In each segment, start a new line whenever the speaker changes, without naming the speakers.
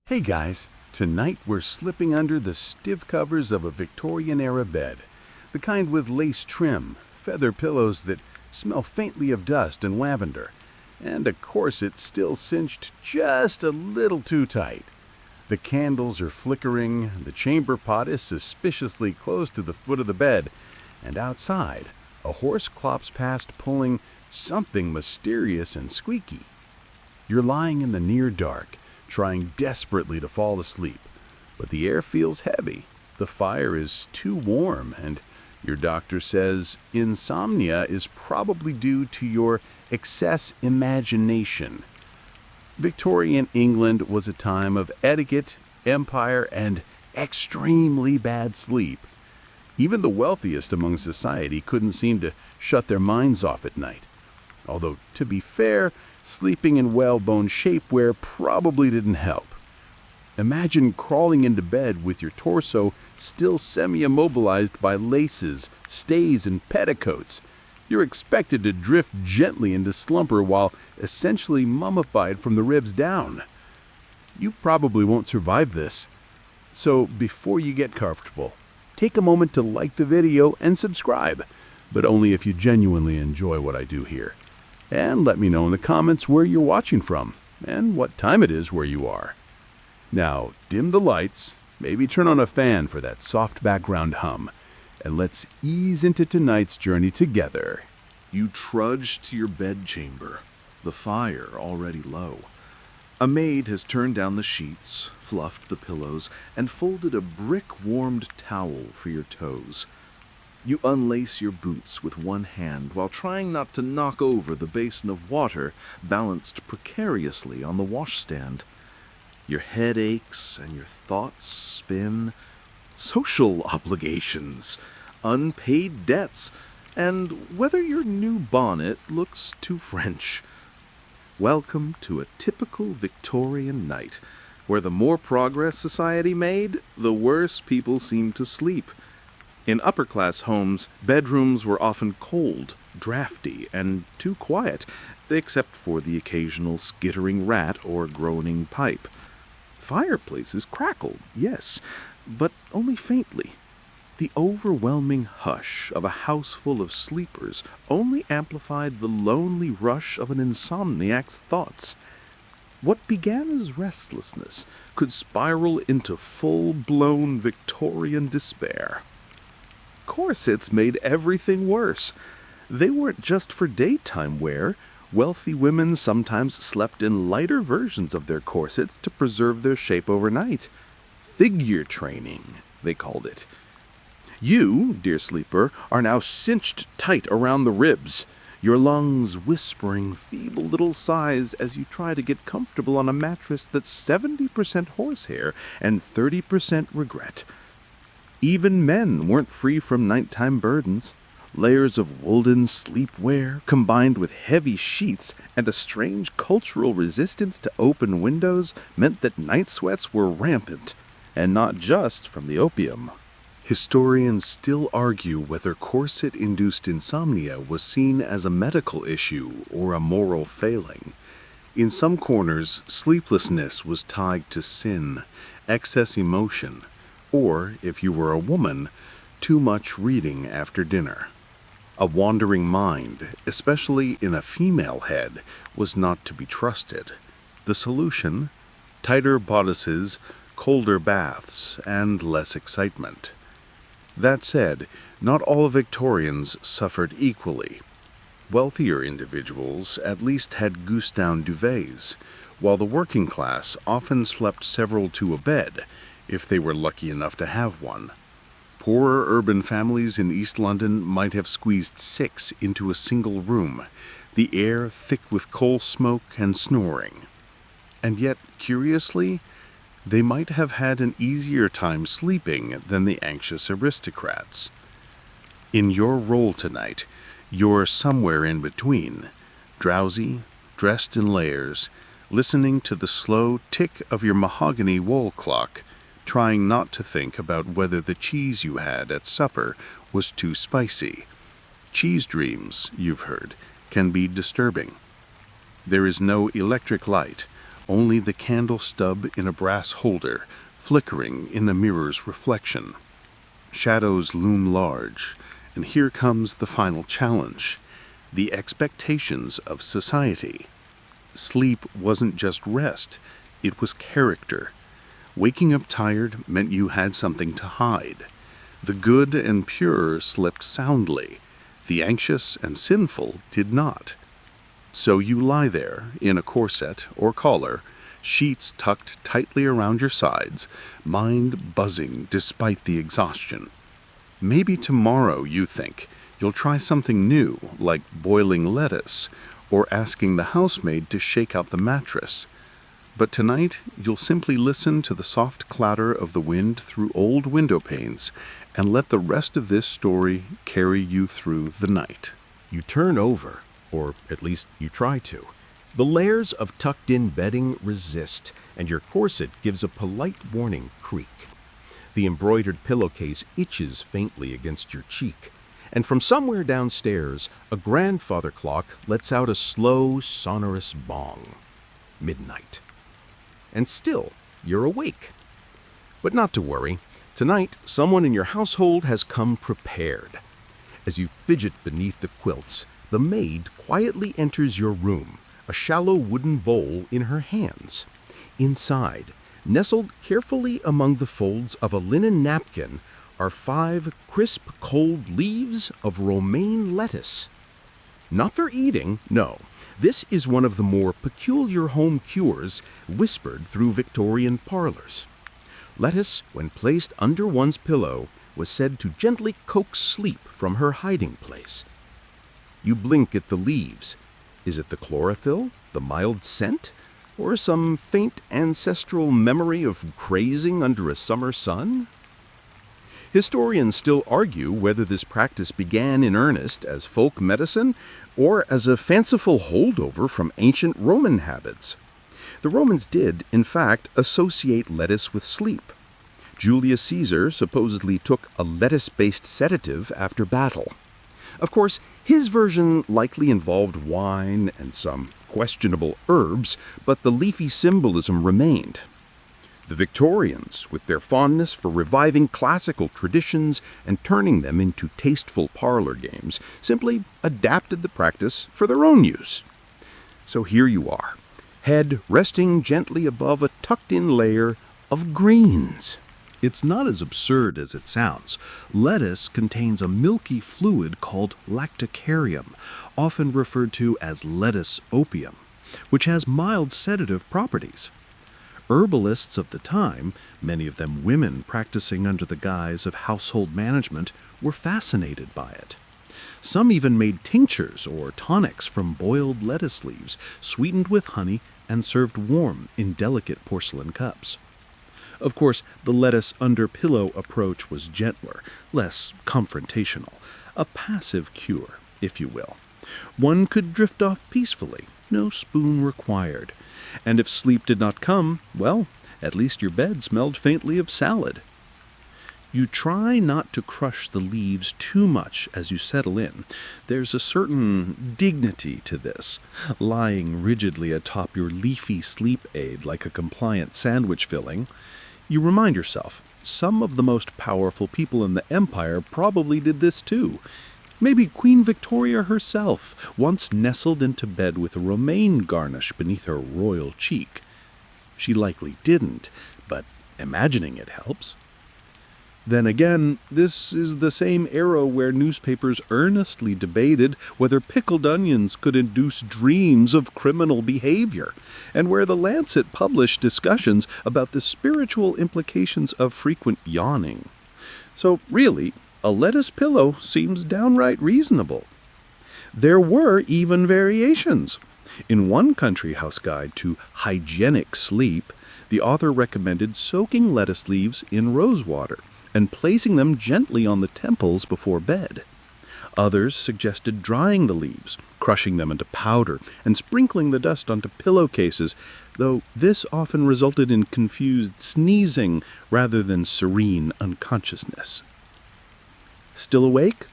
Hey guys, tonight we're slipping under the stiff covers of a Victorian-era bed, the kind with lace trim, feather pillows that smell faintly of dust and lavender, and a corset still cinched just a little too tight. The candles are flickering, the chamber pot is suspiciously close to the foot of the bed, and outside, a horse clops past pulling something mysterious and squeaky. You're lying in the near dark, trying desperately to fall asleep, but the air feels heavy, the fire is too warm, and your doctor says insomnia is probably due to your excess imagination. Victorian England was a time of etiquette, empire, and extremely bad sleep. Even the wealthiest among society couldn't seem to shut their minds off at night. Although, to be fair, sleeping in whalebone shapewear probably didn't help. Imagine crawling into bed with your torso still semi-immobilized by laces, stays, and petticoats. You're expected to drift gently into slumber while essentially mummified from the ribs down. You probably won't survive this. So before you get comfortable, take a moment to like the video and subscribe, but only if you genuinely enjoy what I do here. And let me know in the comments where you're watching from and what time it is where you are. Now, dim the lights, maybe turn on a fan for that soft background hum, and let's ease into tonight's journey together.
You trudge to your bedchamber, the fire already low. A maid has turned down the sheets, fluffed the pillows, and folded a brick-warmed towel for your toes. You unlace your boots with one hand while trying not to knock over the basin of water balanced precariously on the washstand. Your head aches and your thoughts spin. Social obligations, unpaid debts, and whether your new bonnet looks too French. Welcome to a typical Victorian night, where the more progress society made, the worse people seemed to sleep. In upper-class homes, bedrooms were often cold, drafty, and too quiet, except for the occasional skittering rat or groaning pipe. Fireplaces crackled, yes, but only faintly. The overwhelming hush of a house full of sleepers only amplified the lonely rush of an insomniac's thoughts. What began as restlessness could spiral into full-blown Victorian despair. Corsets made everything worse. They weren't just for daytime wear. Wealthy women sometimes slept in lighter versions of their corsets to preserve their shape overnight. Figure training, they called it. You, dear sleeper, are now cinched tight around the ribs, your lungs whispering feeble little sighs as you try to get comfortable on a mattress that's 70% horsehair and 30% regret. Even men weren't free from nighttime burdens. Layers of woolen sleepwear combined with heavy sheets and a strange cultural resistance to open windows meant that night sweats were rampant, and not just from the opium.
Historians still argue whether corset-induced insomnia was seen as a medical issue or a moral failing. In some corners, sleeplessness was tied to sin, excess emotion, or, if you were a woman, too much reading after dinner. A wandering mind, especially in a female head, was not to be trusted. The solution? Tighter bodices, colder baths, and less excitement. That said, not all Victorians suffered equally. Wealthier individuals at least had goose-down duvets, while the working class often slept several to a bed, if they were lucky enough to have one. Poorer urban families in East London might have squeezed 6 into a single room, the air thick with coal smoke and snoring. And yet, curiously, they might have had an easier time sleeping than the anxious aristocrats. In your role tonight, you're somewhere in between, drowsy, dressed in layers, listening to the slow tick of your mahogany wall clock, trying not to think about whether the cheese you had at supper was too spicy. Cheese dreams, you've heard, can be disturbing. There is no electric light, only the candle stub in a brass holder, flickering in the mirror's reflection. Shadows loom large, and here comes the final challenge: the expectations of society. Sleep wasn't just rest, it was character. Waking up tired meant you had something to hide. The good and pure slept soundly. The anxious and sinful did not. So you lie there, in a corset or collar, sheets tucked tightly around your sides, mind buzzing despite the exhaustion. Maybe tomorrow, you think, you'll try something new, like boiling lettuce, or asking the housemaid to shake out the mattress. But tonight, you'll simply listen to the soft clatter of the wind through old window panes and let the rest of this story carry you through the night.
You turn over, or at least you try to. The layers of tucked-in bedding resist, and your corset gives a polite warning creak. The embroidered pillowcase itches faintly against your cheek, and from somewhere downstairs, a grandfather clock lets out a slow, sonorous bong. Midnight. And still, you're awake. But not to worry. Tonight, someone in your household has come prepared. As you fidget beneath the quilts, the maid quietly enters your room, a shallow wooden bowl in her hands. Inside, nestled carefully among the folds of a linen napkin, are 5 crisp, cold leaves of romaine lettuce. Not for eating, no. This is one of the more peculiar home cures whispered through Victorian parlors. Lettuce, when placed under one's pillow, was said to gently coax sleep from her hiding place. You blink at the leaves. Is it the chlorophyll, the mild scent, or some faint ancestral memory of crazing under a summer sun? Historians still argue whether this practice began in earnest as folk medicine or as a fanciful holdover from ancient Roman habits. The Romans did, in fact, associate lettuce with sleep. Julius Caesar supposedly took a lettuce-based sedative after battle. Of course, his version likely involved wine and some questionable herbs, but the leafy symbolism remained. The Victorians, with their fondness for reviving classical traditions and turning them into tasteful parlor games, simply adapted the practice for their own use. So here you are, head resting gently above a tucked-in layer of greens.
It's not as absurd as it sounds. Lettuce contains a milky fluid called lacticarium, often referred to as lettuce opium, which has mild sedative properties. Herbalists of the time, many of them women practicing under the guise of household management, were fascinated by it. Some even made tinctures or tonics from boiled lettuce leaves, sweetened with honey and served warm in delicate porcelain cups. Of course, the lettuce under pillow approach was gentler, less confrontational, a passive cure, if you will. One could drift off peacefully, no spoon required. And if sleep did not come, well, at least your bed smelled faintly of salad. You try not to crush the leaves too much as you settle in. There's a certain dignity to this, lying rigidly atop your leafy sleep aid like a compliant sandwich filling. You remind yourself, some of the most powerful people in the empire probably did this too. Maybe Queen Victoria herself once nestled into bed with a romaine garnish beneath her royal cheek. She likely didn't, but imagining it helps. Then again, this is the same era where newspapers earnestly debated whether pickled onions could induce dreams of criminal behavior, and where the Lancet published discussions about the spiritual implications of frequent yawning. So really, a lettuce pillow seems downright reasonable. There were even variations. In one country house guide to hygienic sleep, the author recommended soaking lettuce leaves in rose water and placing them gently on the temples before bed. Others suggested drying the leaves, crushing them into powder, and sprinkling the dust onto pillowcases, though this often resulted in confused sneezing rather than serene unconsciousness. Still awake?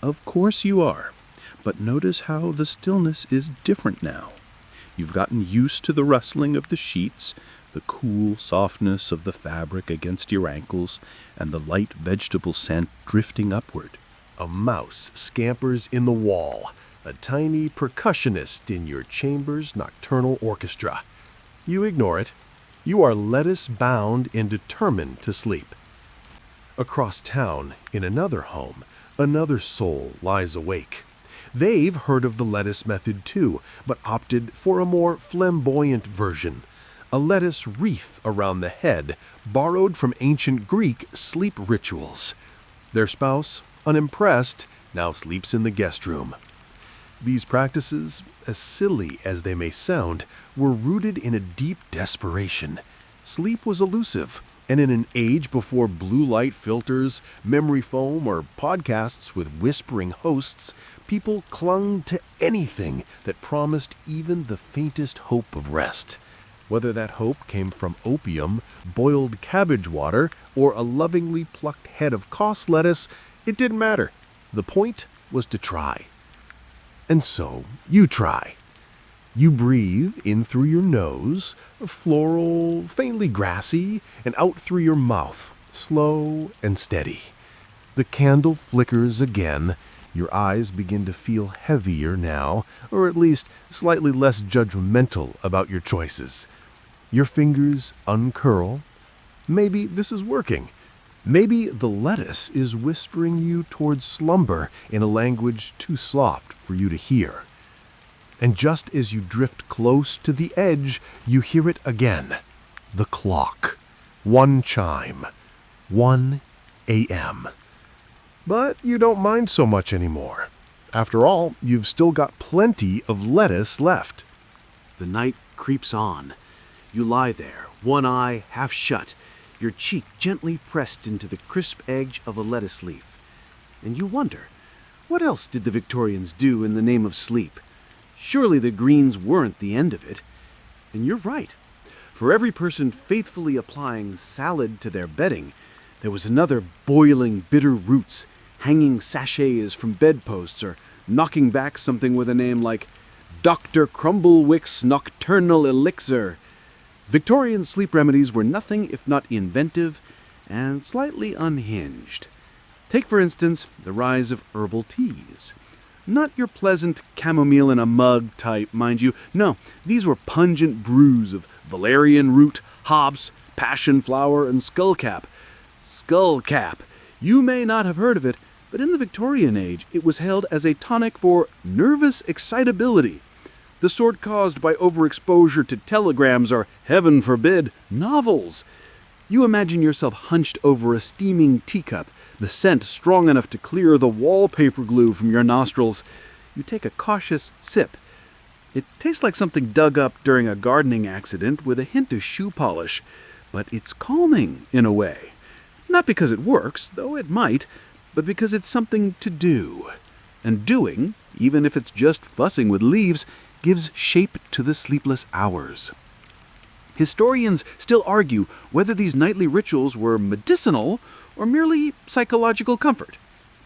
Of course you are. But notice how the stillness is different now. You've gotten used to the rustling of the sheets, the cool softness of the fabric against your ankles, and the light vegetable scent drifting upward.
A mouse scampers in the wall, a tiny percussionist in your chamber's nocturnal orchestra. You ignore it. You are lettuce-bound and determined to sleep. Across town, in another home, another soul lies awake. They've heard of the lettuce method too, but opted for a more flamboyant version. A lettuce wreath around the head, borrowed from ancient Greek sleep rituals. Their spouse, unimpressed, now sleeps in the guest room. These practices, as silly as they may sound, were rooted in a deep desperation. Sleep was elusive, and in an age before blue light filters, memory foam, or podcasts with whispering hosts, people clung to anything that promised even the faintest hope of rest. Whether that hope came from opium, boiled cabbage water, or a lovingly plucked head of cos lettuce, it didn't matter. The point was to try. And so you try. You breathe in through your nose, floral, faintly grassy, and out through your mouth, slow and steady. The candle flickers again. Your eyes begin to feel heavier now, or at least slightly less judgmental about your choices. Your fingers uncurl. Maybe this is working. Maybe the lettuce is whispering you towards slumber in a language too soft for you to hear. And just as you drift close to the edge, you hear it again. The clock. One chime. 1 a.m. But you don't mind so much anymore. After all, you've still got plenty of lettuce left.
The night creeps on. You lie there, one eye half shut, your cheek gently pressed into the crisp edge of a lettuce leaf. And you wonder, what else did the Victorians do in the name of sleep? Surely the greens weren't the end of it. And you're right. For every person faithfully applying salad to their bedding, there was another boiling bitter roots, hanging sachets from bedposts, or knocking back something with a name like Dr. Crumblewick's Nocturnal Elixir. Victorian sleep remedies were nothing if not inventive and slightly unhinged. Take, for instance, the rise of herbal teas. Not your pleasant chamomile in a mug type, mind you. No, these were pungent brews of valerian root, hops, passion flower, and skullcap. Skullcap. You may not have heard of it, but in the Victorian age it was held as a tonic for nervous excitability, the sort caused by overexposure to telegrams or, heaven forbid, novels. You imagine yourself hunched over a steaming teacup, the scent strong enough to clear the wallpaper glue from your nostrils. You take a cautious sip. It tastes like something dug up during a gardening accident with a hint of shoe polish, but it's calming in a way. Not because it works, though it might, but because it's something to do. And doing, even if it's just fussing with leaves, gives shape to the sleepless hours. Historians still argue whether these nightly rituals were medicinal or merely psychological comfort.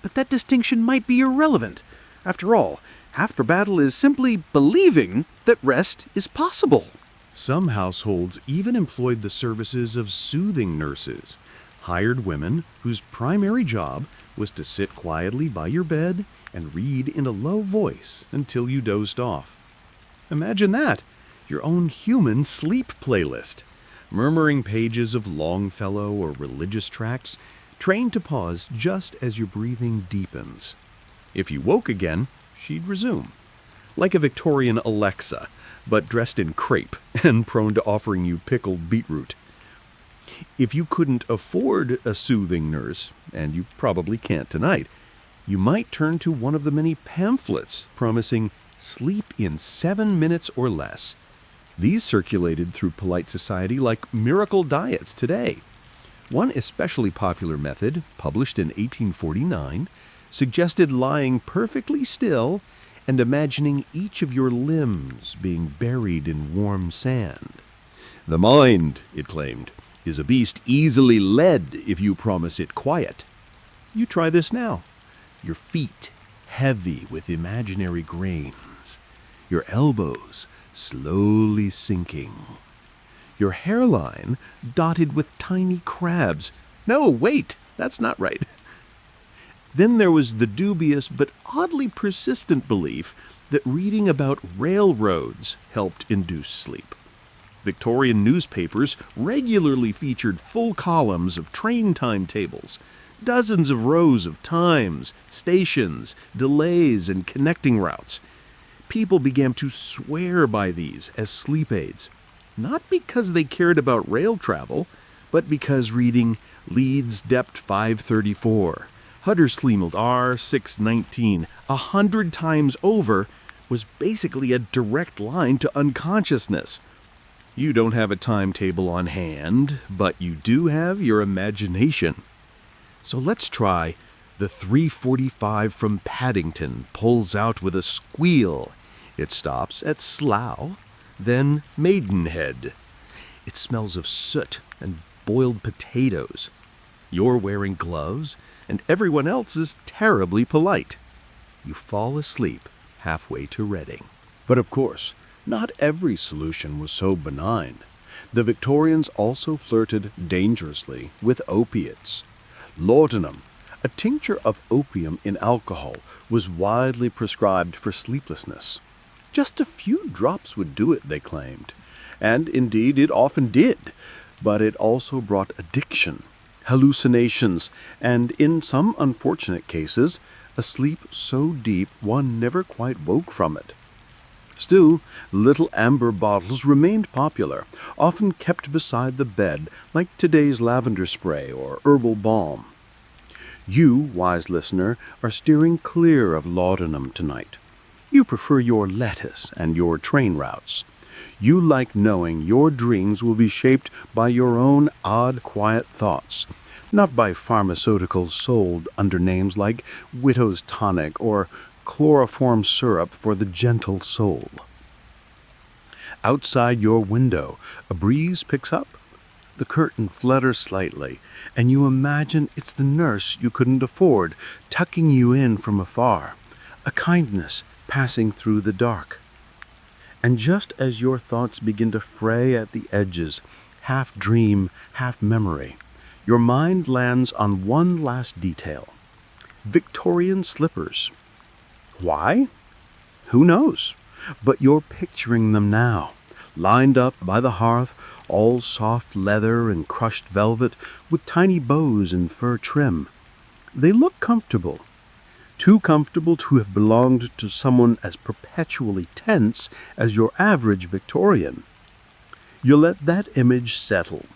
But that distinction might be irrelevant. After all, half the battle is simply believing that rest is possible.
Some households even employed the services of soothing nurses, hired women whose primary job was to sit quietly by your bed and read in a low voice until you dozed off. Imagine that, your own human sleep playlist, murmuring pages of Longfellow or religious tracts, trained to pause just as your breathing deepens. If you woke again, she'd resume. Like a Victorian Alexa, but dressed in crepe and prone to offering you pickled beetroot. If you couldn't afford a soothing nurse, and you probably can't tonight, you might turn to one of the many pamphlets promising sleep in 7 minutes or less. These circulated through polite society like miracle diets today. One especially popular method, published in 1849, suggested lying perfectly still and imagining each of your limbs being buried in warm sand. The mind, it claimed, is a beast easily led if you promise it quiet. You try this now. Your feet heavy with imaginary grains, your elbows
slowly sinking. Your hairline dotted with tiny crabs. No, wait, that's not right. Then there was the dubious but oddly persistent belief that reading about railroads helped induce sleep. Victorian newspapers regularly featured full columns of train timetables, dozens of rows of times, stations, delays, and connecting routes. People began to swear by these as sleep aids, not because they cared about rail travel, but because reading Leeds Dept 534, Huddersfield R619 100 times over was basically a direct line to unconsciousness. You don't have a timetable on hand, but you do have your imagination. So let's try the 3:45 from Paddington pulls out with a squeal. It stops at Slough, then Maidenhead. It smells of soot and boiled potatoes. You're wearing gloves, and everyone else is terribly polite. You fall asleep halfway to Reading.
But of course, not every solution was so benign. The Victorians also flirted dangerously with opiates. Laudanum, a tincture of opium in alcohol, was widely prescribed for sleeplessness. Just a few drops would do it, they claimed. And indeed it often did, but it also brought addiction, hallucinations, and in some unfortunate cases, a sleep so deep one never quite woke from it. Still, little amber bottles remained popular, often kept beside the bed like today's lavender spray or herbal balm. You, wise listener, are steering clear of laudanum tonight. You prefer your lettuce and your train routes. You like knowing your dreams will be shaped by your own odd, quiet thoughts, not by pharmaceuticals sold under names like Widow's Tonic or chloroform syrup for the gentle soul. Outside your window, a breeze picks up. The curtain flutters slightly, and you imagine it's the nurse you couldn't afford, tucking you in from afar, a kindness passing through the dark. And just as your thoughts begin to fray at the edges, half dream, half memory, your mind lands on one last detail: Victorian slippers. Why? Who knows? But you're picturing them now, lined up by the hearth, all soft leather and crushed velvet, with tiny bows and fur trim. They look comfortable. Too comfortable to have belonged to someone as perpetually tense as your average Victorian. You let that image settle.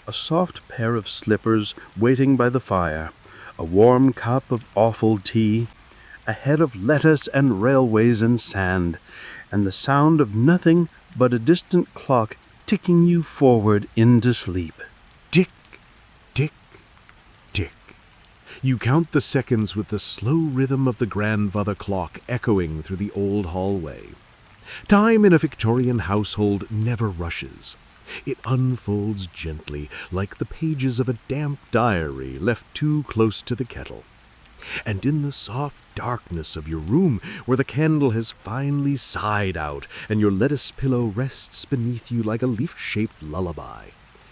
A soft pair of slippers waiting by the fire, a warm cup of awful tea, a head of lettuce and railways and sand, and the sound of nothing but a distant clock ticking you forward into sleep.
Tick, tick, tick. You count the seconds with the slow rhythm of the grandfather clock echoing through the old hallway. Time in a Victorian household never rushes. It unfolds gently, like the pages of a damp diary left too close to the kettle. And in the soft darkness of your room, where the candle has finally sighed out and your lettuce pillow rests beneath you like a leaf-shaped lullaby,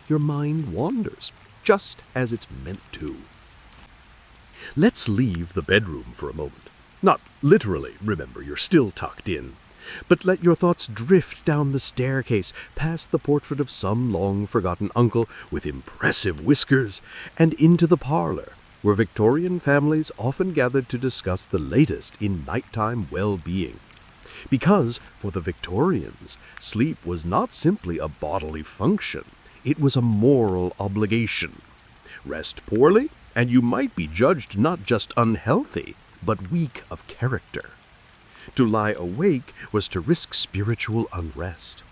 your mind wanders, just as it's meant to. Let's leave the bedroom for a moment. Not literally, remember, you're still tucked in. But let your thoughts drift down the staircase, past the portrait of some long-forgotten uncle with impressive whiskers, and into the parlor, where Victorian families often gathered to discuss the latest in nighttime well-being. Because, for the Victorians, sleep was not simply a bodily function, it was a moral obligation. Rest poorly, and you might be judged not just unhealthy, but weak of character. To lie awake was to risk spiritual unrest.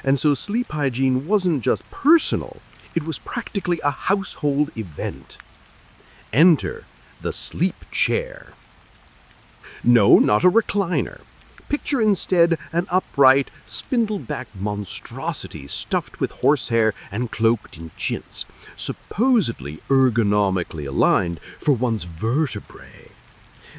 And so sleep hygiene wasn't just personal, it was practically a household event. Enter the sleep chair. No, not a recliner. Picture instead an upright, spindle-backed monstrosity stuffed with horsehair and cloaked in chintz, supposedly ergonomically aligned for one's vertebrae.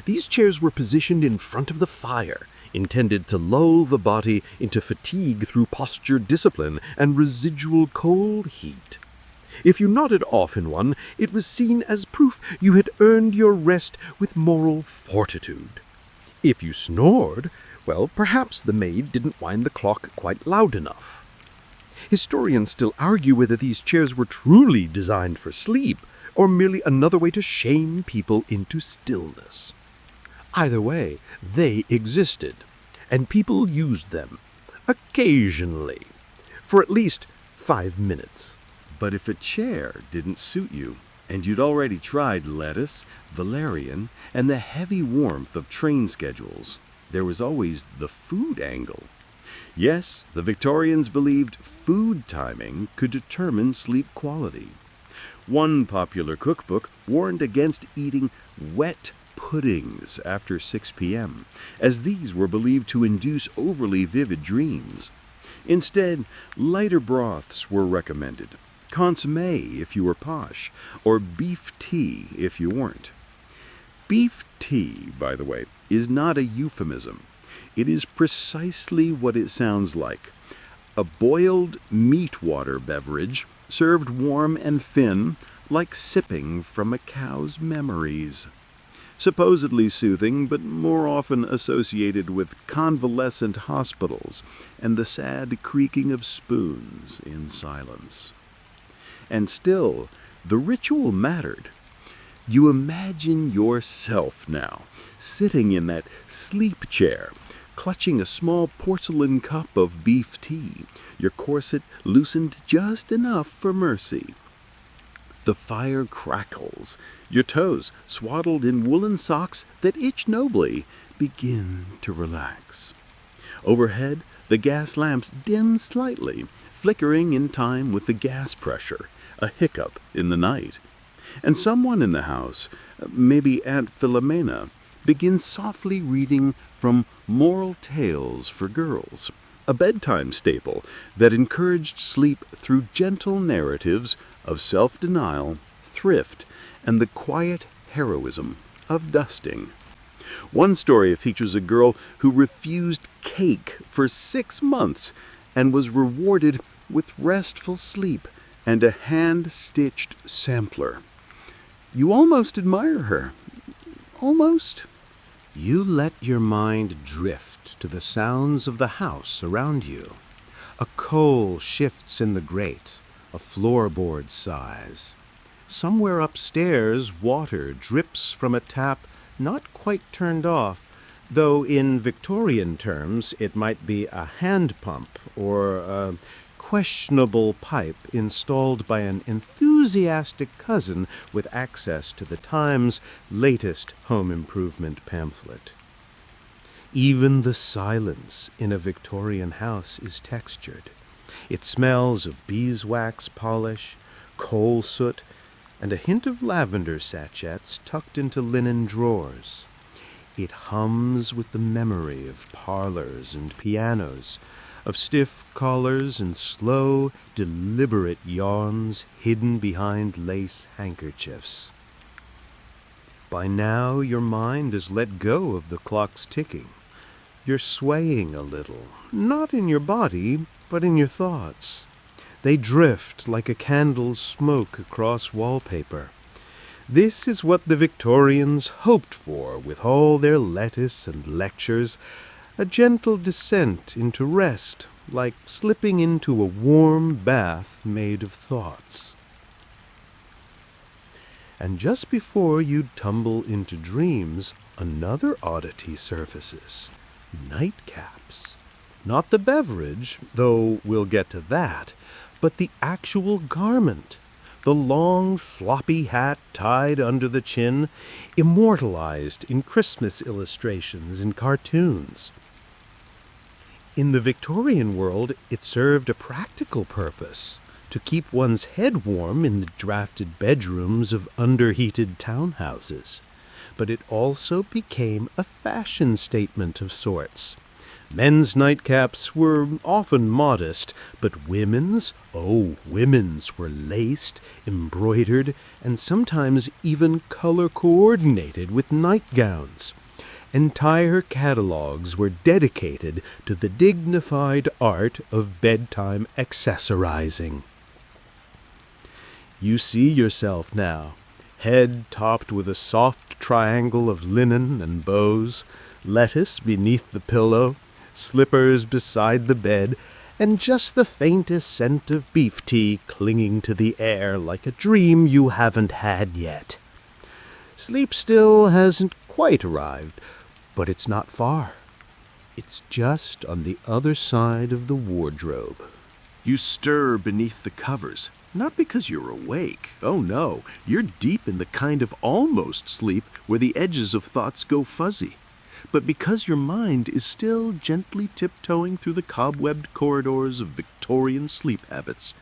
These chairs were positioned in front of the fire,
intended to lull the body into fatigue through posture discipline and residual cold heat. If you nodded off in one, it was seen as proof you had earned your rest with moral fortitude. If you snored, well, perhaps the maid didn't wind the clock quite loud enough. Historians still argue whether these chairs were truly designed for sleep, or merely another way to shame people into stillness. Either way, they existed, and people used them, occasionally, for at least 5 minutes.
But if a chair didn't suit you, and you'd already tried lettuce, valerian, and the heavy warmth of train schedules, there was always the food angle. Yes, the Victorians believed food timing could determine sleep quality. One popular cookbook warned against eating wet puddings after 6 p.m., as these were believed to induce overly vivid dreams. Instead, lighter broths were recommended, consommé if you were posh, or beef tea if you weren't. Beef tea, by the way, is not a euphemism. It is precisely what it sounds like: a boiled meat water beverage served warm and thin, like sipping from a cow's memories. Supposedly soothing, but more often associated with convalescent hospitals and the sad creaking of spoons in silence. And still, the ritual mattered. You imagine yourself now, sitting in that sleep chair, clutching a small porcelain cup of beef tea, your corset loosened just enough for mercy. The fire crackles, your toes, swaddled in woolen socks that itch nobly, begin to relax. Overhead, the gas lamps dim slightly, flickering in time with the gas pressure, a hiccup in the night. And someone in the house, maybe Aunt Philomena, begins softly reading from Moral Tales for Girls, a bedtime staple that encouraged sleep through gentle narratives of self-denial, thrift, and the quiet heroism of dusting. One story features a girl who refused cake for 6 months and was rewarded with restful sleep and a hand-stitched sampler. You almost admire her. Almost.
You let your mind drift to the sounds of the house around you. A coal shifts in the grate, a floorboard sighs. Somewhere upstairs, water drips from a tap not quite turned off, though in Victorian terms it might be a hand pump or a questionable pipe installed by an enthusiastic cousin with access to the Times' latest home improvement pamphlet. Even the silence in a Victorian house is textured. It smells of beeswax polish, coal soot, and a hint of lavender sachets tucked into linen drawers. It hums with the memory of parlors and pianos, of stiff collars and slow, deliberate yawns hidden behind lace handkerchiefs. By now your mind has let go of the clock's ticking. You're swaying a little, not in your body, but in your thoughts. They drift like a candle's smoke across wallpaper. This is what the Victorians hoped for with all their lettuce and lectures, a gentle descent into rest, like slipping into a warm bath made of thoughts. And just before you'd tumble into dreams, another oddity surfaces: nightcaps. Not the beverage, though we'll get to that, but the actual garment. The long, sloppy hat tied under the chin, immortalized in Christmas illustrations and cartoons. In the Victorian world, it served a practical purpose, to keep one's head warm in the drafted bedrooms of underheated townhouses. But it also became a fashion statement of sorts. Men's nightcaps were often modest, but women's were laced, embroidered, and sometimes even color-coordinated with nightgowns.
Entire catalogs were dedicated to the dignified art of bedtime accessorizing. You see yourself now, head topped with a soft triangle of linen and bows, lettuce beneath the pillow, slippers beside the bed, and just the faintest scent of beef tea clinging to the air like a dream you haven't had yet. Sleep still hasn't quite arrived, but it's not far. It's just on the other side of the wardrobe.
You stir beneath the covers, not because you're awake. Oh no, you're deep in the kind of almost sleep where the edges of thoughts go fuzzy. But because your mind is still gently tiptoeing through the cobwebbed corridors of Victorian sleep habits.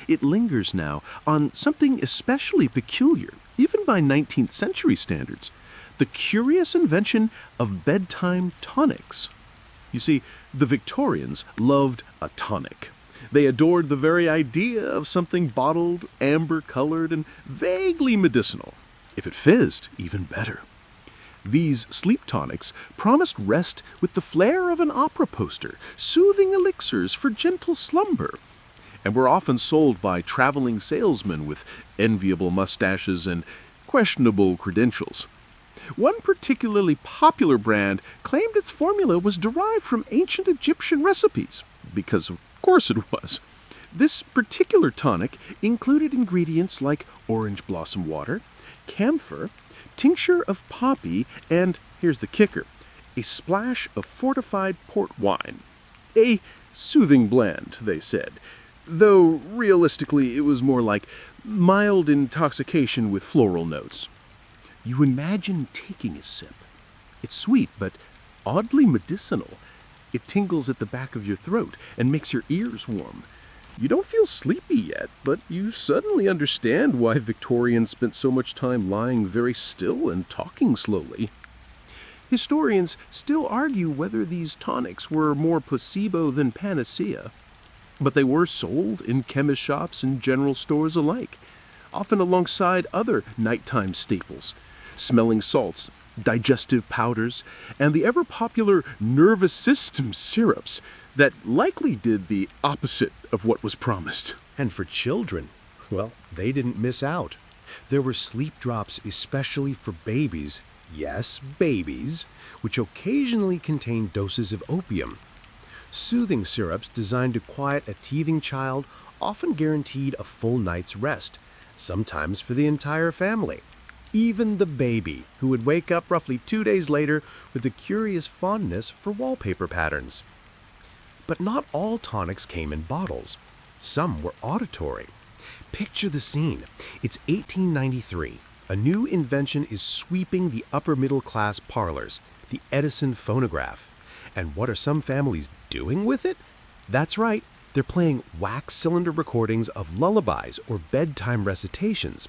It lingers now on something especially peculiar, even by 19th century standards, the curious invention of bedtime tonics. You see, the Victorians loved a tonic. They adored the very idea of something bottled, amber-colored, and vaguely medicinal. If it fizzed, even better. These sleep tonics promised rest with the flair of an opera poster, soothing elixirs for gentle slumber, and were often sold by traveling salesmen with enviable mustaches and questionable credentials. One particularly popular brand claimed its formula was derived from ancient Egyptian recipes, because of course it was. This particular tonic included ingredients like orange blossom water, camphor, tincture of poppy, and, here's the kicker, a splash of fortified port wine. A soothing blend, they said, though realistically it was more like mild intoxication with floral notes. You imagine taking a sip. It's sweet, but oddly medicinal. It tingles at the back of your throat and makes your ears warm. You don't feel sleepy yet, but you suddenly understand why Victorians spent so much time lying very still and talking slowly. Historians still argue whether these tonics were more placebo than panacea, but they were sold in chemist shops and general stores alike, often alongside other nighttime staples, smelling salts, digestive powders, and the ever-popular nervous system syrups that likely did the opposite of what was promised.
And for children, well, they didn't miss out. There were sleep drops especially for babies, yes, babies, which occasionally contained doses of opium. Soothing syrups designed to quiet a teething child often guaranteed a full night's rest, sometimes for the entire family. Even the baby, who would wake up roughly 2 days later with a curious fondness for wallpaper patterns. But not all tonics came in bottles. Some were auditory. Picture the scene. It's 1893. A new invention is sweeping the upper middle class parlors, the Edison phonograph. And what are some families doing with it? That's right, they're playing wax cylinder recordings of lullabies or bedtime recitations.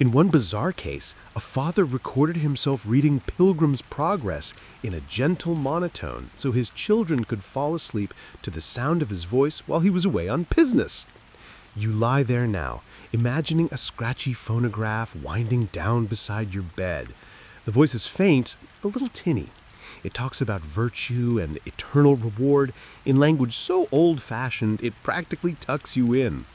In one bizarre case, a father recorded himself reading Pilgrim's Progress in a gentle monotone so his children could fall asleep to the sound of his voice while he was away on business. You lie there now, imagining a scratchy phonograph winding down beside your bed. The voice is faint, a little tinny. It talks about virtue and eternal reward in language so old-fashioned it practically tucks you in.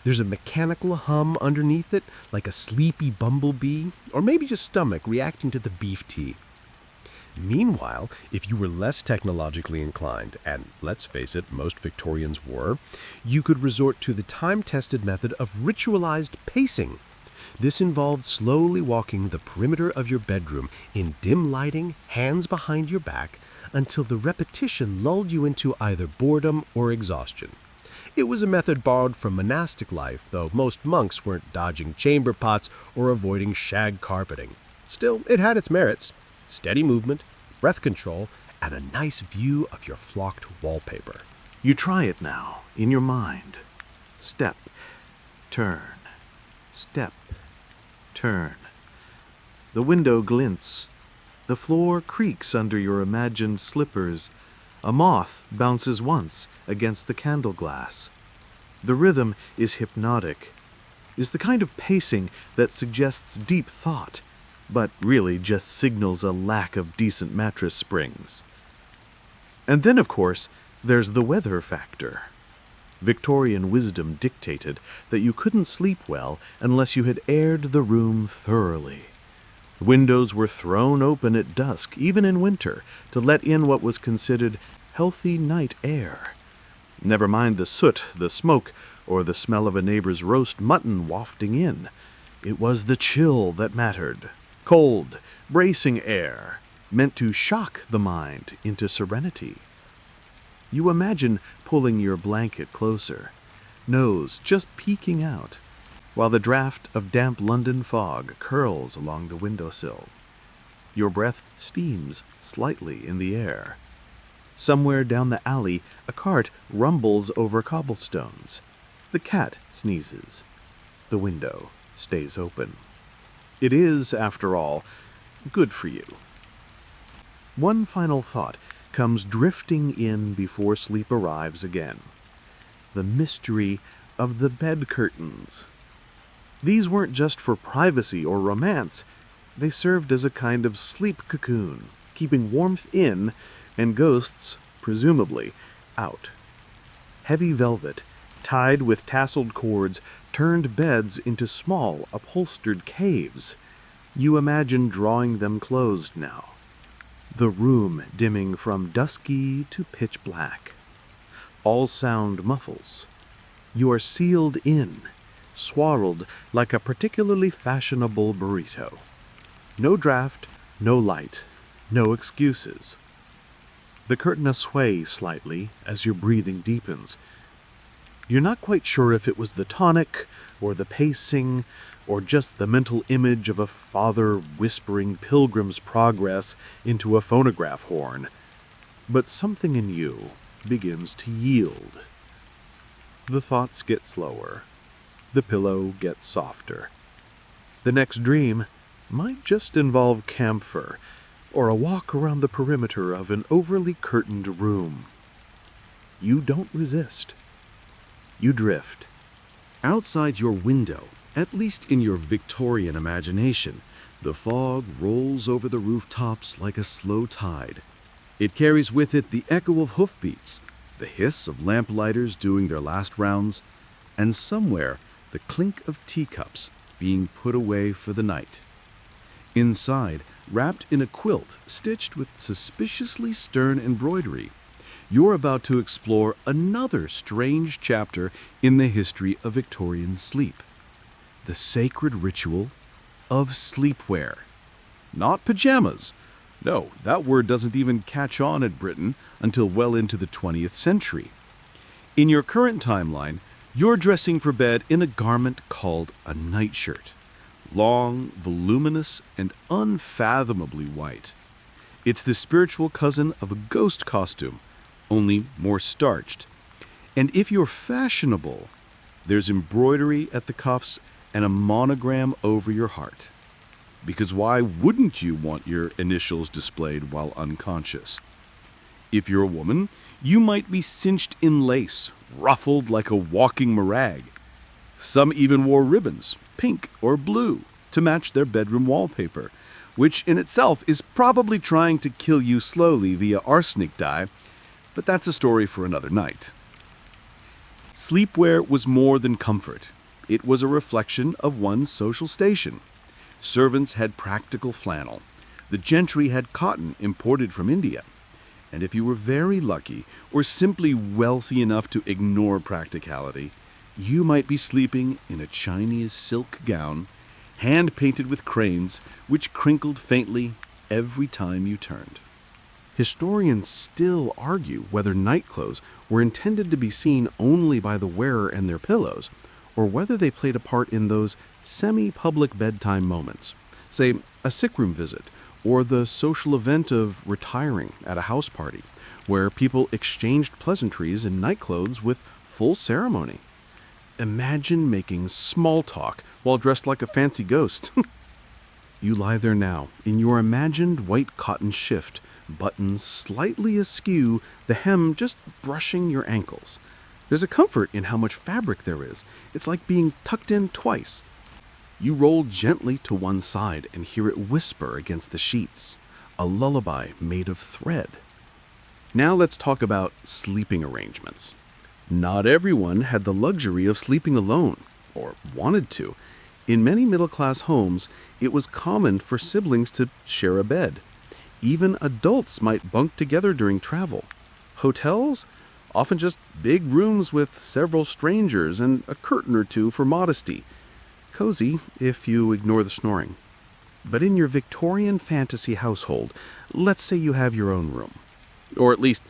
There's a mechanical hum underneath it, like a sleepy bumblebee, or maybe your stomach reacting to the beef tea. Meanwhile, if you were less technologically inclined, and let's face it, most Victorians were, you could resort to the time-tested method of ritualized pacing. This involved slowly walking the perimeter of your bedroom in dim lighting, hands behind your back, until the repetition lulled you into either boredom or exhaustion. It was a method borrowed from monastic life, though most monks weren't dodging chamber pots or avoiding shag carpeting. Still, it had its merits. Steady movement, breath control, and a nice view of your flocked wallpaper.
You try it now, in your mind. Step, turn, step, turn. The window glints. The floor creaks under your imagined slippers. A moth bounces once against the candle glass. The rhythm is hypnotic, is the kind of pacing that suggests deep thought,
but really just signals a lack of decent mattress springs. And then, of course, there's the weather factor. Victorian wisdom dictated that you couldn't sleep well unless you had aired the room thoroughly. Windows were thrown open at dusk, even in winter, to let in what was considered healthy night air. Never mind the soot, the smoke, or the smell of a neighbor's roast mutton wafting in. It was the chill that mattered. Cold, bracing air, meant to shock the mind into serenity. You imagine pulling your blanket closer, nose just peeking out, while the draft of damp London fog curls along the windowsill. Your breath steams slightly in the air. Somewhere down the alley, a cart rumbles over cobblestones. The cat sneezes. The window stays open. It is, after all, good for you. One final thought comes drifting in before sleep arrives again. The mystery of the bed curtains. These weren't just for privacy or romance. They served as a kind of sleep cocoon, keeping warmth in and ghosts, presumably, out. Heavy velvet, tied with tasseled cords, turned beds into small, upholstered caves. You imagine drawing them closed now. The room dimming from dusky to pitch black. All sound muffles. You are sealed in, swaddled like a particularly fashionable burrito. No draft, no light, no excuses. The curtains sway slightly as your breathing deepens. You're not quite sure if it was the tonic, or the pacing, or just the mental image of a father whispering Pilgrim's Progress into a phonograph horn. But something in you begins to yield. The thoughts get slower. The pillow gets softer. The next dream might just involve camphor, or a walk around the perimeter of an overly curtained room. You don't resist. You drift.
Outside your window, at least in your Victorian imagination, the fog rolls over the rooftops like a slow tide. It carries with it the echo of hoofbeats, the hiss of lamplighters doing their last rounds, and somewhere the clink of teacups being put away for the night. Inside, wrapped in a quilt stitched with suspiciously stern embroidery, you're about to explore another strange chapter in the history of Victorian sleep. The sacred ritual of sleepwear. Not pajamas. No, that word doesn't even catch on in Britain until well into the 20th century. In your current timeline, you're dressing for bed in a garment called a nightshirt. Long, voluminous, and unfathomably white. It's the spiritual cousin of a ghost costume, only more starched. And if you're fashionable, there's embroidery at the cuffs and a monogram over your heart. Because why wouldn't you want your initials displayed while unconscious? If you're a woman, you might be cinched in lace, ruffled like a walking marag. Some even wore ribbons, pink or blue, to match their bedroom wallpaper, which in itself is probably trying to kill you slowly via arsenic dye, but that's a story for another night. Sleepwear was more than comfort. It was a reflection of one's social station. Servants had practical flannel. The gentry had cotton imported from India. And if you were very lucky, or simply wealthy enough to ignore practicality, you might be sleeping in a Chinese silk gown, hand-painted with cranes, which crinkled faintly every time you turned.
Historians still argue whether nightclothes were intended to be seen only by the wearer and their pillows, or whether they played a part in those semi-public bedtime moments, say a sickroom visit, or the social event of retiring at a house party, where people exchanged pleasantries in nightclothes with full ceremony. Imagine making small talk while dressed like a fancy ghost. You lie there now, in your imagined white cotton shift, buttons slightly askew, the hem just brushing your ankles. There's a comfort in how much fabric there is. It's like being tucked in twice. You roll gently to one side and hear it whisper against the sheets, a lullaby made of thread. Now let's talk about sleeping arrangements. Not everyone had the luxury of sleeping alone, or wanted to. In many middle-class homes, it was common for siblings to share a bed. Even adults might bunk together during travel. Hotels? Often just big rooms with several strangers and a curtain or two for modesty. Cozy if you ignore the snoring. But in your Victorian fantasy household, let's say you have your own room. Or at least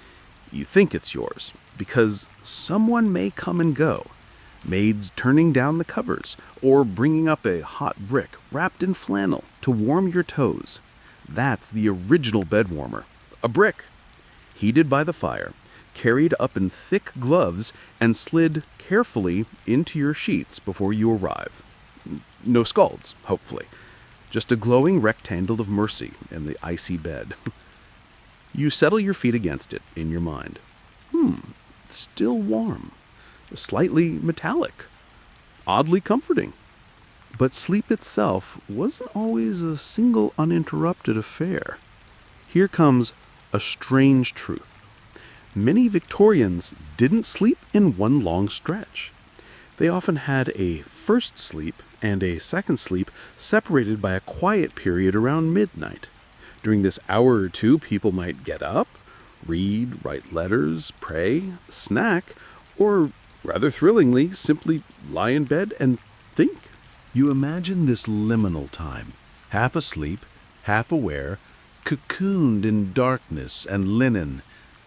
you think it's yours, because someone may come and go. Maids turning down the covers, or bringing up a hot brick wrapped in flannel to warm your toes. That's the original bed warmer. A brick, heated by the fire, carried up in thick gloves, and slid carefully into your sheets before you arrive. No scalds, hopefully. Just a glowing rectangle of mercy in the icy bed. You settle your feet against it in your mind. It's still warm. Slightly metallic. Oddly comforting. But sleep itself wasn't always a single uninterrupted affair. Here comes a strange truth. Many Victorians didn't sleep in one long stretch. They often had a first sleep and a second sleep separated by a quiet period around midnight. During this hour or two, people might get up, read, write letters, pray, snack, or, rather thrillingly, simply lie in bed and think.
You imagine this liminal time, half asleep, half aware, cocooned in darkness and linen.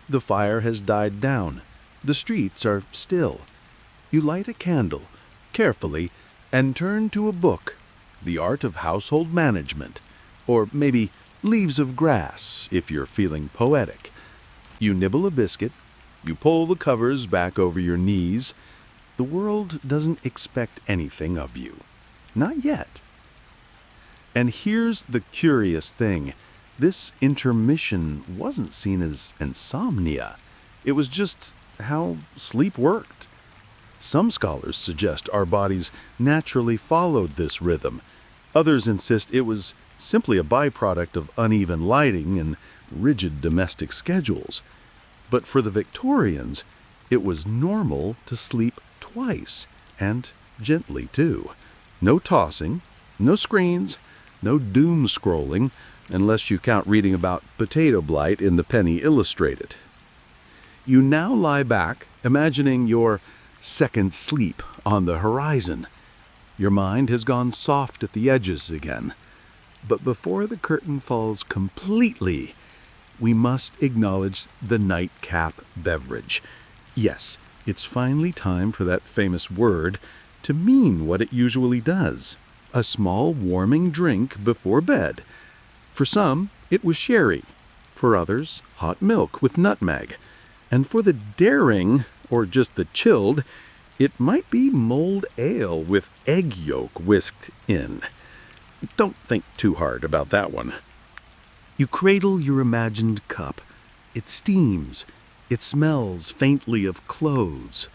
The fire has died down. The streets are still. You light a candle, carefully, and turn to a book, The Art of Household Management, or maybe Leaves of Grass, if you're feeling poetic. You nibble a biscuit, you pull the covers back over your knees. The world doesn't expect anything of you. Not yet. And here's the curious thing. This intermission wasn't seen as insomnia. It was just how sleep worked. Some scholars suggest our bodies naturally followed this rhythm. Others insist it was simply a byproduct of uneven lighting and rigid domestic schedules. But for the Victorians, it was normal to sleep twice, and gently too. No tossing, no screens, no doom scrolling, unless you count reading about potato blight in the Penny Illustrated. You now lie back, imagining your second sleep on the horizon. Your mind has gone soft at the edges again. But before the curtain falls completely, we must acknowledge the nightcap beverage. Yes, it's finally time for that famous word to mean what it usually does. A small warming drink before bed. For some, it was sherry. For others, hot milk with nutmeg. And for the daring, or just the chilled, it might be mulled ale with egg yolk whisked in. Don't think too hard about that one. You cradle your imagined cup. It steams. It smells faintly of cloves.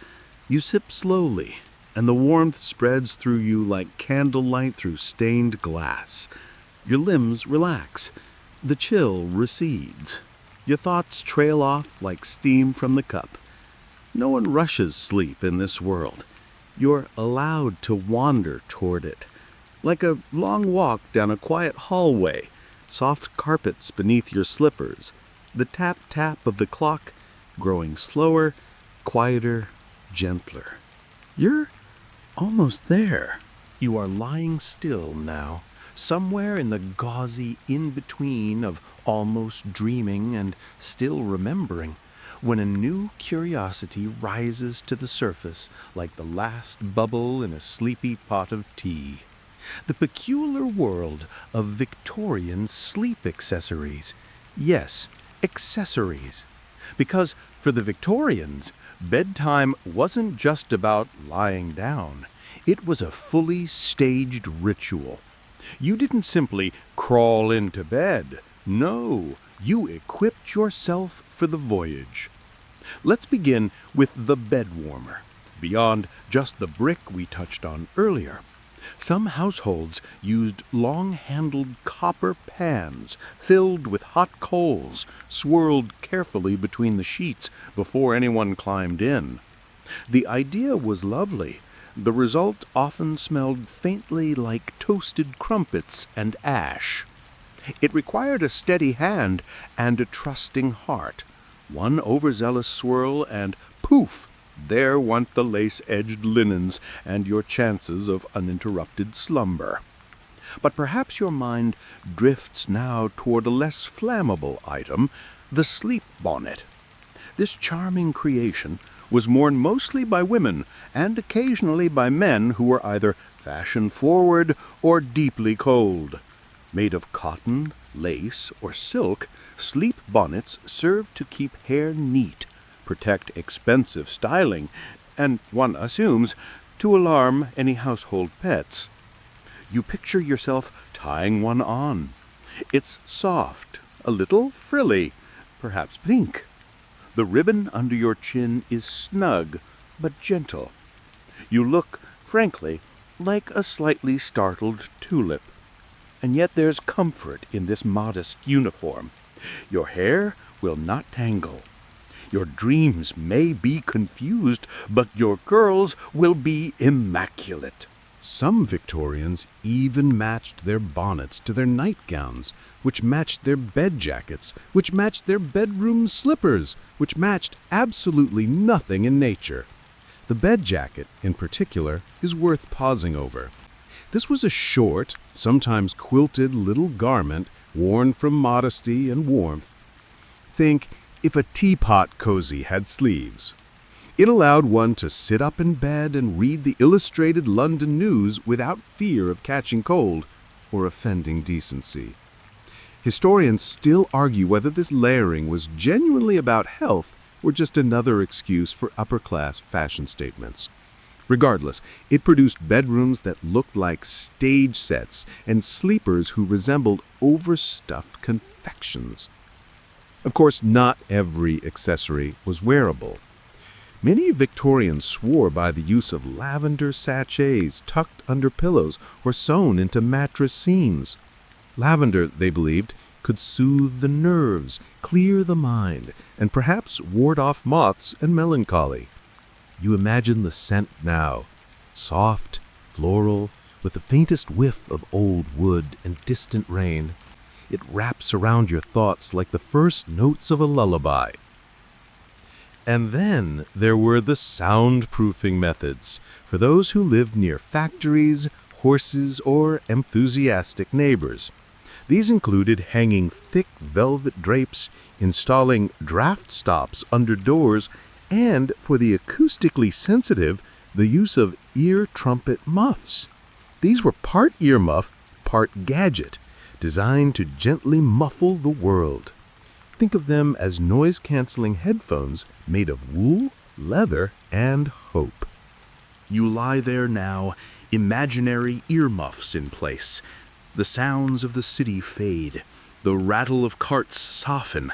You sip slowly, and the warmth spreads through you like candlelight through stained glass. Your limbs relax. The chill recedes. Your thoughts trail off like steam from the cup. No one rushes sleep in this world. You're allowed to wander toward it. Like a long walk down a quiet hallway, soft carpets beneath your slippers, the tap-tap of the clock growing slower, quieter, gentler. You're almost there. You are lying still now, somewhere in the gauzy in-between of almost dreaming and still remembering, when a new curiosity rises to the surface like the last bubble in a sleepy pot of tea. The peculiar world of Victorian sleep accessories. Yes, accessories. Because for the Victorians, bedtime wasn't just about lying down. It was a fully staged ritual. You didn't simply crawl into bed. No, you equipped yourself for the voyage. Let's begin with the bed warmer, beyond just the brick we touched on earlier.
Some households used long-handled copper pans filled with hot coals, swirled carefully between the sheets before anyone climbed in. The idea was lovely. The result often smelled faintly like toasted crumpets and ash. It required a steady hand and a trusting heart. One overzealous swirl and poof! There went the lace-edged linens and your chances of uninterrupted slumber. But perhaps your mind drifts now toward a less flammable item, the sleep bonnet. This charming creation was worn mostly by women and occasionally by men who were either fashion-forward or deeply cold. Made of cotton, lace, or silk, sleep bonnets served to keep hair neat, protect expensive styling, and, one assumes, to alarm any household pets. You picture yourself tying one on. It's soft, a little frilly, perhaps pink. The ribbon under your chin is snug, but gentle. You look, frankly, like a slightly startled tulip. And yet there's comfort in this modest uniform. Your hair will not tangle. Your dreams may be confused, but your curls will be immaculate.
Some Victorians even matched their bonnets to their nightgowns, which matched their bed jackets, which matched their bedroom slippers, which matched absolutely nothing in nature. The bed jacket, in particular, is worth pausing over. This was a short, sometimes quilted little garment worn from modesty and warmth. Think if a teapot cozy had sleeves. It allowed one to sit up in bed and read the illustrated London news without fear of catching cold or offending decency. Historians still argue whether this layering was genuinely about health or just another excuse for upper-class fashion statements. Regardless, it produced bedrooms that looked like stage sets and sleepers who resembled overstuffed confections. Of course, not every accessory was wearable. Many Victorians swore by the use of lavender sachets tucked under pillows or sewn into mattress seams. Lavender, they believed, could soothe the nerves, clear the mind, and perhaps ward off moths and melancholy. You imagine the scent now, soft, floral, with the faintest whiff of old wood and distant rain. It wraps around your thoughts like the first notes of a lullaby. And then there were the soundproofing methods for those who lived near factories, horses, or enthusiastic neighbors. These included hanging thick velvet drapes, installing draft stops under doors, and, for the acoustically sensitive, the use of ear trumpet muffs. These were part earmuff, part gadget, designed to gently muffle the world. Think of them as noise-canceling headphones made of wool, leather, and hope.
You lie there now, imaginary earmuffs in place. The sounds of the city fade. The rattle of carts soften.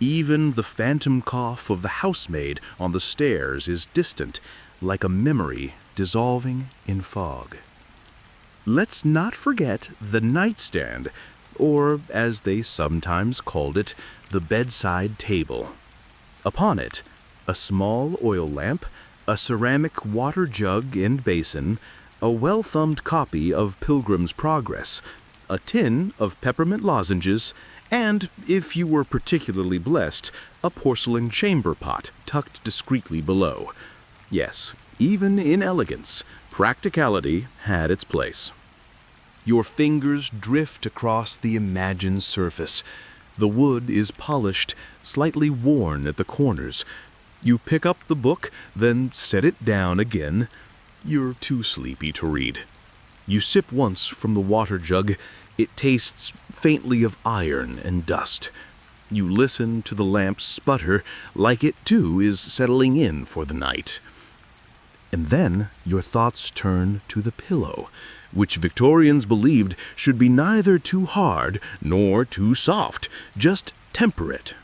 Even the phantom cough of the housemaid on the stairs is distant, like a memory dissolving in fog. Let's not forget the nightstand, or, as they sometimes called it, the bedside table. Upon it, a small oil lamp, a ceramic water jug and basin, a well-thumbed copy of Pilgrim's Progress, a tin of peppermint lozenges, and, if you were particularly blessed, a porcelain chamber pot tucked discreetly below. Yes, even in elegance, practicality had its place. Your fingers drift across the imagined surface. The wood is polished, slightly worn at the corners. You pick up the book, then set it down again. You're too sleepy to read. You sip once from the water jug. It tastes faintly of iron and dust. You listen to the lamp sputter, like it too is settling in for the night. And then your thoughts turn to the pillow, which Victorians believed should be neither too hard nor too soft, just temperate.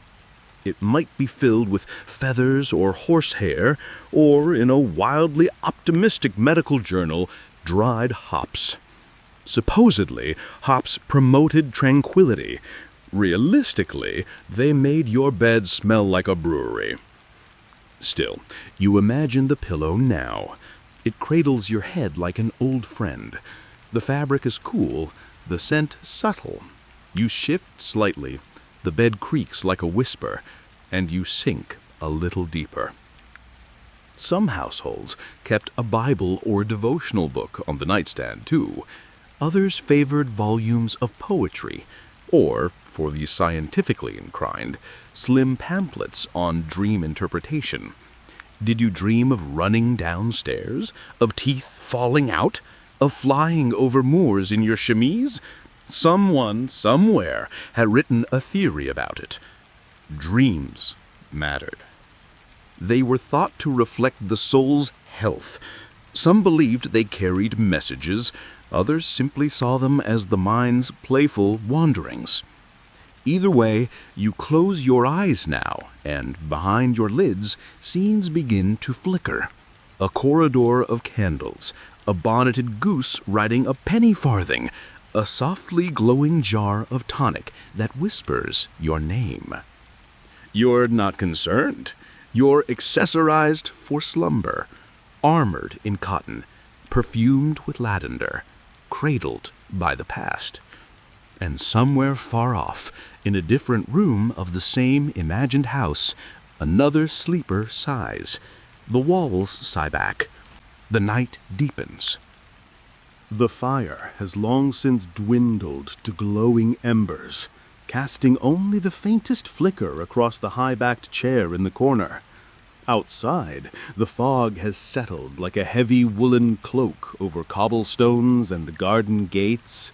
It might be filled with feathers or horsehair, or, in a wildly optimistic medical journal,
dried hops. Supposedly, hops promoted tranquility. Realistically, they made your bed smell like a brewery. Still, you imagine the pillow now. It cradles your head like an old friend. The fabric is cool, the scent subtle. You shift slightly, the bed creaks like a whisper, and you sink a little deeper. Some households kept a Bible or devotional book on the nightstand, too. Others favored volumes of poetry, or, for the scientifically inclined, slim pamphlets on dream interpretation. Did you dream of running downstairs? Of teeth falling out? Of flying over moors in your chemise? Someone, somewhere, had written a theory about it. Dreams mattered. They were thought to reflect the soul's health. Some believed they carried messages. Others simply saw them as the mind's playful wanderings. Either way, you close your eyes now, and behind your lids, scenes begin to flicker. A corridor of candles, a bonneted goose riding a penny farthing, a softly glowing jar of tonic that whispers your name. You're not concerned. You're accessorized for slumber, armored in cotton, perfumed with lavender, cradled by the past. And somewhere far off, in a different room of the same imagined house, another sleeper sighs. The walls sigh back. The night deepens.
The fire has long since dwindled to glowing embers, casting only the faintest flicker across the high-backed chair in the corner. Outside, the fog has settled like a heavy woolen cloak over cobblestones and garden gates.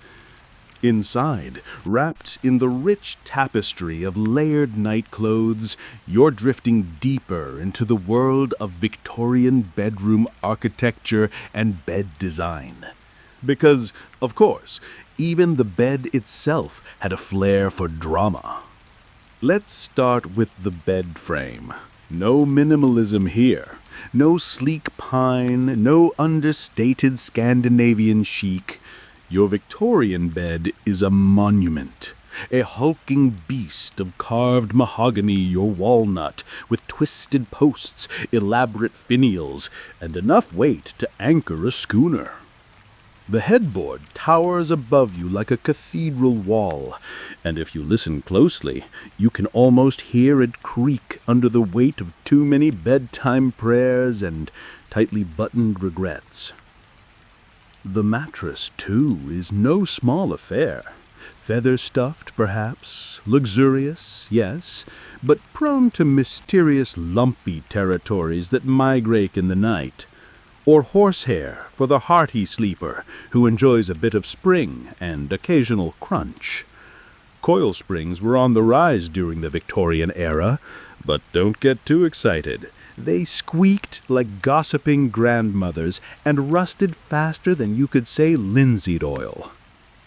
Inside, wrapped in the rich tapestry of layered night clothes, you're drifting deeper into the world of Victorian bedroom architecture and bed design. Because, of course, even the bed itself had a flair for drama. Let's start with the bed frame. No minimalism here. No sleek pine, no understated Scandinavian chic. Your Victorian bed is a monument, a hulking beast of carved mahogany or walnut, with twisted posts, elaborate finials, and enough weight to anchor a schooner. The headboard towers above you like a cathedral wall, and if you listen closely, you can almost hear it creak under the weight of too many bedtime prayers and tightly buttoned regrets. The mattress, too, is no small affair. Feather-stuffed, perhaps, luxurious, yes, but prone to mysterious lumpy territories that migrate in the night. Or horsehair for the hearty sleeper who enjoys a bit of spring and occasional crunch. Coil springs were on the rise during the Victorian era, but don't get too excited. They squeaked like gossiping grandmothers and rusted faster than you could say linseed oil.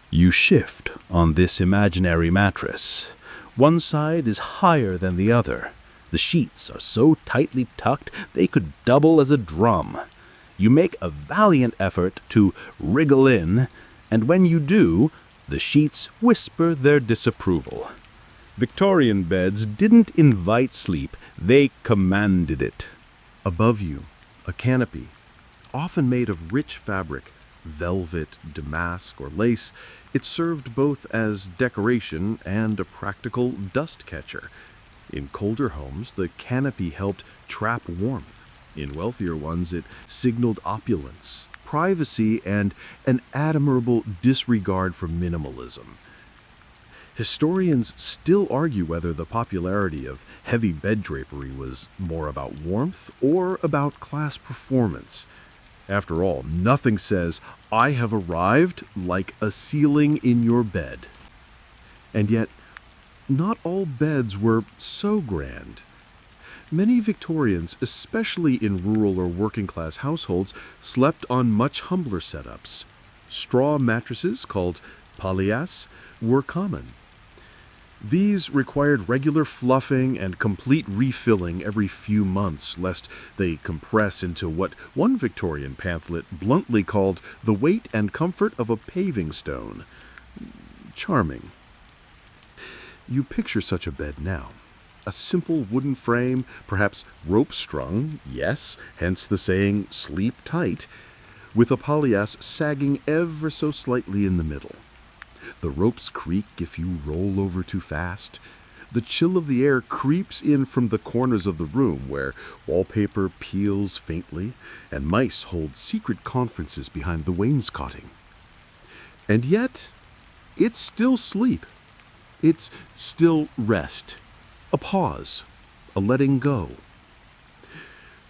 You shift on this imaginary mattress. One side is higher than the other. The sheets are so tightly tucked they could double as a drum. You make a valiant effort to wriggle in, and when you do, the sheets whisper their disapproval. Victorian beds didn't invite sleep, they commanded it. Above you, a canopy, often made of rich fabric, velvet, damask, or lace. It served both as decoration and a practical dust catcher. In colder homes, the canopy helped trap warmth. In wealthier ones, it signaled opulence, privacy, and an admirable disregard for minimalism. Historians still argue whether the popularity of heavy bed drapery was more about warmth or about class performance. After all, nothing says, "I have arrived," like a ceiling in your bed. And yet, not all beds were so grand. Many Victorians, especially in rural or working-class households, slept on much humbler setups. Straw mattresses, called palliasse, were common.
These required regular fluffing and complete refilling every few months, lest they compress into what one Victorian pamphlet bluntly called the weight and comfort of a paving stone. Charming. You picture such a bed now. A simple wooden frame, perhaps rope-strung, yes, hence the saying, sleep tight, with a palliasse sagging ever so slightly in the middle. The ropes creak if you roll over too fast. The chill of the air creeps in from the corners of the room where wallpaper peels faintly and mice hold secret conferences behind the wainscoting. And yet, it's still sleep. It's still rest. A pause. A letting go.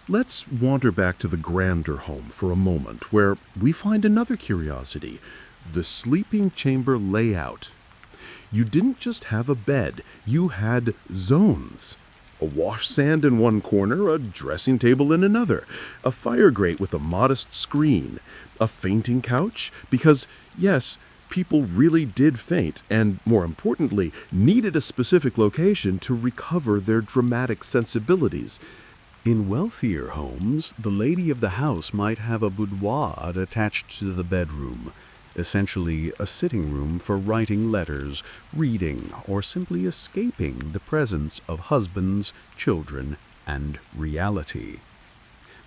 Let's wander back to the grander home for a moment, where we find another curiosity, the sleeping chamber layout. You didn't just have a bed, you had zones. A washstand in one corner, a dressing table in another, a fire grate with a modest screen, a fainting couch, because, yes, people really did faint, and more importantly, needed a specific location to recover their dramatic sensibilities.
In wealthier homes, the lady of the house might have a boudoir attached to the bedroom, essentially a sitting room for writing letters, reading, or simply escaping the presence of husbands, children, and reality.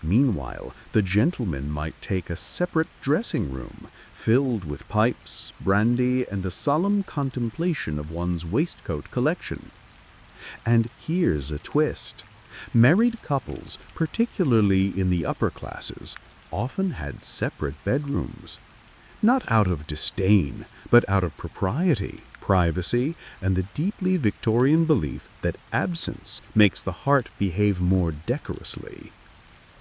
Meanwhile, the gentleman might take a separate dressing room, filled with pipes, brandy, and the solemn contemplation of one's waistcoat collection. And here's a twist. Married couples, particularly in the upper classes, often had separate bedrooms. Not out of disdain, but out of propriety, privacy, and the deeply Victorian belief that absence makes the heart behave more decorously.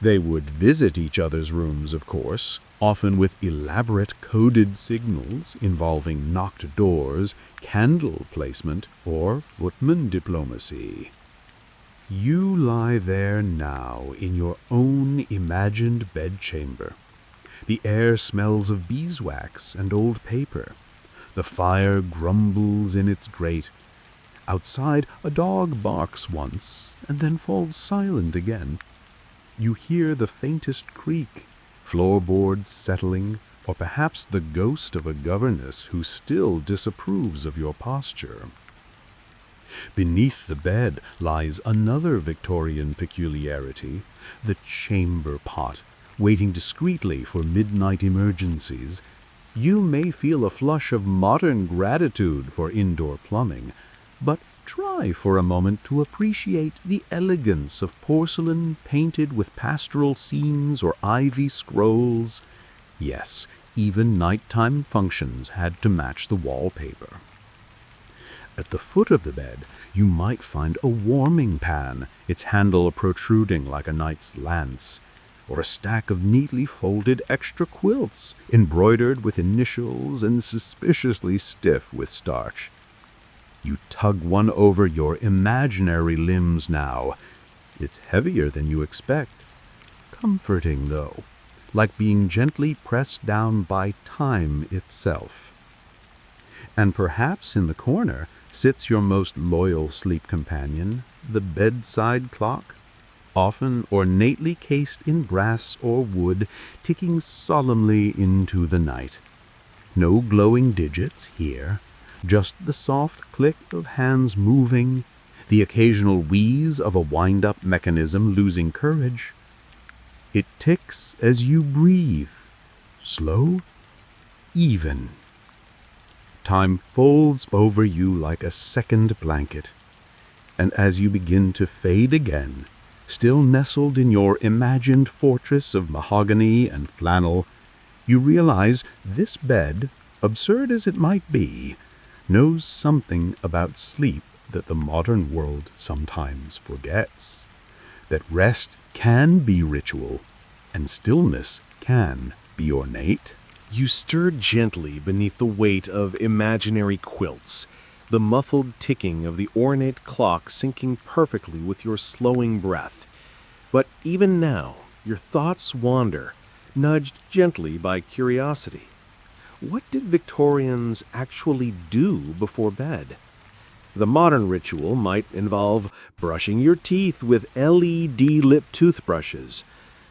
They would visit each other's rooms, of course, often with elaborate coded signals involving knocked doors, candle placement, or footman diplomacy. You lie there now in your own imagined bedchamber. The air smells of beeswax and old paper. The fire grumbles in its grate. Outside, a dog barks once and then falls silent again. You hear the faintest creak, floorboards settling, or perhaps the ghost of a governess who still disapproves of your posture. Beneath the bed lies another Victorian peculiarity, the chamber pot, waiting discreetly for midnight emergencies. You may feel a flush of modern gratitude for indoor plumbing, but try for a moment to appreciate the elegance of porcelain painted with pastoral scenes or ivy scrolls. Yes, even nighttime functions had to match the wallpaper. At the foot of the bed, you might find a warming pan, its handle protruding like a knight's lance, or a stack of neatly folded extra quilts, embroidered with initials and suspiciously stiff with starch. You tug one over your imaginary limbs now. It's heavier than you expect. Comforting, though, like being gently pressed down by time itself. And perhaps in the corner sits your most loyal sleep companion, the bedside clock, often ornately cased in brass or wood, ticking solemnly into the night. No glowing digits here, just the soft click of hands moving, the occasional wheeze of a wind-up mechanism losing courage. It ticks as you breathe, slow, even. Time folds over you like a second blanket, and as you begin to fade again, still nestled in your imagined fortress of mahogany and flannel, you realize this bed, absurd as it might be, knows something about sleep that the modern world sometimes forgets. That rest can be ritual, and stillness can be ornate.
You stir gently beneath the weight of imaginary quilts, the muffled ticking of the ornate clock syncing perfectly with your slowing breath. But even now, your thoughts wander, nudged gently by curiosity. What did Victorians actually do before bed? The modern ritual might involve brushing your teeth with LED-lit toothbrushes,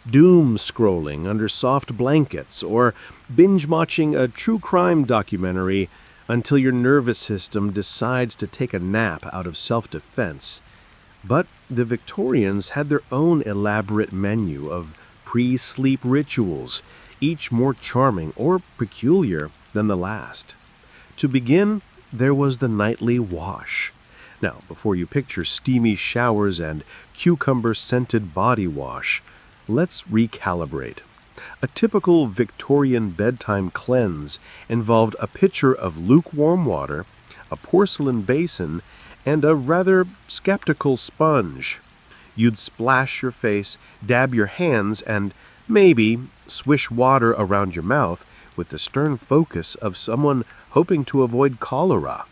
doom scrolling under soft blankets, or binge-watching a true crime documentary until your nervous system decides to take a nap out of self-defense. But the Victorians had their own elaborate menu of pre-sleep rituals, each more charming or peculiar than the last. To begin, there was the nightly wash. Now, before you picture steamy showers and cucumber-scented body wash, let's recalibrate. A typical Victorian bedtime cleanse involved a pitcher of lukewarm water, a porcelain basin, and a rather skeptical sponge. You'd splash your face, dab your hands, and maybe swish water around your mouth with the stern focus of someone hoping to avoid cholera.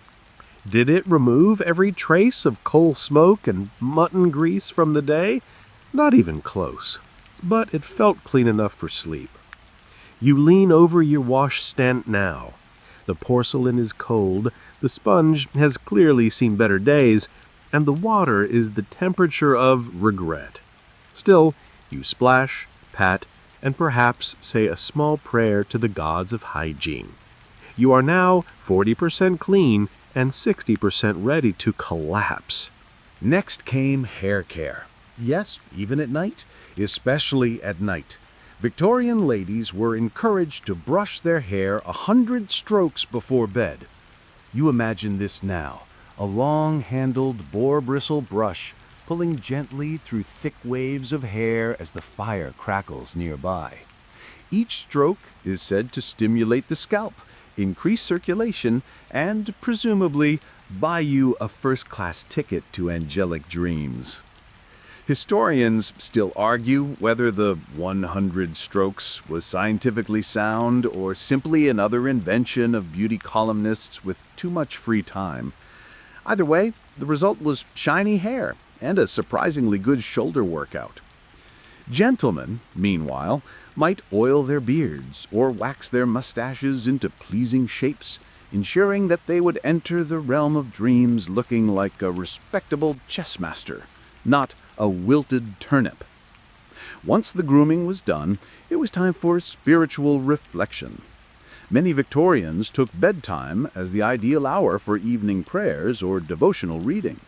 Did it remove every trace of coal smoke and mutton grease from the day? Not even close. But it felt clean enough for sleep. You lean over your washstand now. The porcelain is cold, the sponge has clearly seen better days, and the water is the temperature of regret. Still, you splash, pat, and perhaps say a small prayer to the gods of hygiene. You are now 40% clean and 60% ready to collapse.
Next came hair care. Yes, even at night, especially at night. Victorian ladies were encouraged to brush their hair 100 strokes before bed. You imagine this now, a long-handled boar-bristle brush pulling gently through thick waves of hair as the fire crackles nearby. Each stroke is said to stimulate the scalp, increase circulation, and presumably buy you a first-class ticket to angelic dreams. Historians still argue whether the 100 strokes was scientifically sound or simply another invention of beauty columnists with too much free time. Either way, the result was shiny hair and a surprisingly good shoulder workout. Gentlemen, meanwhile, might oil their beards or wax their mustaches into pleasing shapes, ensuring that they would enter the realm of dreams looking like a respectable chess master, not a wilted turnip. Once the grooming was done, it was time for spiritual reflection. Many Victorians took bedtime as the ideal hour for evening prayers or devotional reading.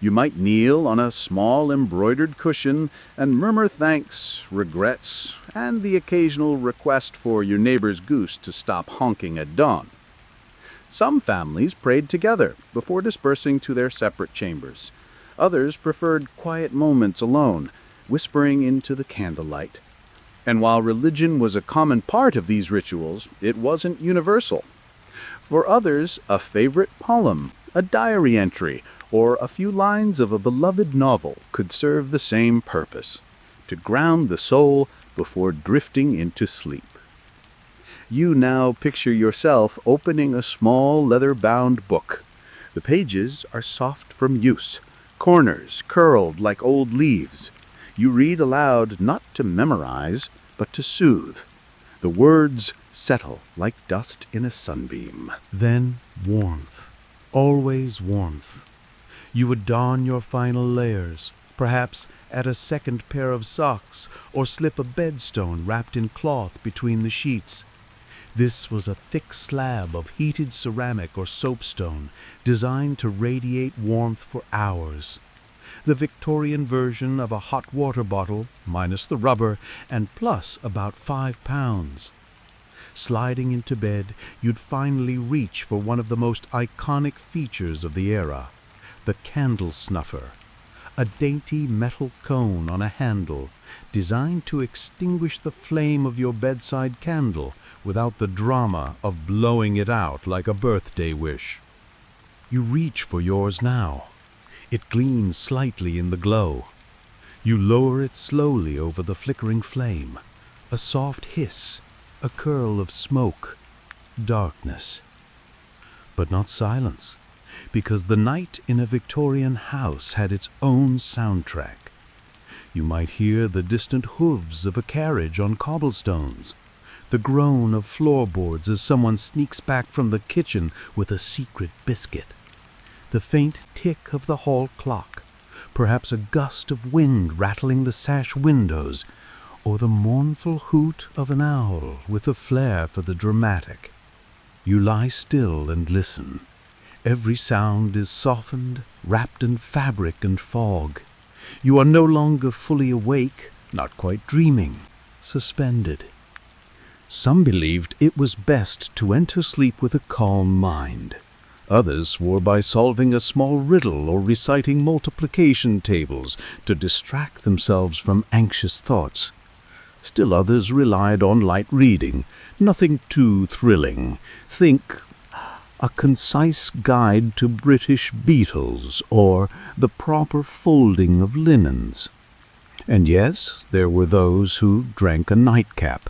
You might kneel on a small embroidered cushion and murmur thanks, regrets, and the occasional request for your neighbor's goose to stop honking at dawn. Some families prayed together before dispersing to their separate chambers. Others preferred quiet moments alone, whispering into the candlelight. And while religion was a common part of these rituals, it wasn't universal. For others, a favorite poem, a diary entry, or a few lines of a beloved novel could serve the same purpose, to ground the soul before drifting into sleep. You now picture yourself opening a small leather-bound book. The pages are soft from use, corners curled like old leaves. You read aloud not to memorize, but to soothe. The words settle like dust in a sunbeam.
Then warmth, always warmth. You would don your final layers, perhaps add a second pair of socks or slip a bedstone wrapped in cloth between the sheets. This was a thick slab of heated ceramic or soapstone designed to radiate warmth for hours. The Victorian version of a hot water bottle, minus the rubber, and plus about 5 pounds. Sliding into bed, you'd finally reach for one of the most iconic features of the era, the candle snuffer, a dainty metal cone on a handle designed to extinguish the flame of your bedside candle without the drama of blowing it out like a birthday wish. You reach for yours now. It gleams slightly in the glow. You lower it slowly over the flickering flame. A soft hiss, a curl of smoke, darkness. But not silence, because the night in a Victorian house had its own soundtrack. You might hear the distant hooves of a carriage on cobblestones, the groan of floorboards as someone sneaks back from the kitchen with a secret biscuit, the faint tick of the hall clock, perhaps a gust of wind rattling the sash windows, or the mournful hoot of an owl with a flair for the dramatic. You lie still and listen. Every sound is softened, wrapped in fabric and fog. You are no longer fully awake, not quite dreaming, suspended. Some believed it was best to enter sleep with a calm mind. Others swore by solving a small riddle or reciting multiplication tables to distract themselves from anxious thoughts. Still others relied on light reading, nothing too thrilling. Think a concise guide to British beetles or the proper folding of linens. And yes, there were those who drank a nightcap,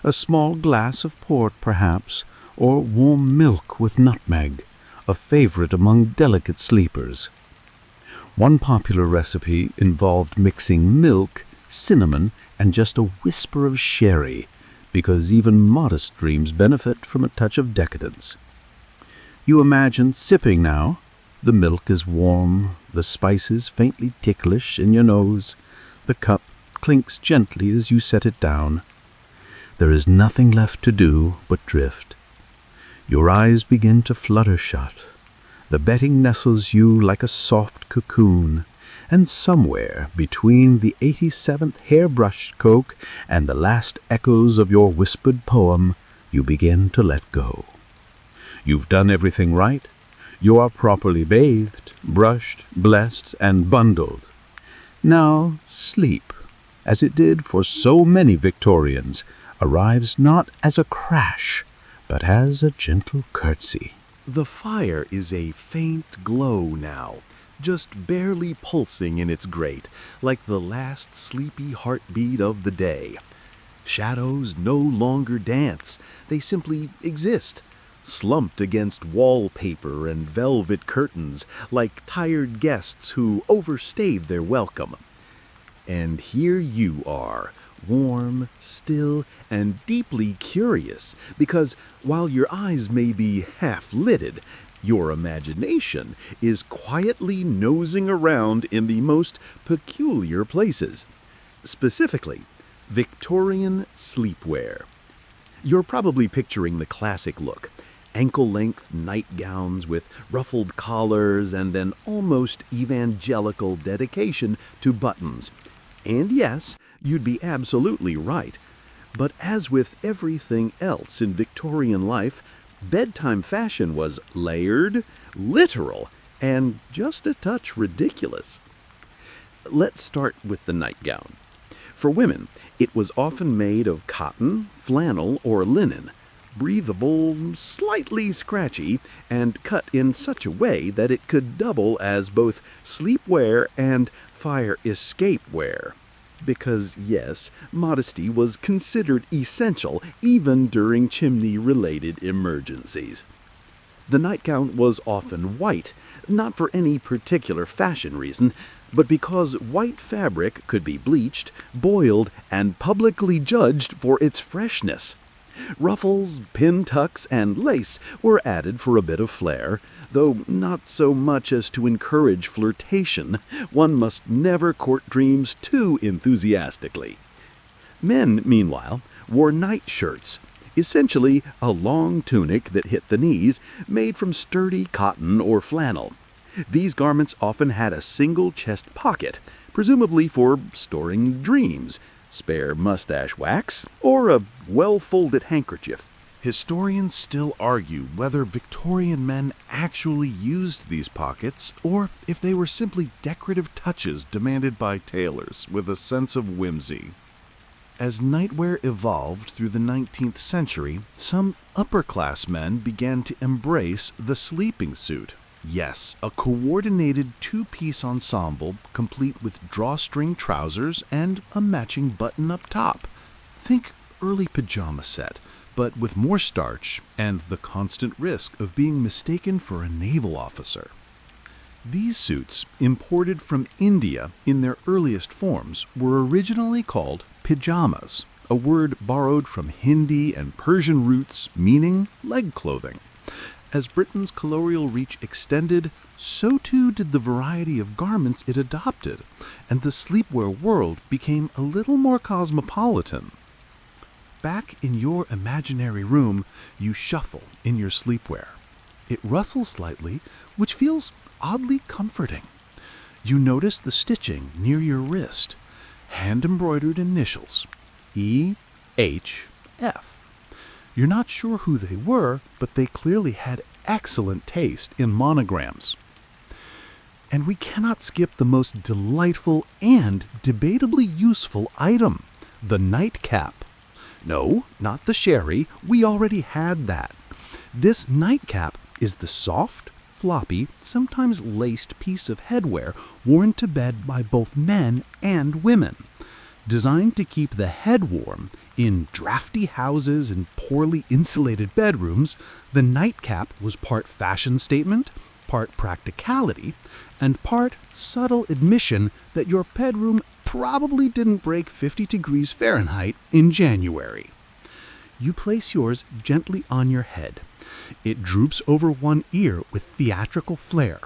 a small glass of port perhaps, or warm milk with nutmeg, a favorite among delicate sleepers. One popular recipe involved mixing milk, cinnamon, and just a whisper of sherry, because even modest dreams benefit from a touch of decadence. You imagine sipping now. The milk is warm, the spices faintly ticklish in your nose. The cup clinks gently as you set it down. There is nothing left to do but drift. Your eyes begin to flutter shut. The bedding nestles you like a soft cocoon, and somewhere between the 87th hairbrush stroke and the last echoes of your whispered poem, you begin to let go. You've done everything right. You are properly bathed, brushed, blessed, and bundled. Now sleep, as it did for so many Victorians, arrives not as a crash, but as a gentle curtsy.
The fire is a faint glow now, just barely pulsing in its grate, like the last sleepy heartbeat of the day. Shadows no longer dance, they simply exist, slumped against wallpaper and velvet curtains, like tired guests who overstayed their welcome. And here you are, warm, still, and deeply curious, because while your eyes may be half-lidded, your imagination is quietly nosing around in the most peculiar places. Specifically, Victorian sleepwear. You're probably picturing the classic look. Ankle-length nightgowns with ruffled collars and an almost evangelical dedication to buttons. And yes, you'd be absolutely right. But as with everything else in Victorian life, bedtime fashion was layered, literal, and just a touch ridiculous. Let's start with the nightgown. For women, it was often made of cotton, flannel, or linen, breathable, slightly scratchy, and cut in such a way that it could double as both sleepwear and fire escape wear. Because, yes, modesty was considered essential even during chimney-related emergencies. The nightgown was often white, not for any particular fashion reason, but because white fabric could be bleached, boiled, and publicly judged for its freshness. Ruffles, pin tucks, and lace were added for a bit of flair, though not so much as to encourage flirtation. One must never court dreams too enthusiastically. Men, meanwhile, wore nightshirts, essentially a long tunic that hit the knees, made from sturdy cotton or flannel. These garments often had a single chest pocket, presumably for storing dreams, spare mustache wax, or a well-folded handkerchief.
Historians still argue whether Victorian men actually used these pockets or if they were simply decorative touches demanded by tailors with a sense of whimsy. As nightwear evolved through the 19th century, some upper-class men began to embrace the sleeping suit. Yes, a coordinated two-piece ensemble complete with drawstring trousers and a matching button-up top. Think early pajama set, but with more starch and the constant risk of being mistaken for a naval officer. These suits, imported from India in their earliest forms, were originally called pajamas, a word borrowed from Hindi and Persian roots meaning leg clothing.
As Britain's colonial reach extended, so too did the variety of garments it adopted, and the sleepwear world became a little more cosmopolitan. Back in your imaginary room, you shuffle in your sleepwear. It rustles slightly, which feels oddly comforting. You notice the stitching near your wrist, hand-embroidered initials, E.H.F. You're not sure who they were, but they clearly had excellent taste in monograms. And we cannot skip the most delightful and debatably useful item, the nightcap. No, not the sherry, we already had that. This nightcap is the soft, floppy, sometimes laced piece of headwear worn to bed by both men and women. Designed to keep the head warm, in drafty houses and poorly insulated bedrooms, the nightcap was part fashion statement, part practicality, and part subtle admission that your bedroom probably didn't break 50 degrees Fahrenheit in January. You place yours gently on your head. It droops over one ear with theatrical flair.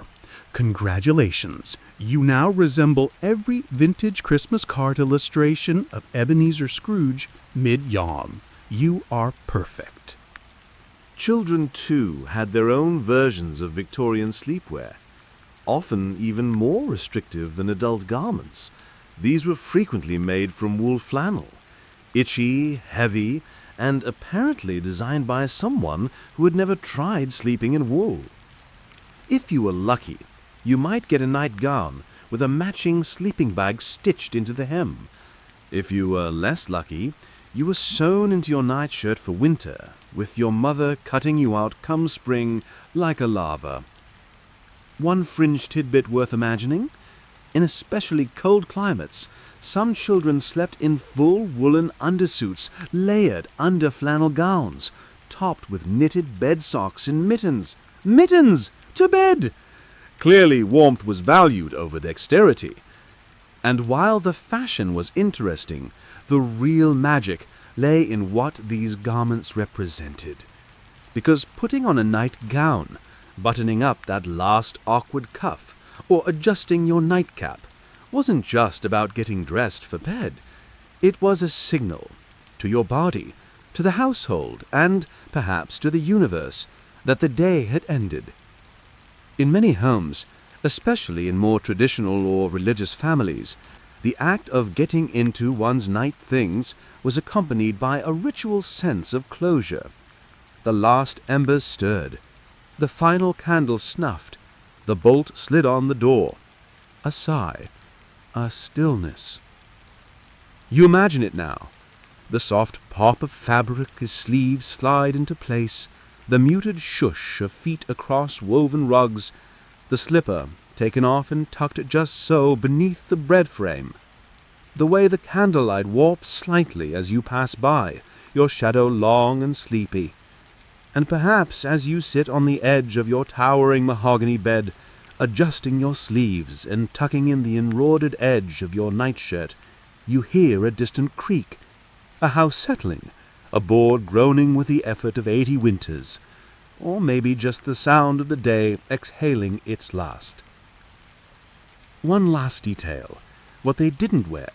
Congratulations, you now resemble every vintage Christmas card illustration of Ebenezer Scrooge mid-yawn. You are perfect.
Children, too, had their own versions of Victorian sleepwear, often even more restrictive than adult garments. These were frequently made from wool flannel, itchy, heavy, and apparently designed by someone who had never tried sleeping in wool. If you were lucky, you might get a nightgown with a matching sleeping bag stitched into the hem. If you were less lucky, you were sewn into your nightshirt for winter, with your mother cutting you out come spring like a larva. One fringe tidbit worth imagining: in especially cold climates, some children slept in full woolen undersuits layered under flannel gowns, topped with knitted bed socks and mittens. Mittens! To bed! Clearly warmth was valued over dexterity. And while the fashion was interesting, the real magic lay in what these garments represented. Because putting on a nightgown, buttoning up that last awkward cuff, or adjusting your nightcap wasn't just about getting dressed for bed. It was a signal to your body, to the household, and perhaps to the universe that the day had ended. In many homes, especially in more traditional or religious families, the act of getting into one's night things was accompanied by a ritual sense of closure. The last embers stirred, the final candle snuffed, the bolt slid on the door. A sigh, a stillness. You imagine it now. The soft pop of fabric as sleeves slide into place, the muted shush of feet across woven rugs, the slipper taken off and tucked just so beneath the bread frame. The way the candlelight warps slightly as you pass by, your shadow long and sleepy. And perhaps as you sit on the edge of your towering mahogany bed, adjusting your sleeves and tucking in the embroidered edge of your nightshirt, you hear a distant creak, a house settling, a board groaning with the effort of 80 winters, or maybe just the sound of the day exhaling its last. One last detail, what they didn't wear.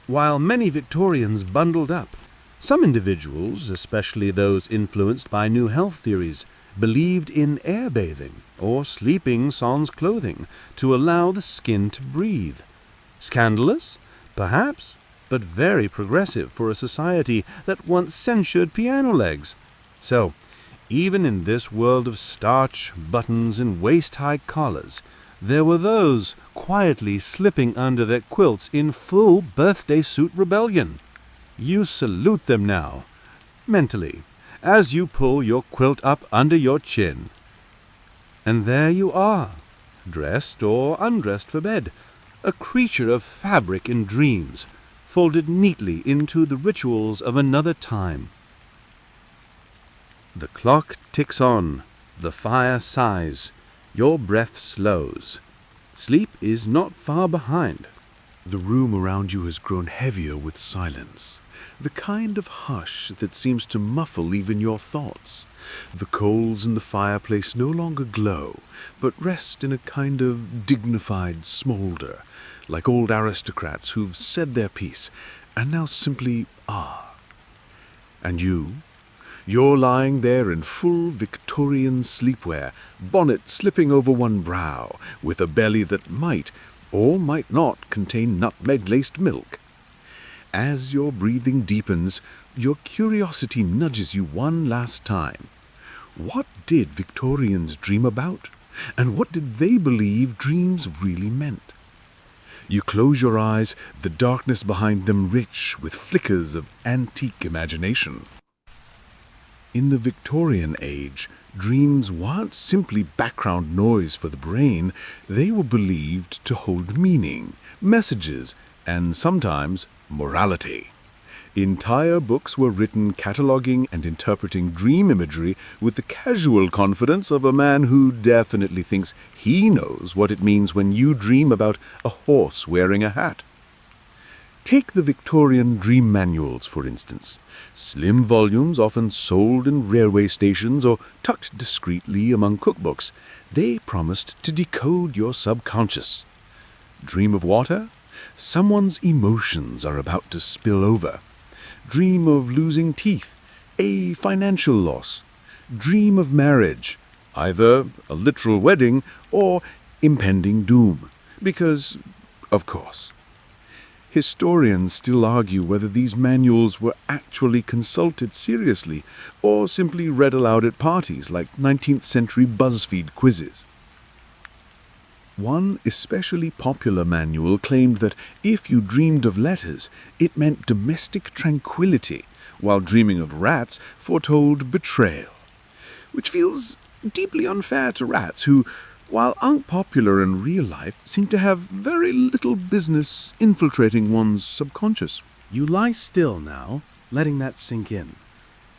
While many Victorians bundled up, some individuals, especially those influenced by new health theories, believed in air bathing or sleeping sans clothing to allow the skin to breathe. Scandalous? Perhaps, but very progressive for a society that once censured piano legs. So, even in this world of starch, buttons, and waist-high collars, there were those quietly slipping under their quilts in full birthday suit rebellion. You salute them now, mentally, as you pull your quilt up under your chin. And there you are, dressed or undressed for bed, a creature of fabric and dreams, folded neatly into the rituals of another time. The clock ticks on, the fire sighs, your breath slows. Sleep is not far behind.
The room around you has grown heavier with silence, the kind of hush that seems to muffle even your thoughts. The coals in the fireplace no longer glow, but rest in a kind of dignified smolder, like old aristocrats who've said their piece and now simply are. And you're lying there in full Victorian sleepwear, bonnet slipping over one brow, with a belly that might or might not contain nutmeg-laced milk. As your breathing deepens, your curiosity nudges you one last time. What did Victorians dream about? And what did they believe dreams really meant? You close your eyes, the darkness behind them rich with flickers of antique imagination. In the Victorian age, dreams weren't simply background noise for the brain. They were believed to hold meaning, messages, and sometimes morality. Entire books were written cataloging and interpreting dream imagery with the casual confidence of a man who definitely thinks he knows what it means when you dream about a horse wearing a hat. Take the Victorian dream manuals, for instance. Slim volumes often sold in railway stations or tucked discreetly among cookbooks. They promised to decode your subconscious. Dream of water? Someone's emotions are about to spill over. Dream of losing teeth, a financial loss. Dream of marriage, either a literal wedding or impending doom. Because, of course. Historians still argue whether these manuals were actually consulted seriously or simply read aloud at parties like 19th century BuzzFeed quizzes. One especially popular manual claimed that if you dreamed of letters, it meant domestic tranquility, while dreaming of rats foretold betrayal. Which feels deeply unfair to rats who, while unpopular in real life, seem to have very little business infiltrating one's subconscious.
You lie still now, letting that sink in.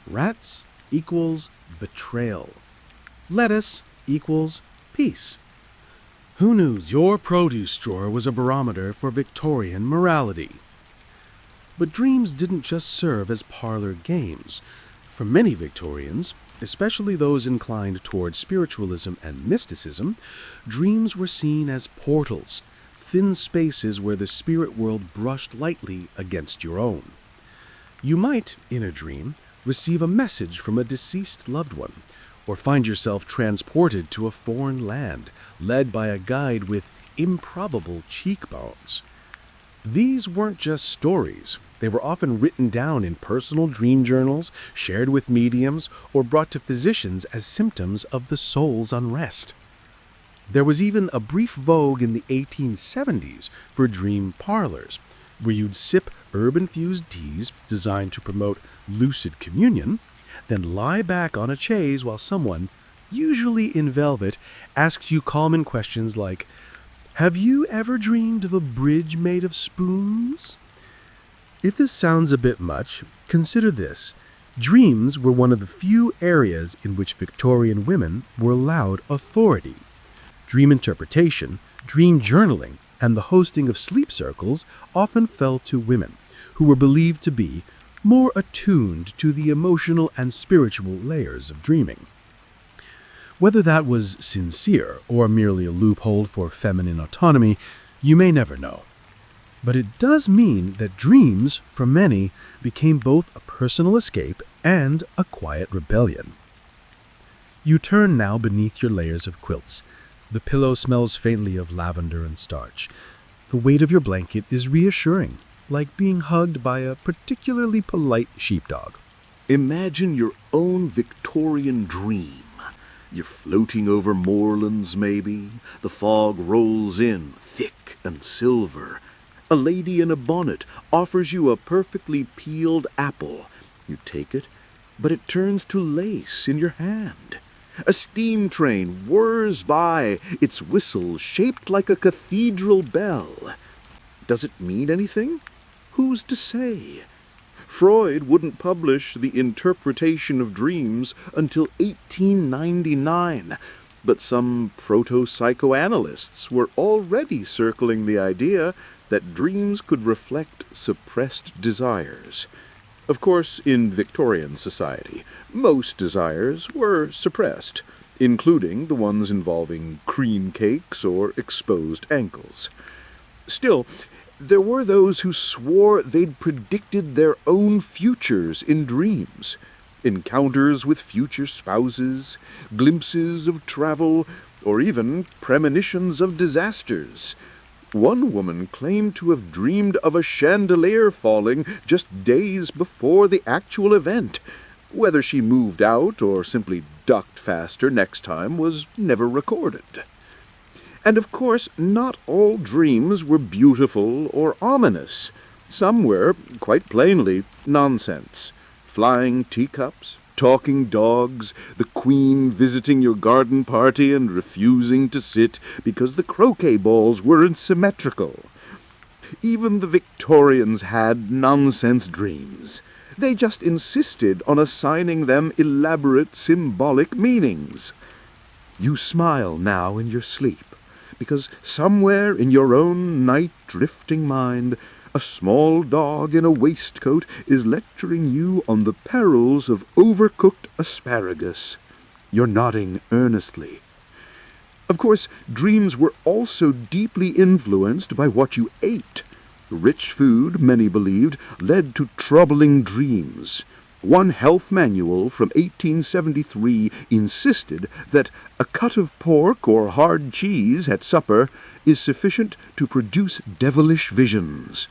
Rats equals betrayal. Lettuce equals peace. Who knew your produce drawer was a barometer for Victorian morality? But dreams didn't just serve as parlor games. For many Victorians, especially those inclined toward spiritualism and mysticism, dreams were seen as portals, thin spaces where the spirit world brushed lightly against your own. You might, in a dream, receive a message from a deceased loved one, or find yourself transported to a foreign land, led by a guide with improbable cheekbones. These weren't just stories. They were often written down in personal dream journals, shared with mediums, or brought to physicians as symptoms of the soul's unrest. There was even a brief vogue in the 1870s for dream parlors, where you'd sip herb-infused teas designed to promote lucid communion, then lie back on a chaise while someone, usually in velvet, asks you calming questions like, "Have you ever dreamed of a bridge made of spoons?" If this sounds a bit much, consider this. Dreams were one of the few areas in which Victorian women were allowed authority. Dream interpretation, dream journaling, and the hosting of sleep circles often fell to women, who were believed to be more attuned to the emotional and spiritual layers of dreaming. Whether that was sincere or merely a loophole for feminine autonomy, you may never know. But it does mean that dreams, for many, became both a personal escape and a quiet rebellion. You turn now beneath your layers of quilts. The pillow smells faintly of lavender and starch. The weight of your blanket is reassuring, like being hugged by a particularly polite sheepdog.
Imagine your own Victorian dream. You're floating over moorlands, maybe. The fog rolls in, thick and silver. A lady in a bonnet offers you a perfectly peeled apple. You take it, but it turns to lace in your hand. A steam train whirs by, its whistle shaped like a cathedral bell. Does it mean anything? Who's to say? Freud wouldn't publish The Interpretation of Dreams until 1899, but some proto-psychoanalysts were already circling the idea that dreams could reflect suppressed desires. Of course, in Victorian society, most desires were suppressed, including the ones involving cream cakes or exposed ankles. Still, there were those who swore they'd predicted their own futures in dreams. Encounters with future spouses, glimpses of travel, or even premonitions of disasters. One woman claimed to have dreamed of a chandelier falling just days before the actual event. Whether she moved out or simply ducked faster next time was never recorded. And of course, not all dreams were beautiful or ominous. Some were, quite plainly, nonsense. Flying teacups, talking dogs, the queen visiting your garden party and refusing to sit because the croquet balls weren't symmetrical. Even the Victorians had nonsense dreams. They just insisted on assigning them elaborate symbolic meanings. You smile now in your sleep, because somewhere in your own night-drifting mind, a small dog in a waistcoat is lecturing you on the perils of overcooked asparagus. You're nodding earnestly. Of course, dreams were also deeply influenced by what you ate. Rich food, many believed, led to troubling dreams. One health manual from 1873 insisted that a cut of pork or hard cheese at supper is sufficient to produce devilish visions.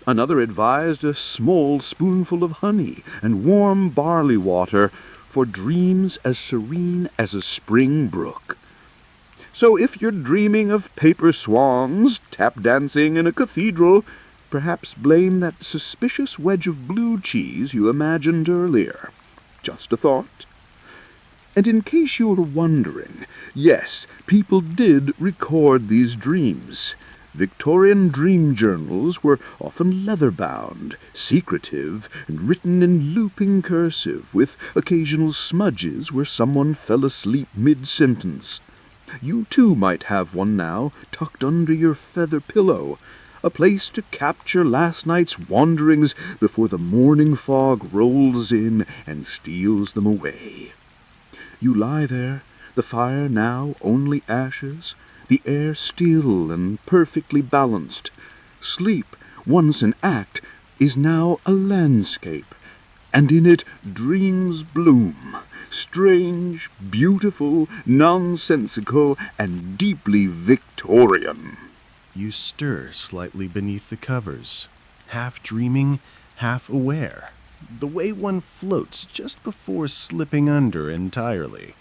Another advised a small spoonful of honey and warm barley water for dreams as serene as a spring brook. So if you're dreaming of paper swans, tap dancing in a cathedral, perhaps blame that suspicious wedge of blue cheese you imagined earlier. Just a thought. And in case you were wondering, yes, people did record these dreams. Victorian dream journals were often leather-bound, secretive, and written in looping cursive, with occasional smudges where someone fell asleep mid-sentence. You too might have one now, tucked under your feather pillow, a place to capture last night's wanderings before the morning fog rolls in and steals them away. You lie there, the fire now only ashes, the air still and perfectly balanced. Sleep, once an act, is now a landscape, and in it dreams bloom, strange, beautiful, nonsensical, and deeply Victorian.
You stir slightly beneath the covers, half dreaming, half aware, the way one floats just before slipping under entirely.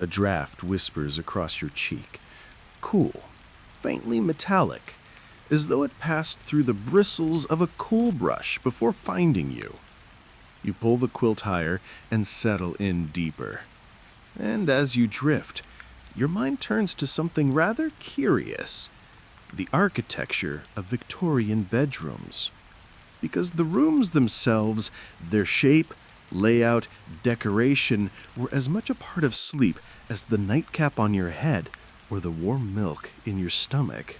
A draft whispers across your cheek, cool, faintly metallic, as though it passed through the bristles of a coal brush before finding you. You pull the quilt higher and settle in deeper. And as you drift, your mind turns to something rather curious: the architecture of Victorian bedrooms. Because the rooms themselves, their shape, layout, decoration, were as much a part of sleep as the nightcap on your head or the warm milk in your stomach.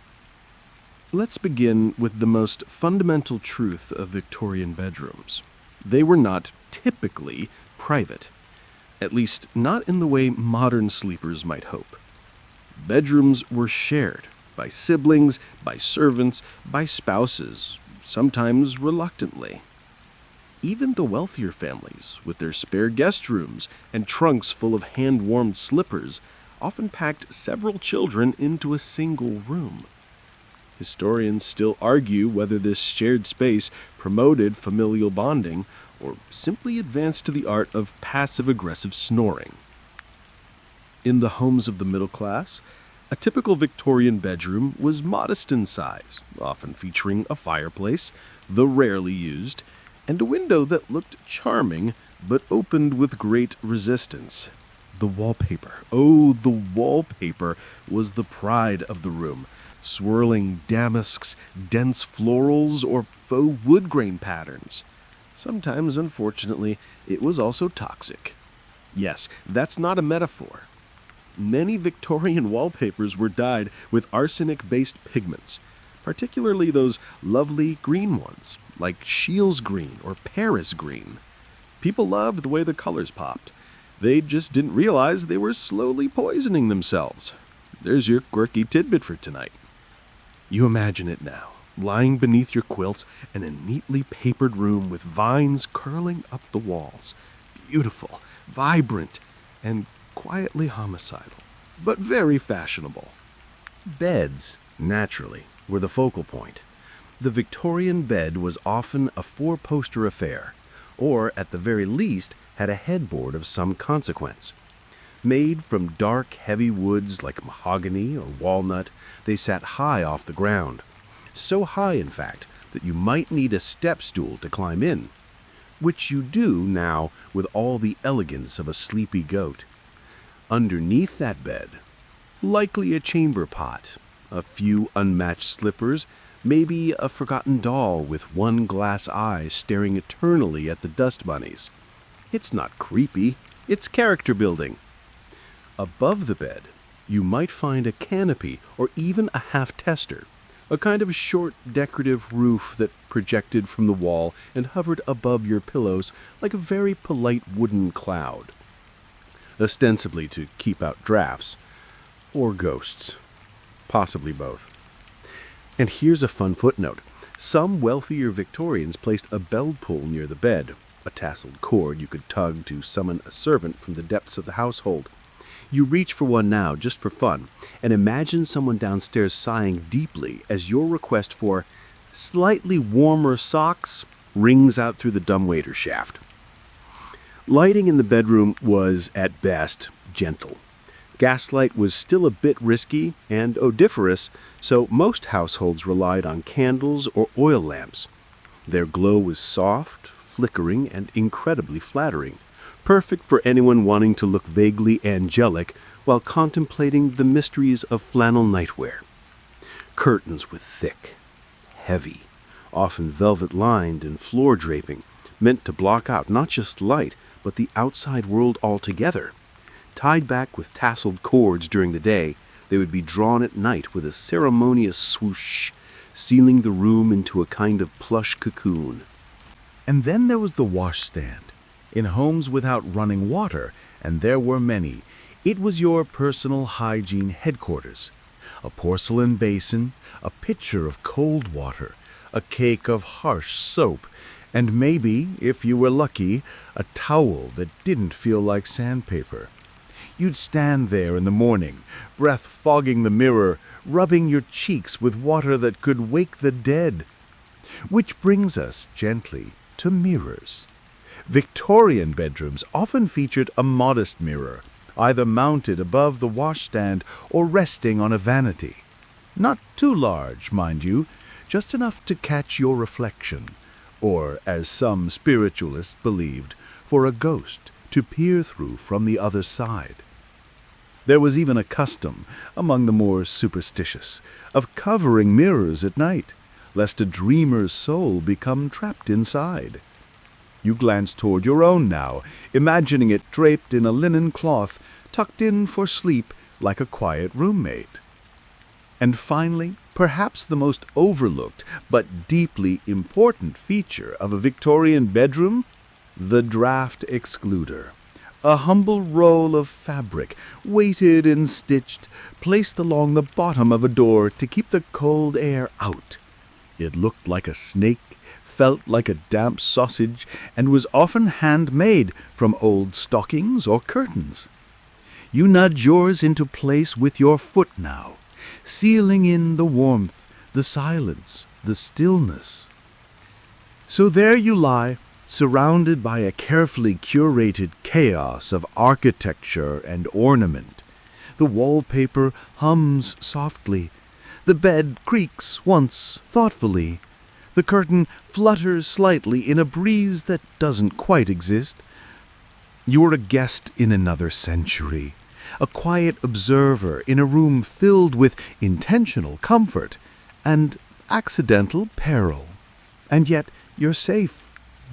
Let's begin with the most fundamental truth of Victorian bedrooms. They were not typically private, at least not in the way modern sleepers might hope. Bedrooms were shared by siblings, by servants, by spouses, sometimes reluctantly. Even the wealthier families, with their spare guest rooms and trunks full of hand-warmed slippers, often packed several children into a single room. Historians still argue whether this shared space promoted familial bonding or simply advanced the art of passive-aggressive snoring. In the homes of the middle class, a typical Victorian bedroom was modest in size, often featuring a fireplace, though rarely used, and a window that looked charming but opened with great resistance. The wallpaper, the wallpaper was the pride of the room, swirling damasks, dense florals, or faux wood grain patterns. Sometimes, unfortunately, it was also toxic. Yes, that's not a metaphor. Many Victorian wallpapers were dyed with arsenic-based pigments, particularly those lovely green ones, like Shields green or Paris green. People loved the way the colors popped. They just didn't realize they were slowly poisoning themselves. There's your quirky tidbit for tonight. You imagine it now, lying beneath your quilts in a neatly papered room with vines curling up the walls. Beautiful, vibrant, and quietly homicidal, but very fashionable. Beds, naturally, were the focal point. The Victorian bed was often a four-poster affair, or at the very least had a headboard of some consequence. Made from dark, heavy woods like mahogany or walnut, they sat high off the ground. So high, in fact, that you might need a step stool to climb in, which you do now with all the elegance of a sleepy goat. Underneath that bed, likely a chamber pot, a few unmatched slippers, maybe a forgotten doll with one glass eye staring eternally at the dust bunnies. It's not creepy, it's character building. Above the bed, you might find a canopy or even a half-tester, a kind of short decorative roof that projected from the wall and hovered above your pillows like a very polite wooden cloud, ostensibly to keep out drafts, or ghosts, possibly both. And here's a fun footnote. Some wealthier Victorians placed a bell pull near the bed, a tasseled cord you could tug to summon a servant from the depths of the household. You reach for one now, just for fun, and imagine someone downstairs sighing deeply as your request for slightly warmer socks rings out through the dumbwaiter shaft. Lighting in the bedroom was, at best, gentle. Gaslight was still a bit risky and odoriferous, so most households relied on candles or oil lamps. Their glow was soft, flickering, and incredibly flattering, perfect for anyone wanting to look vaguely angelic while contemplating the mysteries of flannel nightwear. Curtains were thick, heavy, often velvet-lined and floor draping, meant to block out not just light, but the outside world altogether. Tied back with tasseled cords during the day, they would be drawn at night with a ceremonious swoosh, sealing the room into a kind of plush cocoon.
And then there was the washstand. In homes without running water, and there were many, it was your personal hygiene headquarters. A porcelain basin, a pitcher of cold water, a cake of harsh soap, and maybe, if you were lucky, a towel that didn't feel like sandpaper. You'd stand there in the morning, breath fogging the mirror, rubbing your cheeks with water that could wake the dead. Which brings us, gently, to mirrors. Victorian bedrooms often featured a modest mirror, either mounted above the washstand or resting on a vanity. Not too large, mind you, just enough to catch your reflection, or, as some spiritualists believed, for a ghost to peer through from the other side. There was even a custom, among the more superstitious, of covering mirrors at night, lest a dreamer's soul become trapped inside. You glance toward your own now, imagining it draped in a linen cloth, tucked in for sleep like a quiet roommate. And finally, perhaps the most overlooked but deeply important feature of a Victorian bedroom, the draft-excluder. A humble roll of fabric, weighted and stitched, placed along the bottom of a door to keep the cold air out. It looked like a snake, felt like a damp sausage, and was often handmade from old stockings or curtains. You nudge yours into place with your foot now, sealing in the warmth, the silence, the stillness. So there you lie, surrounded by a carefully curated chaos of architecture and ornament. The wallpaper hums softly. The bed creaks once thoughtfully. The curtain flutters slightly in a breeze that doesn't quite exist. You're a guest in another century, a quiet observer in a room filled with intentional comfort and accidental peril. And yet you're safe,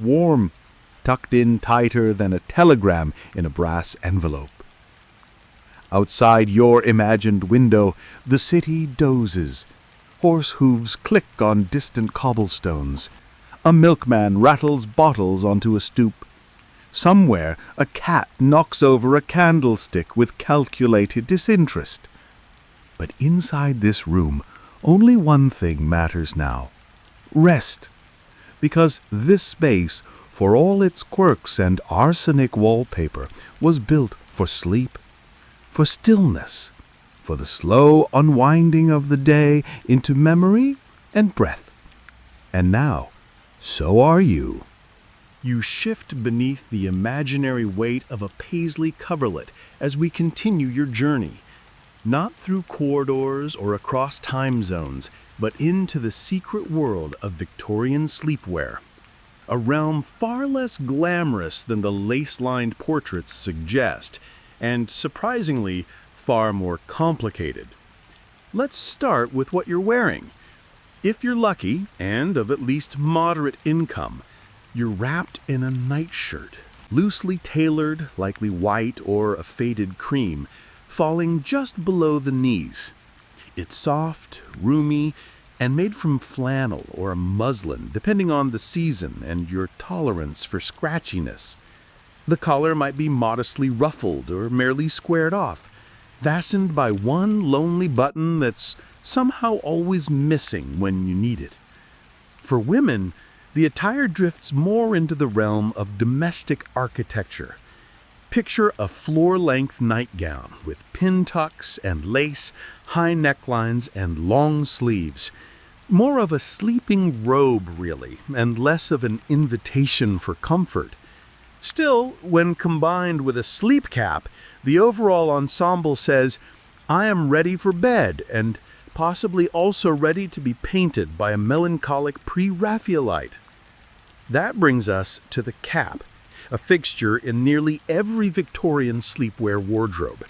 warm, tucked in tighter than a telegram in a brass envelope. Outside your imagined window, the city dozes.
Horse hooves click on distant cobblestones. A milkman rattles bottles onto a stoop. Somewhere, a cat knocks over a candlestick with calculated disinterest. But inside this room, only one thing matters now: rest. Because this space, for all its quirks and arsenic wallpaper, was built for sleep, for stillness, for the slow unwinding of the day into memory and breath. And now, so are you. You shift beneath the imaginary weight of a paisley coverlet as we continue your journey, not through corridors or across time zones, but into the secret world of Victorian sleepwear, a realm far less glamorous than the lace-lined portraits suggest, and surprisingly, far more complicated. Let's start with what you're wearing. If you're lucky, and of at least moderate income, you're wrapped in a nightshirt, loosely tailored, likely white or a faded cream, falling just below the knees. It's soft, roomy, and made from flannel or muslin, depending on the season and your tolerance for scratchiness. The collar might be modestly ruffled or merely squared off, fastened by one lonely button that's somehow always missing when you need it. For women, the attire drifts more into the realm of domestic architecture. Picture a floor-length nightgown with pin tucks and lace, high necklines, and long sleeves. More of a sleeping robe, really, and less of an invitation for comfort. Still, when combined with a sleep cap, the overall ensemble says, "I am ready for bed," and possibly also ready to be painted by a melancholic pre-Raphaelite. That brings us to the cap, a fixture in nearly every Victorian sleepwear wardrobe.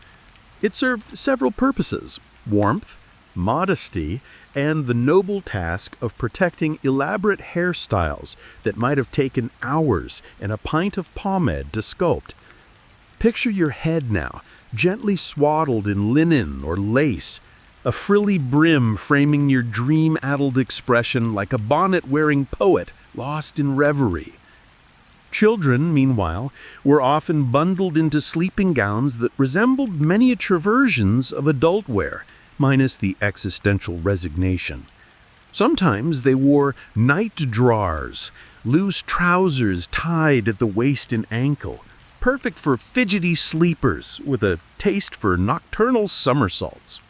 It served several purposes: warmth, modesty, and the noble task of protecting elaborate hairstyles that might have taken hours and a pint of pomade to sculpt. Picture your head now, gently swaddled in linen or lace, a frilly brim framing your dream-addled expression like a bonnet-wearing poet lost in reverie. Children, meanwhile, were often bundled into sleeping gowns that resembled miniature versions of adult wear, minus the existential resignation. Sometimes they wore night drawers, loose trousers tied at the waist and ankle, perfect for fidgety sleepers with a taste for nocturnal somersaults.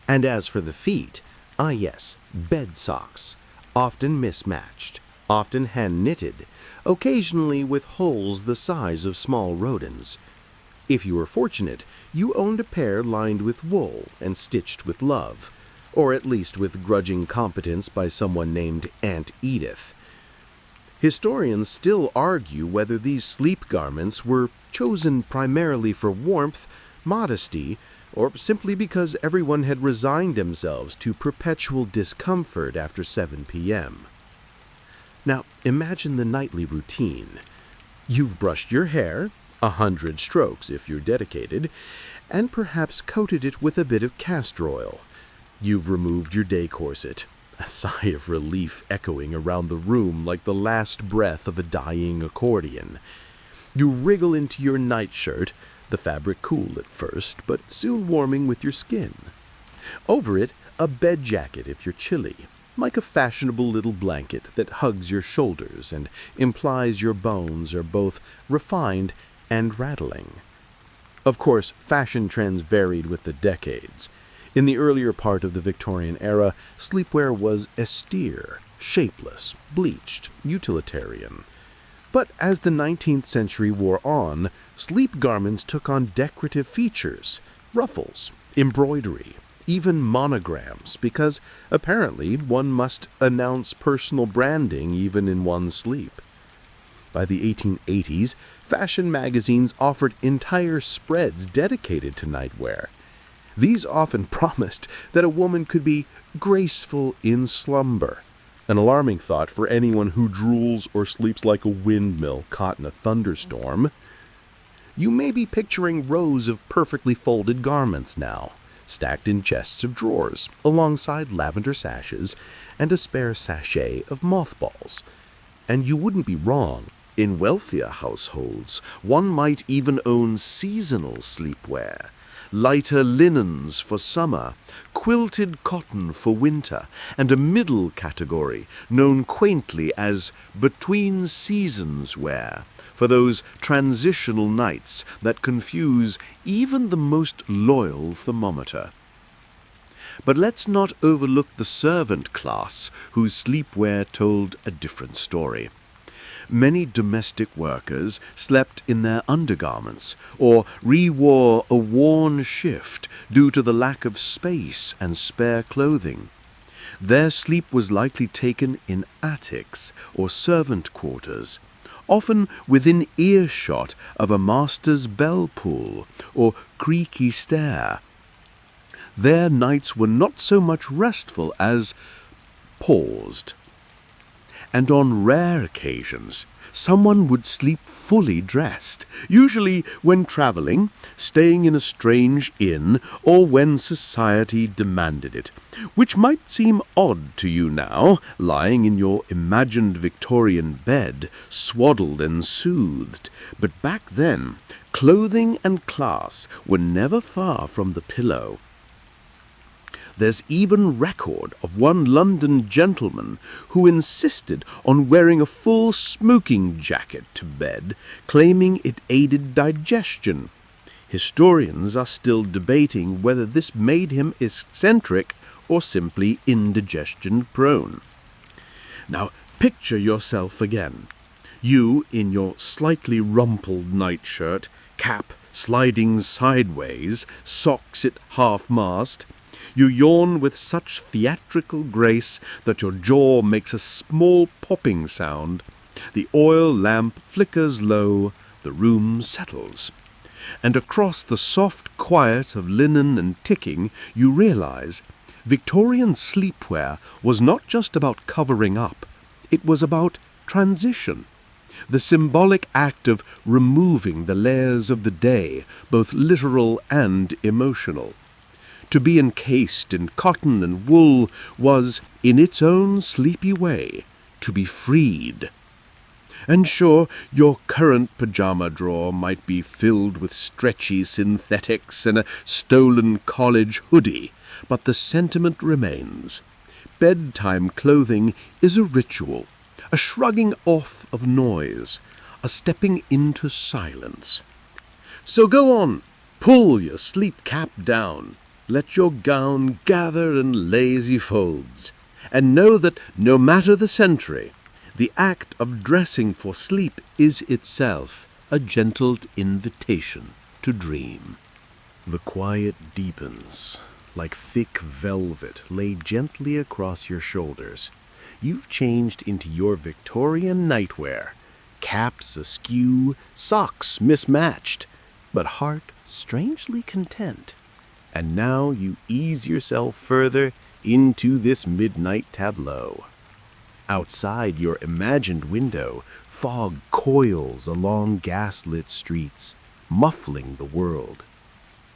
And as for the feet, yes, bed socks, often mismatched, often hand-knitted, occasionally with holes the size of small rodents. If you were fortunate, you owned a pair lined with wool and stitched with love, or at least with grudging competence by someone named Aunt Edith. Historians still argue whether these sleep garments were chosen primarily for warmth, modesty, or simply because everyone had resigned themselves to perpetual discomfort after 7 p.m. Now, imagine the nightly routine. You've brushed your hair, 100 strokes if you're dedicated, and perhaps coated it with a bit of castor oil. You've removed your day corset, a sigh of relief echoing around the room like the last breath of a dying accordion. You wriggle into your nightshirt, the fabric cool at first, but soon warming with your skin. Over it, a bed jacket if you're chilly, like a fashionable little blanket that hugs your shoulders and implies your bones are both refined and rattling. Of course, fashion trends varied with the decades. In the earlier part of the Victorian era, sleepwear was austere, shapeless, bleached, utilitarian. But as the 19th century wore on, sleep garments took on decorative features, ruffles, embroidery, even monograms, because apparently one must announce personal branding even in one's sleep. By the 1880s, fashion magazines offered entire spreads dedicated to nightwear. These often promised that a woman could be graceful in slumber, an alarming thought for anyone who drools or sleeps like a windmill caught in a thunderstorm. You may be picturing rows of perfectly folded garments now,
stacked in chests of drawers, alongside lavender sashes and a spare sachet of mothballs. And you wouldn't be wrong. In wealthier households, one might even own seasonal sleepwear, lighter linens for summer, quilted cotton for winter, and a middle category known quaintly as between seasons wear, for those transitional nights that confuse even the most loyal thermometer. But let's not overlook the servant class, whose sleepwear told a different story. Many domestic workers slept in their undergarments or re-wore a worn shift due to the lack of space and spare clothing. Their sleep was likely taken in attics or servant quarters, often within earshot of a master's bell pull or creaky stair. Their nights were not so much restful as paused. And on rare occasions, someone would sleep fully dressed, usually when traveling, staying in a strange inn, or when society demanded it, which might seem odd to you now, lying in your imagined Victorian bed, swaddled and soothed. But back then, clothing and class were never far from the pillow. There's even record of one London gentleman who insisted on wearing a full smoking jacket to bed, claiming it aided digestion. Historians are still debating whether this made him eccentric or simply indigestion-prone. Now, picture yourself again. You in your slightly rumpled nightshirt, cap sliding sideways, socks at half-mast. You yawn with such theatrical grace that your jaw makes a small popping sound. The oil lamp flickers low, the room settles. And across the soft quiet of linen and ticking, you realize Victorian sleepwear was not just about covering up, it was about transition. The symbolic act of removing the layers of the day, both literal and emotional. To be encased in cotton and wool was, in its own sleepy way, to be freed. And sure, your current pajama drawer might be filled with stretchy synthetics and a stolen college hoodie, but the sentiment remains. Bedtime clothing is a ritual, a shrugging off of noise, a stepping into silence. So go on, pull your sleep cap down. Let your gown gather in lazy folds, and know that no matter the century, the act of dressing for sleep is itself a gentle invitation to dream. The quiet deepens, like thick velvet laid gently across your shoulders. You've changed into your Victorian nightwear, caps askew, socks mismatched, but heart strangely content. And now you ease yourself further into this midnight tableau. Outside your imagined window, fog coils along gas-lit streets, muffling the world.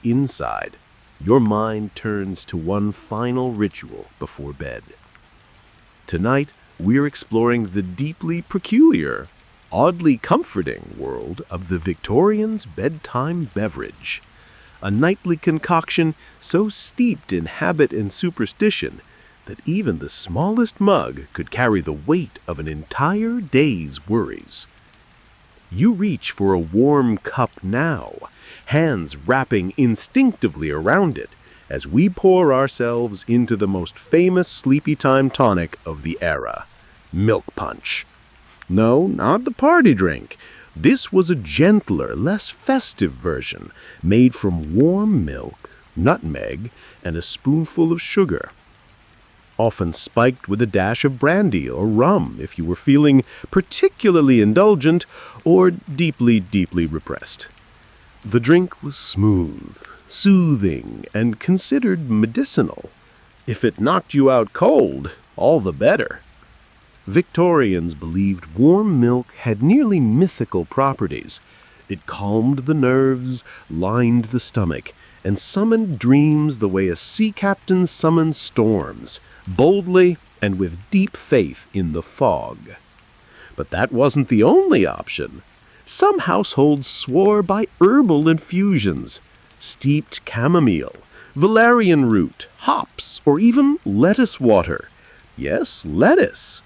Inside, your mind turns to one final ritual before bed. Tonight, we're exploring the deeply peculiar, oddly comforting world of the Victorians' bedtime beverage. A nightly concoction so steeped in habit and superstition that even the smallest mug could carry the weight of an entire day's worries. You reach for a warm cup now, hands wrapping instinctively around it as we pour ourselves into the most famous sleepy time tonic of the era, milk punch. No, not the party drink. This was a gentler, less festive version, made from warm milk, nutmeg, and a spoonful of sugar. Often spiked with a dash of brandy or rum if you were feeling particularly indulgent or deeply, deeply repressed. The drink was smooth, soothing, and considered medicinal. If it knocked you out cold, all the better. Victorians believed warm milk had nearly mythical properties. It calmed the nerves, lined the stomach, and summoned dreams the way a sea captain summons storms, boldly and with deep faith in the fog. But that wasn't the only option. Some households swore by herbal infusions, steeped chamomile, valerian root, hops, or even lettuce water. Yes, lettuce.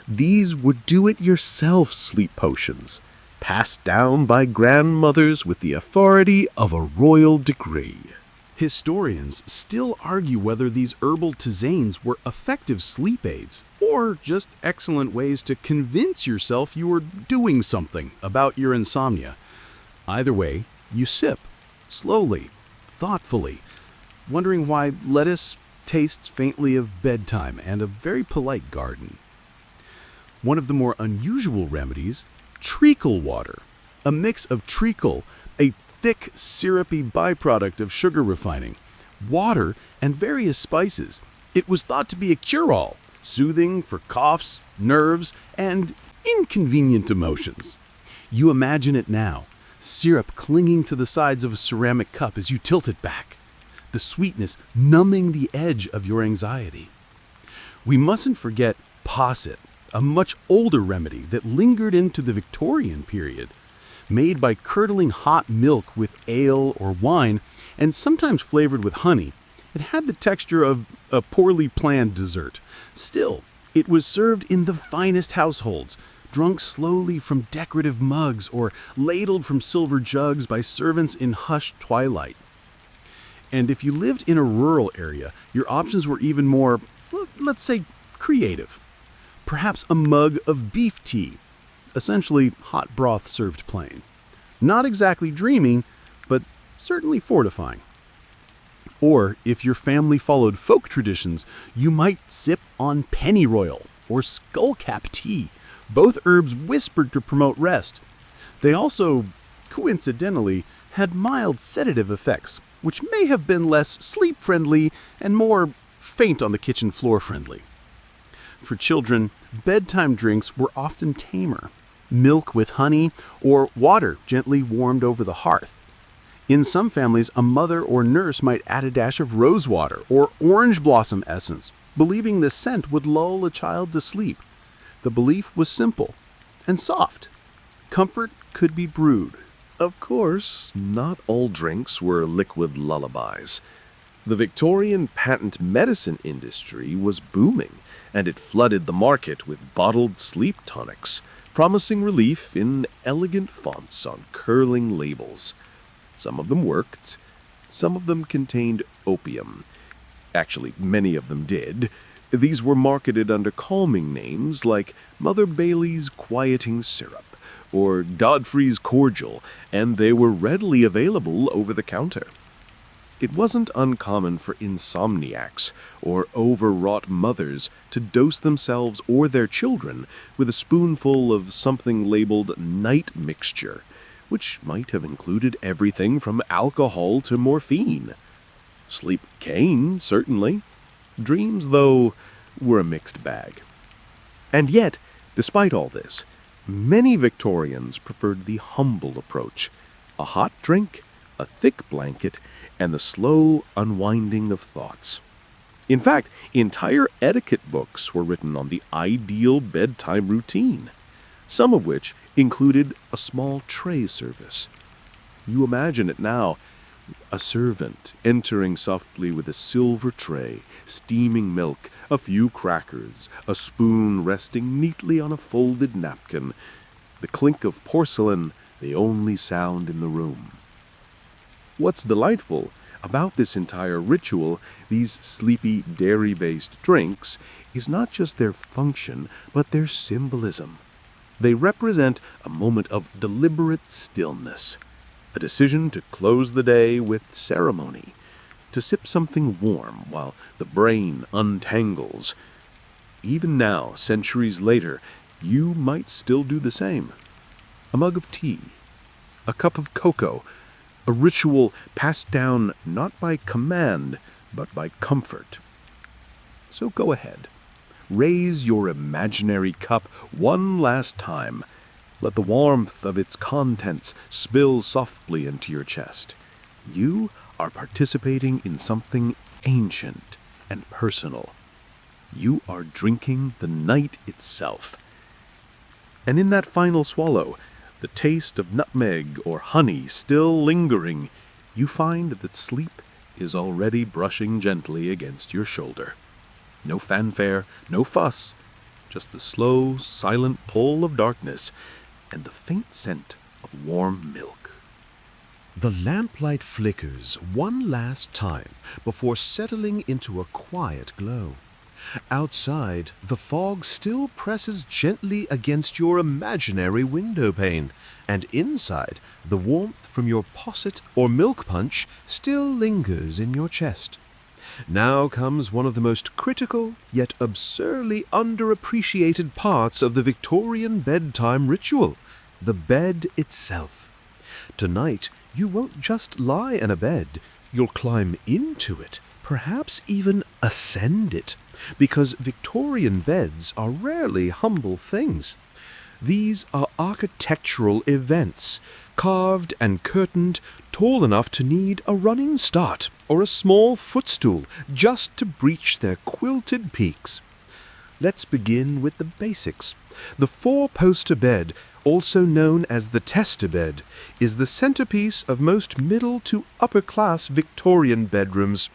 These were do-it-yourself sleep potions, passed down by grandmothers with the authority of a royal decree.
Historians still argue whether these herbal tisanes were effective sleep aids or just excellent ways to convince yourself you were doing something about your insomnia. Either way, you sip, slowly, thoughtfully, wondering why lettuce tastes faintly of bedtime and a very polite garden. One of the more unusual remedies, treacle water, a mix of treacle, a thick, syrupy byproduct of sugar refining, water, and various spices. It was thought to be a cure-all, soothing for coughs, nerves, and inconvenient emotions. You imagine it now, syrup clinging to the sides of a ceramic cup as you tilt it back, the sweetness numbing the edge of your anxiety. We mustn't forget posset, a much older remedy that lingered into the Victorian period. Made by curdling hot milk with ale or wine, and sometimes flavored with honey, it had the texture of a poorly planned dessert. Still, it was served in the finest households, drunk slowly from decorative mugs or ladled from silver jugs by servants in hushed twilight. And if you lived in a rural area, your options were even more, let's say, creative. Perhaps a mug of beef tea, essentially hot broth served plain. Not exactly dreamy, but certainly fortifying. Or, if your family followed folk traditions, you might sip on pennyroyal or skullcap tea, both herbs whispered to promote rest. They also, coincidentally, had mild sedative effects, which may have been less sleep-friendly and more faint on the kitchen floor friendly. For children, bedtime drinks were often tamer. Milk with honey, or water gently warmed over the hearth. In some families, a mother or nurse might add a dash of rose water or orange blossom essence, believing the scent would lull a child to sleep. The belief was simple and soft. Comfort could be brewed.
Of course, not all drinks were liquid lullabies. The Victorian patent medicine industry was booming, and it flooded the market with bottled sleep tonics, promising relief in elegant fonts on curling labels. Some of them worked. Some of them contained opium. Actually, many of them did. These were marketed under calming names like Mother Bailey's Quieting Syrup or Godfrey's Cordial, and they were readily available over the counter. It wasn't uncommon for insomniacs or overwrought mothers to dose themselves or their children with a spoonful of something labeled night mixture, which might have included everything from alcohol to morphine. Sleep cane, certainly. Dreams, though, were a mixed bag. And yet, despite all this, many Victorians preferred the humble approach: a hot drink, a thick blanket, and the slow unwinding of thoughts. In fact, entire etiquette books were written on the ideal bedtime routine, some of which included a small tray service. You imagine it now, a servant entering softly with a silver tray, steaming milk, a few crackers, a spoon resting neatly on a folded napkin, the clink of porcelain the only sound in the room. What's delightful about this entire ritual, these sleepy dairy-based drinks, is not just their function, but their symbolism. They represent a moment of deliberate stillness, a decision to close the day with ceremony, to sip something warm while the brain untangles. Even now, centuries later, you might still do the same. A mug of tea, a cup of cocoa, a ritual passed down not by command, but by comfort. So go ahead. Raise your imaginary cup one last time. Let the warmth of its contents spill softly into your chest. You are participating in something ancient and personal. You are drinking the night itself. And in that final swallow, the taste of nutmeg or honey still lingering, you find that sleep is already brushing gently against your shoulder. No fanfare, no fuss, just the slow, silent pull of darkness and the faint scent of warm milk.
The lamplight flickers one last time before settling into a quiet glow. Outside, the fog still presses gently against your imaginary window pane, and inside, the warmth from your posset or milk punch still lingers in your chest. Now comes one of the most critical, yet absurdly underappreciated parts of the Victorian bedtime ritual, the bed itself. Tonight, you won't just lie in a bed, you'll climb into it, perhaps even ascend it, because Victorian beds are rarely humble things. These are architectural events, carved and curtained, tall enough to need a running start or a small footstool just to breach their quilted peaks. Let's begin with the basics. The four-poster bed, also known as the tester bed, is the centerpiece of most middle to upper-class Victorian bedrooms.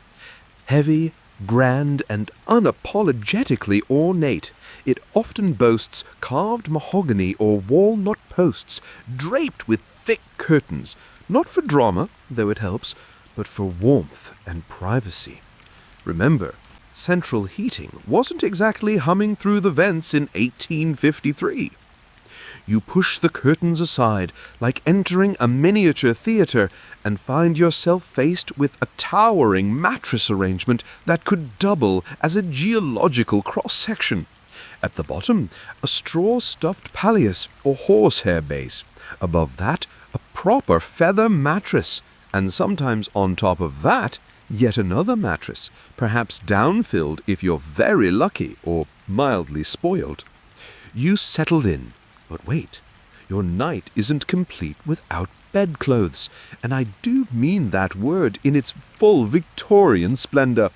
Heavy, grand, and unapologetically ornate, it often boasts carved mahogany or walnut posts draped with thick curtains, not for drama, though it helps, but for warmth and privacy. Remember, central heating wasn't exactly humming through the vents in 1853. You push the curtains aside like entering a miniature theater and find yourself faced with a towering mattress arrangement that could double as a geological cross-section. At the bottom, a straw-stuffed palliasse or horsehair base. Above that, a proper feather mattress. And sometimes on top of that, yet another mattress, perhaps down-filled if you're very lucky or mildly spoiled. You settled in. But wait, your night isn't complete without bedclothes, and I do mean that word in its full Victorian splendor.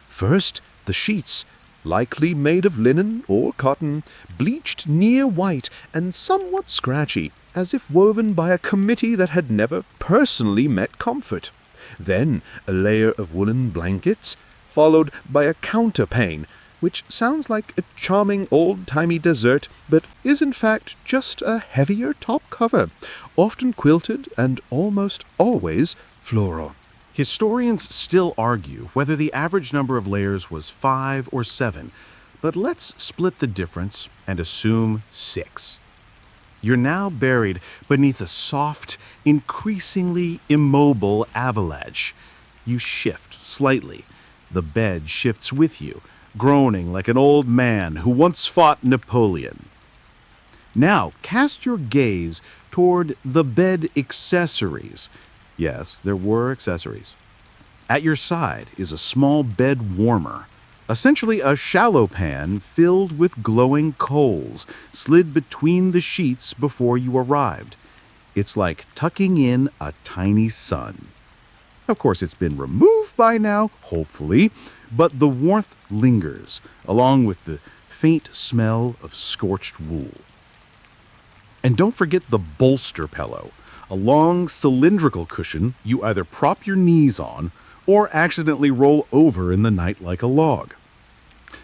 First, the sheets, likely made of linen or cotton, bleached near white and somewhat scratchy, as if woven by a committee that had never personally met comfort. Then a layer of woolen blankets, followed by a counterpane, which sounds like a charming old-timey dessert, but is in fact just a heavier top cover, often quilted and almost always floral.
Historians still argue whether the average number of layers was 5 or 7, but let's split the difference and assume 6. You're now buried beneath a soft, increasingly immobile avalanche. You shift slightly. The bed shifts with you, groaning like an old man who once fought Napoleon. Now cast your gaze toward the bed accessories. Yes, there were accessories. At your side is a small bed warmer, essentially a shallow pan filled with glowing coals slid between the sheets before you arrived. It's like tucking in a tiny sun. Of course, it's been removed by now, hopefully, but the warmth lingers, along with the faint smell of scorched wool. And don't forget the bolster pillow, a long cylindrical cushion you either prop your knees on or accidentally roll over in the night like a log.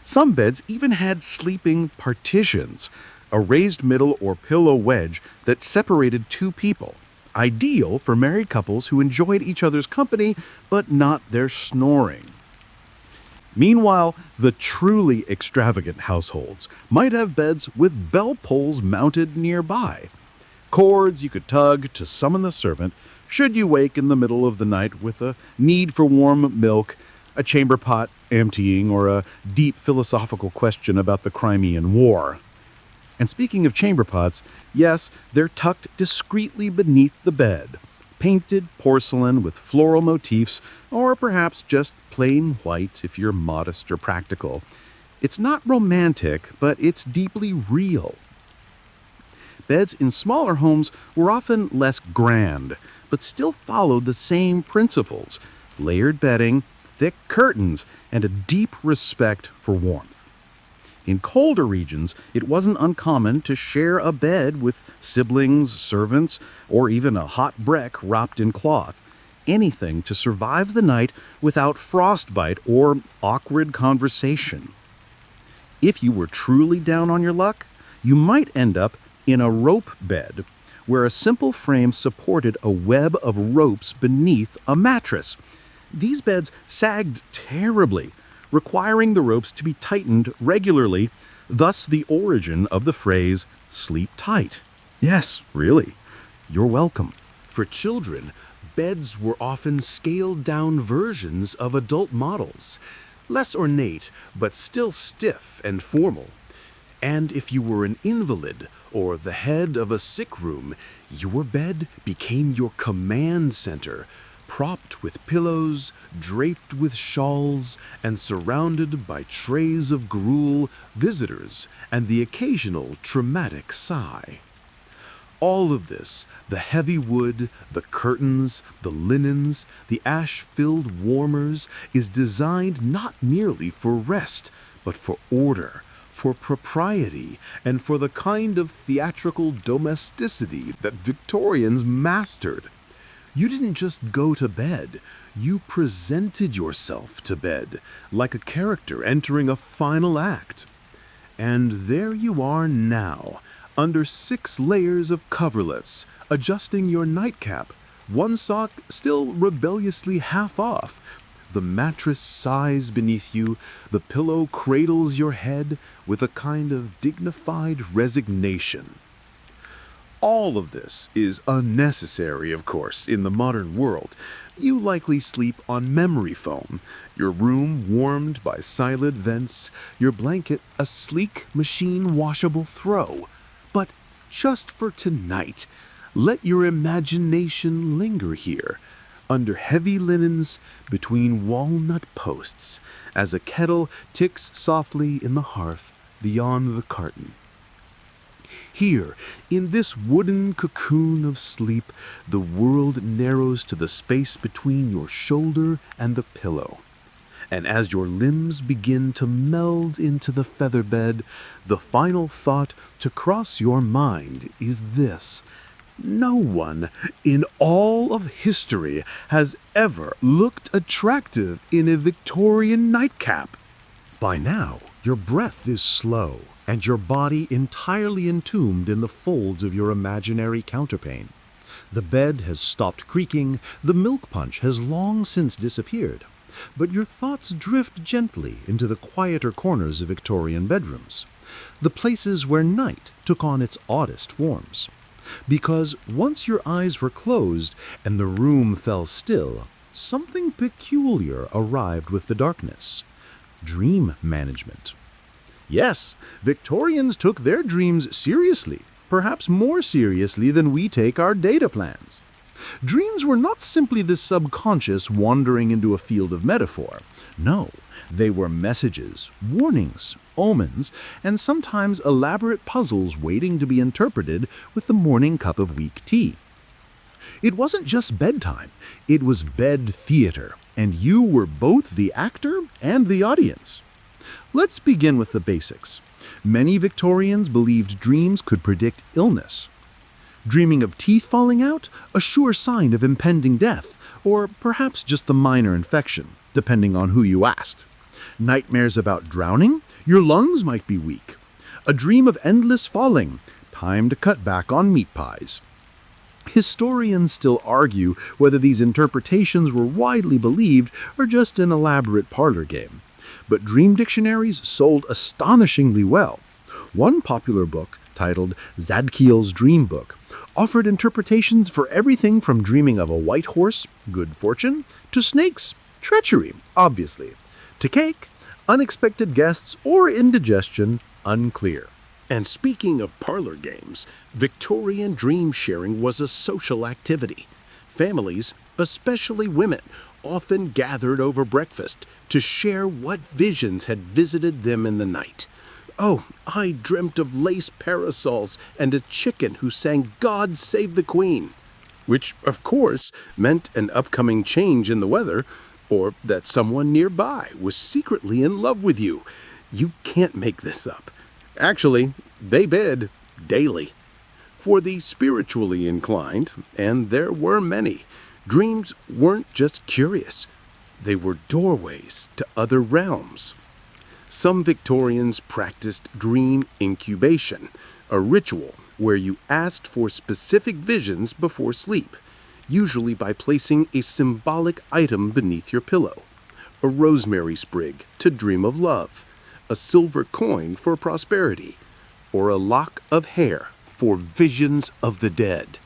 Some beds even had sleeping partitions, a raised middle or pillow wedge that separated two people, ideal for married couples who enjoyed each other's company but not their snoring. Meanwhile, the truly extravagant households might have beds with bell pulls mounted nearby, cords you could tug to summon the servant should you wake in the middle of the night with a need for warm milk, a chamber pot emptying, or a deep philosophical question about the Crimean War. And speaking of chamber pots, yes, they're tucked discreetly beneath the bed, painted porcelain with floral motifs, or perhaps just plain white if you're modest or practical. It's not romantic, but it's deeply real. Beds in smaller homes were often less grand, but still followed the same principles.
layered bedding, thick curtains, and a deep respect for warmth. In colder regions, it wasn't uncommon to share a bed with siblings, servants, or even a hot brick wrapped in cloth. Anything to survive the night without frostbite or awkward conversation. If you were truly down on your luck, you might end up in a rope bed, where a simple frame supported a web of ropes beneath a mattress. These beds sagged terribly, requiring the ropes to be tightened regularly, thus the origin of the phrase, sleep tight. Yes, really. You're welcome.
For children, beds were often scaled-down versions of adult models, less ornate, but still stiff and formal. And if you were an invalid or the head of a sick room, your bed became your command center, propped with pillows, draped with shawls, and surrounded by trays of gruel, visitors, and the occasional traumatic sigh. All of this, the heavy wood, the curtains, the linens, the ash-filled warmers, is designed not merely for rest, but for order, for propriety, and for the kind of theatrical domesticity that Victorians mastered. You didn't just go to bed, you presented yourself to bed, like a character entering a final act. And there you are now, under 6 layers of coverlets, adjusting your nightcap, one sock still rebelliously half off. The mattress sighs beneath you, the pillow cradles your head with a kind of dignified resignation. All of this is unnecessary, of course, in the modern world. You likely sleep on memory foam, your room warmed by silent vents, your blanket a sleek machine-washable throw. But just for tonight, let your imagination linger here, under heavy linens between walnut posts, as a kettle ticks softly in the hearth beyond the curtain. Here, in this wooden cocoon of sleep, the world narrows to the space between your shoulder and the pillow. And as your limbs begin to meld into the featherbed, the final thought to cross your mind is this: no one in all of history has ever looked attractive in a Victorian nightcap.
By now, your breath is slow, and your body entirely entombed in the folds of your imaginary counterpane. The bed has stopped creaking, the milk punch has long since disappeared, but your thoughts drift gently into the quieter corners of Victorian bedrooms, the places where night took on its oddest forms. Because once your eyes were closed and the room fell still, something peculiar arrived with the darkness: dream management. Yes, Victorians took their dreams seriously, perhaps more seriously than we take our data plans. Dreams were not simply the subconscious wandering into a field of metaphor. No, they were messages, warnings, omens, and sometimes elaborate puzzles waiting to be interpreted with the morning cup of weak tea. It wasn't just bedtime, it was bed theater, and you were both the actor and the audience. Let's begin with the basics. Many Victorians believed dreams could predict illness. Dreaming of teeth falling out? A sure sign of impending death, or perhaps just a minor infection, depending on who you asked. Nightmares about drowning? Your lungs might be weak. A dream of endless falling? Time to cut back on meat pies. Historians still argue whether these interpretations were widely believed or just an elaborate parlor game. But dream dictionaries sold astonishingly well. One popular book, titled Zadkiel's Dream Book, offered interpretations for everything from dreaming of a white horse, good fortune, to snakes, treachery, obviously, to cake, unexpected guests, or indigestion, unclear. And speaking of parlor games, Victorian dream sharing was a social activity. Families, especially women, often gathered over breakfast to share what visions had visited them in the night. Oh, I dreamt of lace parasols and a chicken who sang "God Save the Queen," which, of course, meant an upcoming change in the weather,
or that someone nearby was secretly in love with you. You can't make this up. Actually, they bed daily. For the spiritually inclined, and there were many, dreams weren't just curious. They were doorways to other realms. Some Victorians practiced dream incubation, a ritual where you asked for specific visions before sleep, usually by placing a symbolic item beneath your pillow. A rosemary sprig to dream of love, a silver coin for prosperity, or a lock of hair for visions of the dead.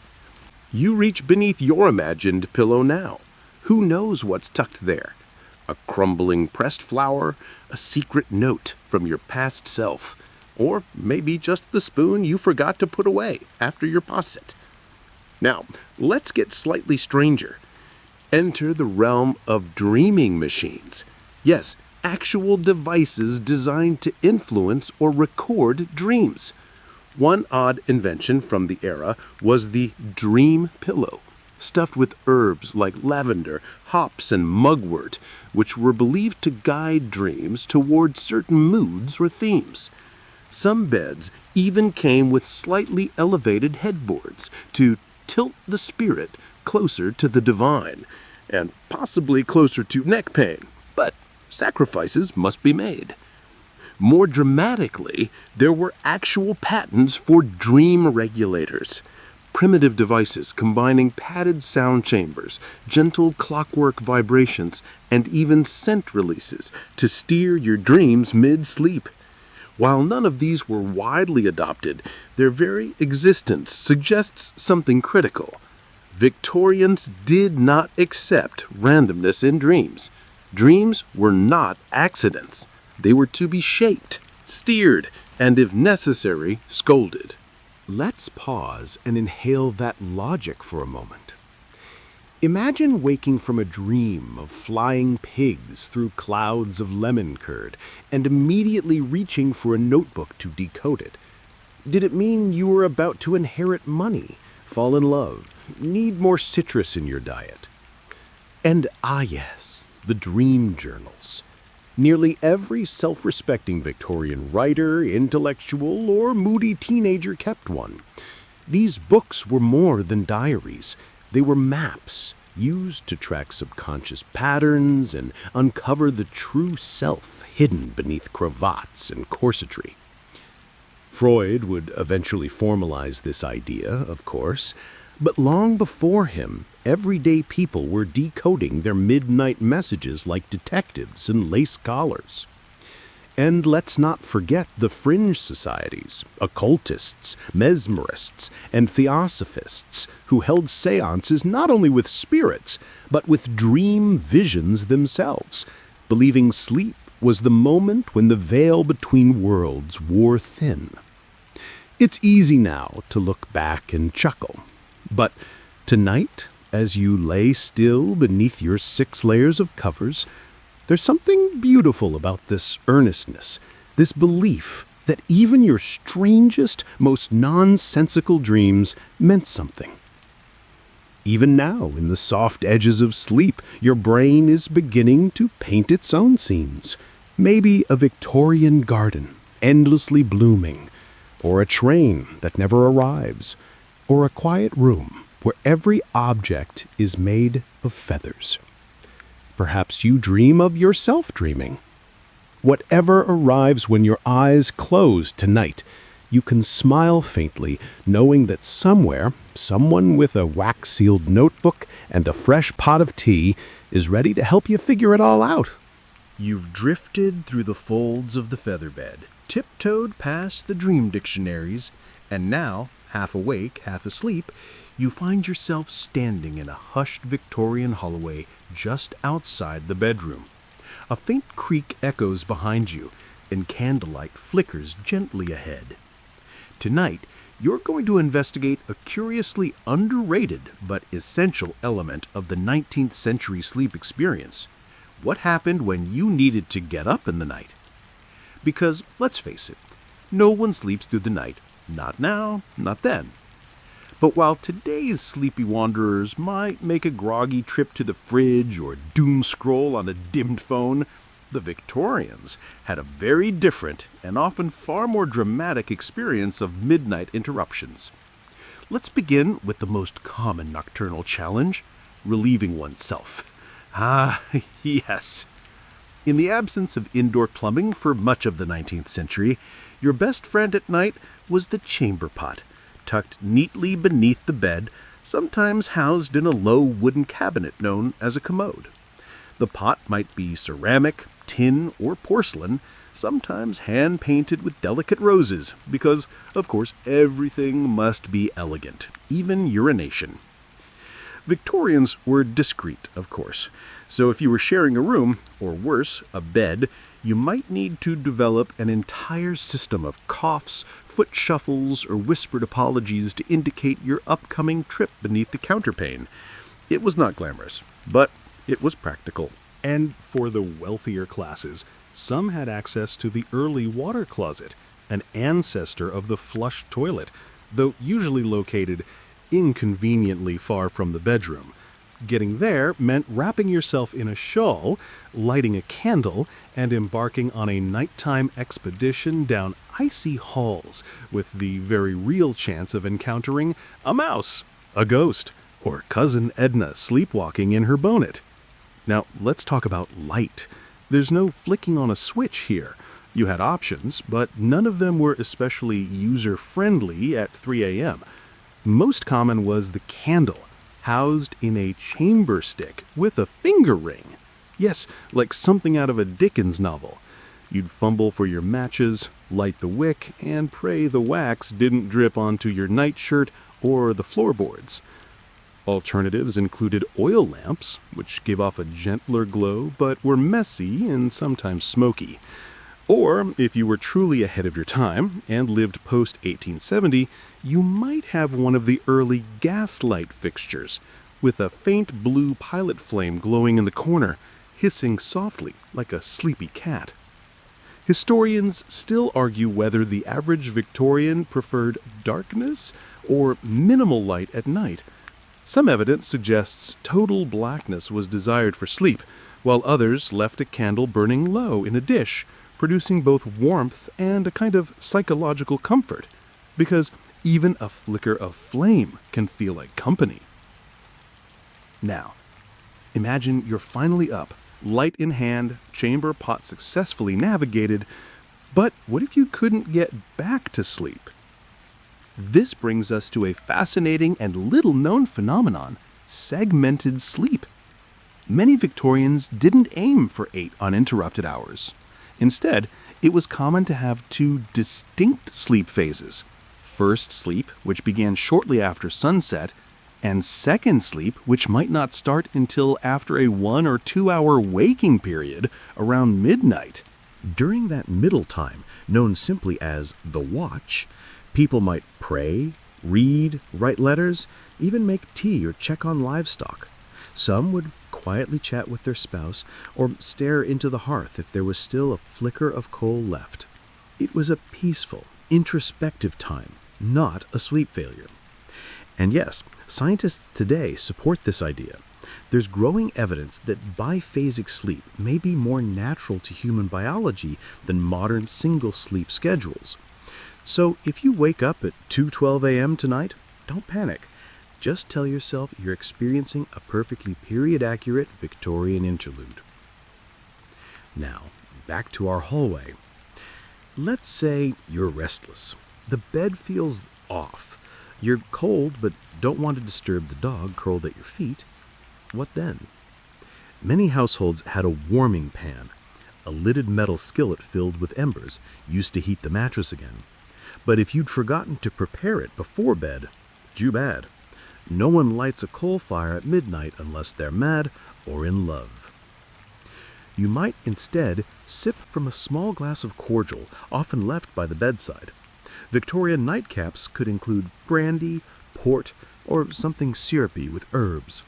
You reach beneath your imagined pillow now. Who knows what's tucked there? A crumbling pressed flower, a secret note from your past self, or maybe just the spoon you forgot to put away after your posset. Now, let's get slightly stranger. Enter the realm of dreaming machines. Yes, actual devices designed to influence or record dreams. One odd invention from the era was the dream pillow, stuffed with herbs like lavender, hops, and mugwort, which were believed to guide dreams toward certain moods or themes. Some beds even came with slightly elevated headboards to tilt the spirit closer to the divine, and possibly closer to neck pain, but sacrifices must be made. More dramatically, there were actual patents for dream regulators, primitive devices combining padded sound chambers, gentle clockwork vibrations, and even scent releases to steer your dreams mid-sleep. While none of these were widely adopted, their very existence suggests something critical. Victorians did not accept randomness in dreams. Dreams were not accidents. They were to be shaped, steered, and if necessary, scolded.
Let's pause and inhale that logic for a moment. Imagine waking from a dream of flying pigs through clouds of lemon curd and immediately reaching for a notebook to decode it. Did it mean you were about to inherit money, fall in love, need more citrus in your diet? And yes, the dream journals. Nearly every self-respecting Victorian writer, intellectual, or moody teenager kept one. These books were more than diaries. They were maps used to track subconscious patterns and uncover the true self hidden beneath cravats and corsetry. Freud would eventually formalize this idea, of course, but long before him, everyday people were decoding their midnight messages like detectives in lace collars. And let's not forget the fringe societies, occultists, mesmerists, and theosophists who held seances not only with spirits, but with dream visions themselves, believing sleep was the moment when the veil between worlds wore thin. It's easy now to look back and chuckle, but tonight, as you lay still beneath your 6 layers of covers, there's something beautiful about this earnestness, this belief that even your strangest, most nonsensical dreams meant something. Even now, in the soft edges of sleep, your brain is beginning to paint its own scenes. Maybe a Victorian garden, endlessly blooming, or a train that never arrives, or a quiet room where every object is made of feathers. Perhaps you dream of yourself dreaming. Whatever arrives when your eyes close tonight, you can smile faintly, knowing that somewhere, someone with a wax-sealed notebook and a fresh pot of tea is ready to help you figure it all out.
You've drifted through the folds of the featherbed, tiptoed past the dream dictionaries, and now, half awake, half asleep, you find yourself standing in a hushed Victorian hallway just outside the bedroom. A faint creak echoes behind you, and candlelight flickers gently ahead. Tonight, you're going to investigate a curiously underrated but essential element of the 19th century sleep experience. What happened when you needed to get up in the night? Because, let's face it, no one sleeps through the night. Not now, not then.
But while today's sleepy wanderers might make a groggy trip to the fridge or doom scroll on a dimmed phone, the Victorians had a very different and often far more dramatic experience of midnight interruptions. Let's begin with the most common nocturnal challenge, relieving oneself. Ah, yes. In the absence of indoor plumbing for much of the 19th century, your best friend at night was the chamber pot, tucked neatly beneath the bed, sometimes housed in a low wooden cabinet known as a commode. The pot might be ceramic, tin, or porcelain, sometimes hand-painted with delicate roses, because, of course, everything must be elegant, even urination. Victorians were discreet, of course, so if you were sharing a room, or worse, a bed, you might need to develop an entire system of coughs, foot shuffles, or whispered apologies to indicate your upcoming trip beneath the counterpane. It was not glamorous, but it was practical.
And for the wealthier classes, some had access to the early water closet, an ancestor of the flush toilet, though usually located inconveniently far from the bedroom. Getting there meant wrapping yourself in a shawl, lighting a candle, and embarking on a nighttime expedition down icy halls with the very real chance of encountering a mouse, a ghost, or Cousin Edna sleepwalking in her bonnet. Now, let's talk about light. There's no flicking on a switch here. You had options, but none of them were especially user-friendly at 3 a.m. Most common was the candle, housed in a chamber stick with a finger ring. Yes, like something out of a Dickens novel. You'd fumble for your matches, light the wick, and pray the wax didn't drip onto your nightshirt or the floorboards. Alternatives included oil lamps, which gave off a gentler glow but were messy and sometimes smoky. Or, if you were truly ahead of your time and lived post-1870, you might have one of the early gaslight fixtures, with a faint blue pilot flame glowing in the corner, hissing softly like a sleepy cat. Historians still argue whether the average Victorian preferred darkness or minimal light at night. Some evidence suggests total blackness was desired for sleep, while others left a candle burning low in a dish, producing both warmth and a kind of psychological comfort, because even a flicker of flame can feel like company. Now, imagine you're finally up, light in hand, chamber pot successfully navigated, but what if you couldn't get back to sleep? This brings us to a fascinating and little-known phenomenon, segmented sleep. Many Victorians didn't aim for 8 uninterrupted hours. Instead, it was common to have 2 distinct sleep phases. First sleep, which began shortly after sunset, and second sleep, which might not start until after a 1 or 2 hour waking period around midnight.
During that middle time, known simply as the watch, people might pray, read, write letters, even make tea or check on livestock. Some would quietly chat with their spouse or stare into the hearth if there was still a flicker of coal left. It was a peaceful, introspective time, not a sleep failure. And yes, scientists today support this idea. There's growing evidence that biphasic sleep may be more natural to human biology than modern single sleep schedules. So if you wake up at 2:12 a.m. tonight, don't panic. Just tell yourself you're experiencing a perfectly period-accurate Victorian interlude. Now, back to our hallway. Let's say you're restless. The bed feels off. You're cold but don't want to disturb the dog curled at your feet. What then? Many households had a warming pan, a lidded metal skillet filled with embers, used to heat the mattress again. But if you'd forgotten to prepare it before bed, too bad. No one lights a coal fire at midnight unless they're mad or in love. You might instead sip from a small glass of cordial, often left by the bedside. Victorian nightcaps could include brandy, port, or something syrupy with herbs.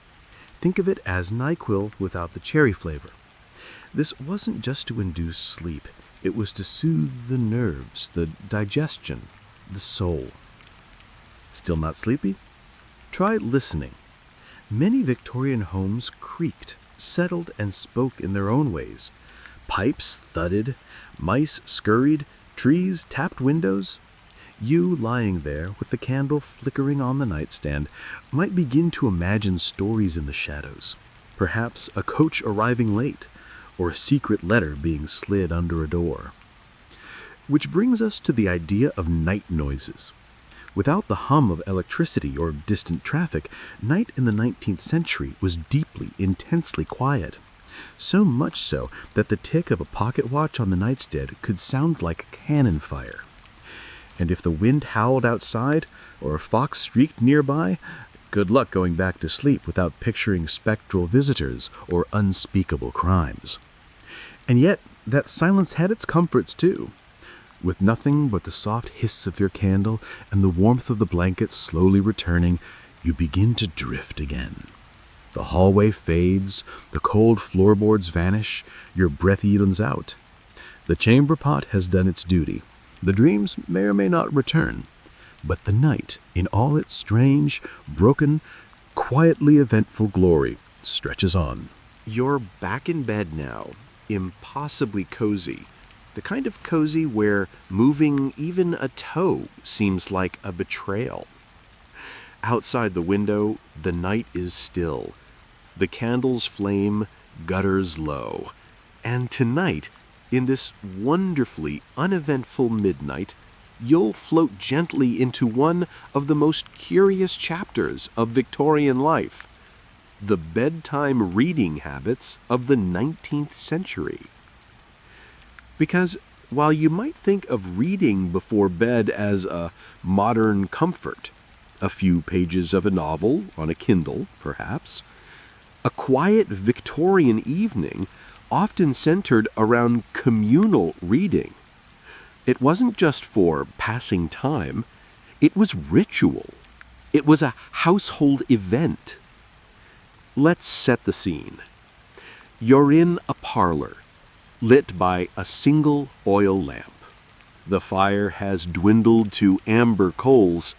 Think of it as NyQuil without the cherry flavor. This wasn't just to induce sleep. It was to soothe the nerves, the digestion, the soul. Still not sleepy? Try listening. Many Victorian homes creaked, settled, and spoke in their own ways. Pipes thudded, mice scurried, trees tapped windows. You, lying there with the candle flickering on the nightstand, might begin to imagine stories in the shadows. Perhaps a coach arriving late, or a secret letter being slid under a door. Which brings us to the idea of night noises. Without the hum of electricity or distant traffic, night in the 19th century was deeply, intensely quiet. So much so that the tick of a pocket watch on the nightstand could sound like cannon fire. And if the wind howled outside, or a fox shrieked nearby, good luck going back to sleep without picturing spectral visitors or unspeakable crimes. And yet, that silence had its comforts too. With nothing but the soft hiss of your candle and the warmth of the blanket slowly returning, you begin to drift again. The hallway fades, the cold floorboards vanish, your breath evens out. The chamber pot has done its duty. The dreams may or may not return, but the night, in all its strange, broken, quietly eventful glory, stretches on.
You're back in bed now, impossibly cozy. The kind of cozy where moving even a toe seems like a betrayal. Outside the window, the night is still. The candles flame, gutters low. And tonight, in this wonderfully uneventful midnight, you'll float gently into one of the most curious chapters of Victorian life, the bedtime reading habits of the 19th century. Because while you might think of reading before bed as a modern comfort, a few pages of a novel on a Kindle, perhaps, a quiet Victorian evening often centered around communal reading. It wasn't just for passing time, it was ritual. It was a household event. Let's set the scene. You're in a parlor, lit by a single oil lamp. The fire has dwindled to amber coals.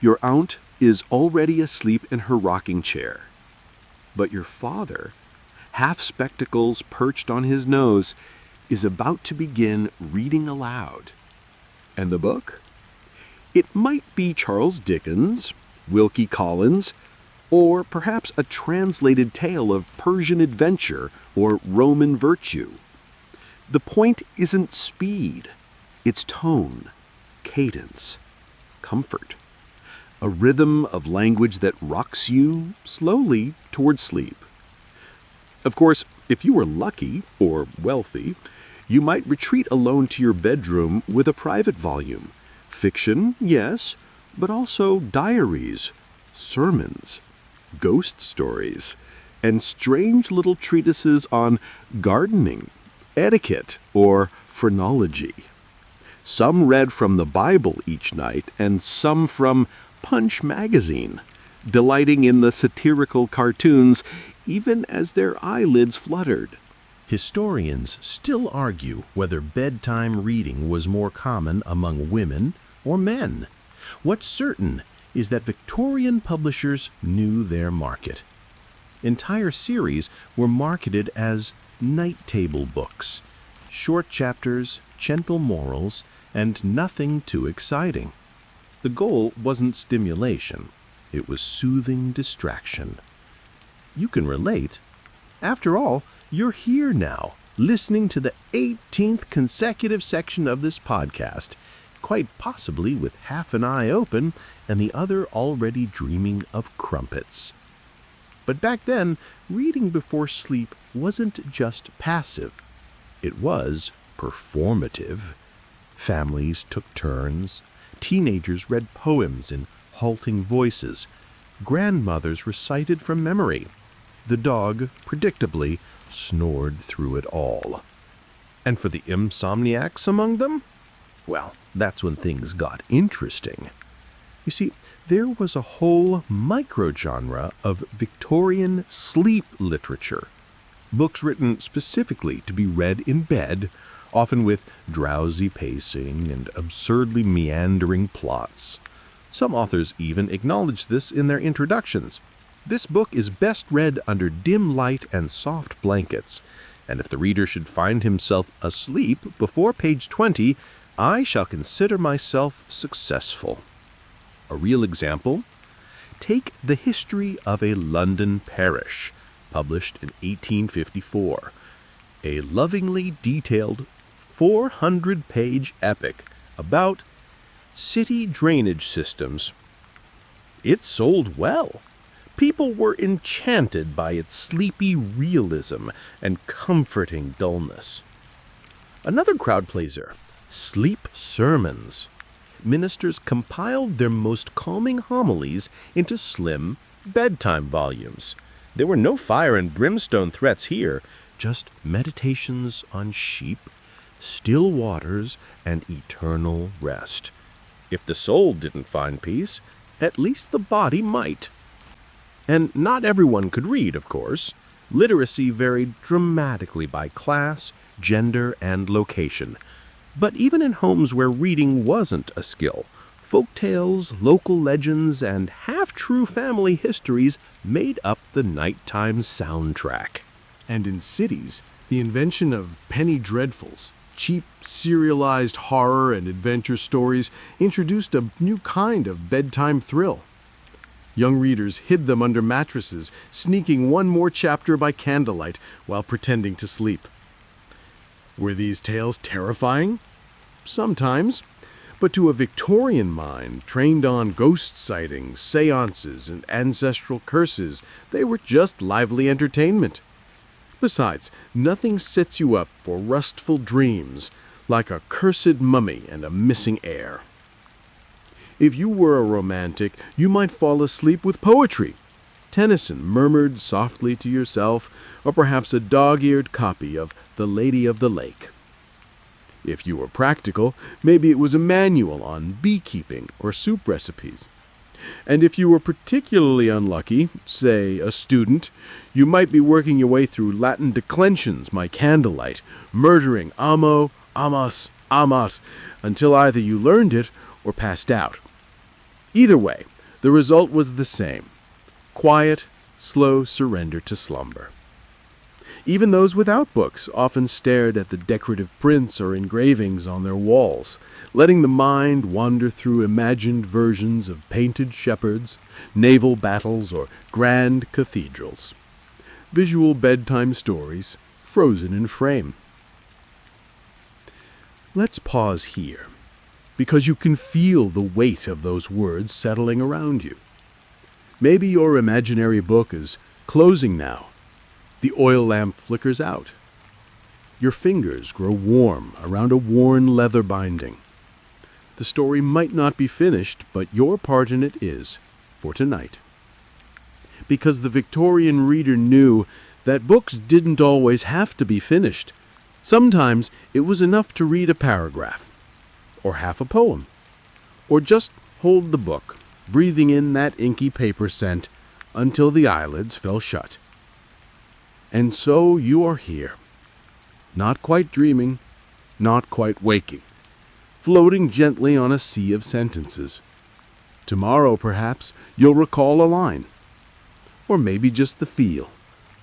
Your aunt is already asleep in her rocking chair. But your father, half spectacles perched on his nose, is about to begin reading aloud. And the book? It might be Charles Dickens, Wilkie Collins, or perhaps a translated tale of Persian adventure or Roman virtue. The point isn't speed, it's tone, cadence, comfort. A rhythm of language that rocks you slowly towards sleep. Of course, if you were lucky or wealthy, you might retreat alone to your bedroom with a private volume. Fiction, yes, but also diaries, sermons, ghost stories, and strange little treatises on gardening, etiquette, or phrenology. Some read from the Bible each night, and some from Punch magazine, delighting in the satirical cartoons even as their eyelids fluttered.
Historians still argue whether bedtime reading was more common among women or men. What's certain is that Victorian publishers knew their market. Entire series were marketed as night table books, short chapters, gentle morals, and nothing too exciting. The goal wasn't stimulation, it was soothing distraction. You can relate. After all, you're here now, listening to the 18th consecutive section of this podcast, quite possibly with half an eye open and the other already dreaming of crumpets. But back then, reading before sleep wasn't just passive. It was performative. Families took turns. Teenagers read poems in halting voices. Grandmothers recited from memory. The dog, predictably, snored through it all. And for the insomniacs among them? Well, that's when things got interesting. You see, there was a whole microgenre of Victorian sleep literature. Books written specifically to be read in bed, often with drowsy pacing and absurdly meandering plots.
Some authors even acknowledge this in their introductions. This book is best read under dim light and soft blankets, and if the reader should find himself asleep before page 20, I shall consider myself successful. A real example? Take The History of a London Parish, published in 1854, a lovingly detailed 400-page epic about city drainage systems. It sold well. People were enchanted by its sleepy realism and comforting dullness. Another crowd pleaser, Sleep Sermons. Ministers compiled their most calming homilies into slim bedtime volumes. There were no fire and brimstone threats here, just meditations on sheep, still waters, and eternal rest. If the soul didn't find peace, at least the body might. And not everyone could read, of course. Literacy varied dramatically by class, gender, and location. But even in homes where reading wasn't a skill, folk tales, local legends, and half-true family histories made up the nighttime soundtrack.
And in cities, the invention of penny dreadfuls, cheap serialized horror and adventure stories, introduced a new kind of bedtime thrill. Young readers hid them under mattresses, sneaking one more chapter by candlelight while pretending to sleep. Were these tales terrifying? Sometimes. But to a Victorian mind, trained on ghost sightings, seances, and ancestral curses, they were just lively entertainment. Besides, nothing sets you up for restful dreams like a cursed mummy and a missing heir. If you were a romantic, you might fall asleep with poetry. Tennyson murmured softly to yourself, or perhaps a dog-eared copy of The Lady of the Lake. If you were practical, maybe it was a manual on beekeeping or soup recipes. And if you were particularly unlucky, say a student, you might be working your way through Latin declensions by candlelight, murdering amo, amos, amat, until either you learned it or passed out. Either way, the result was the same: quiet, slow surrender to slumber. Even those without books often stared at the decorative prints or engravings on their walls, letting the mind wander through imagined versions of painted shepherds, naval battles, or grand cathedrals. Visual bedtime stories frozen in frame. Let's pause here, because you can feel the weight of those words settling around you. Maybe your imaginary book is closing now. The oil lamp flickers out. Your fingers grow warm around a worn leather binding. The story might not be finished, but your part in it is, for tonight. Because the Victorian reader knew that books didn't always have to be finished. Sometimes it was enough to read a paragraph, or half a poem, or just hold the book, breathing in that inky paper scent until the eyelids fell shut. And so you are here, not quite dreaming, not quite waking, floating gently on a sea of sentences. Tomorrow, perhaps, you'll recall a line, or maybe just the feel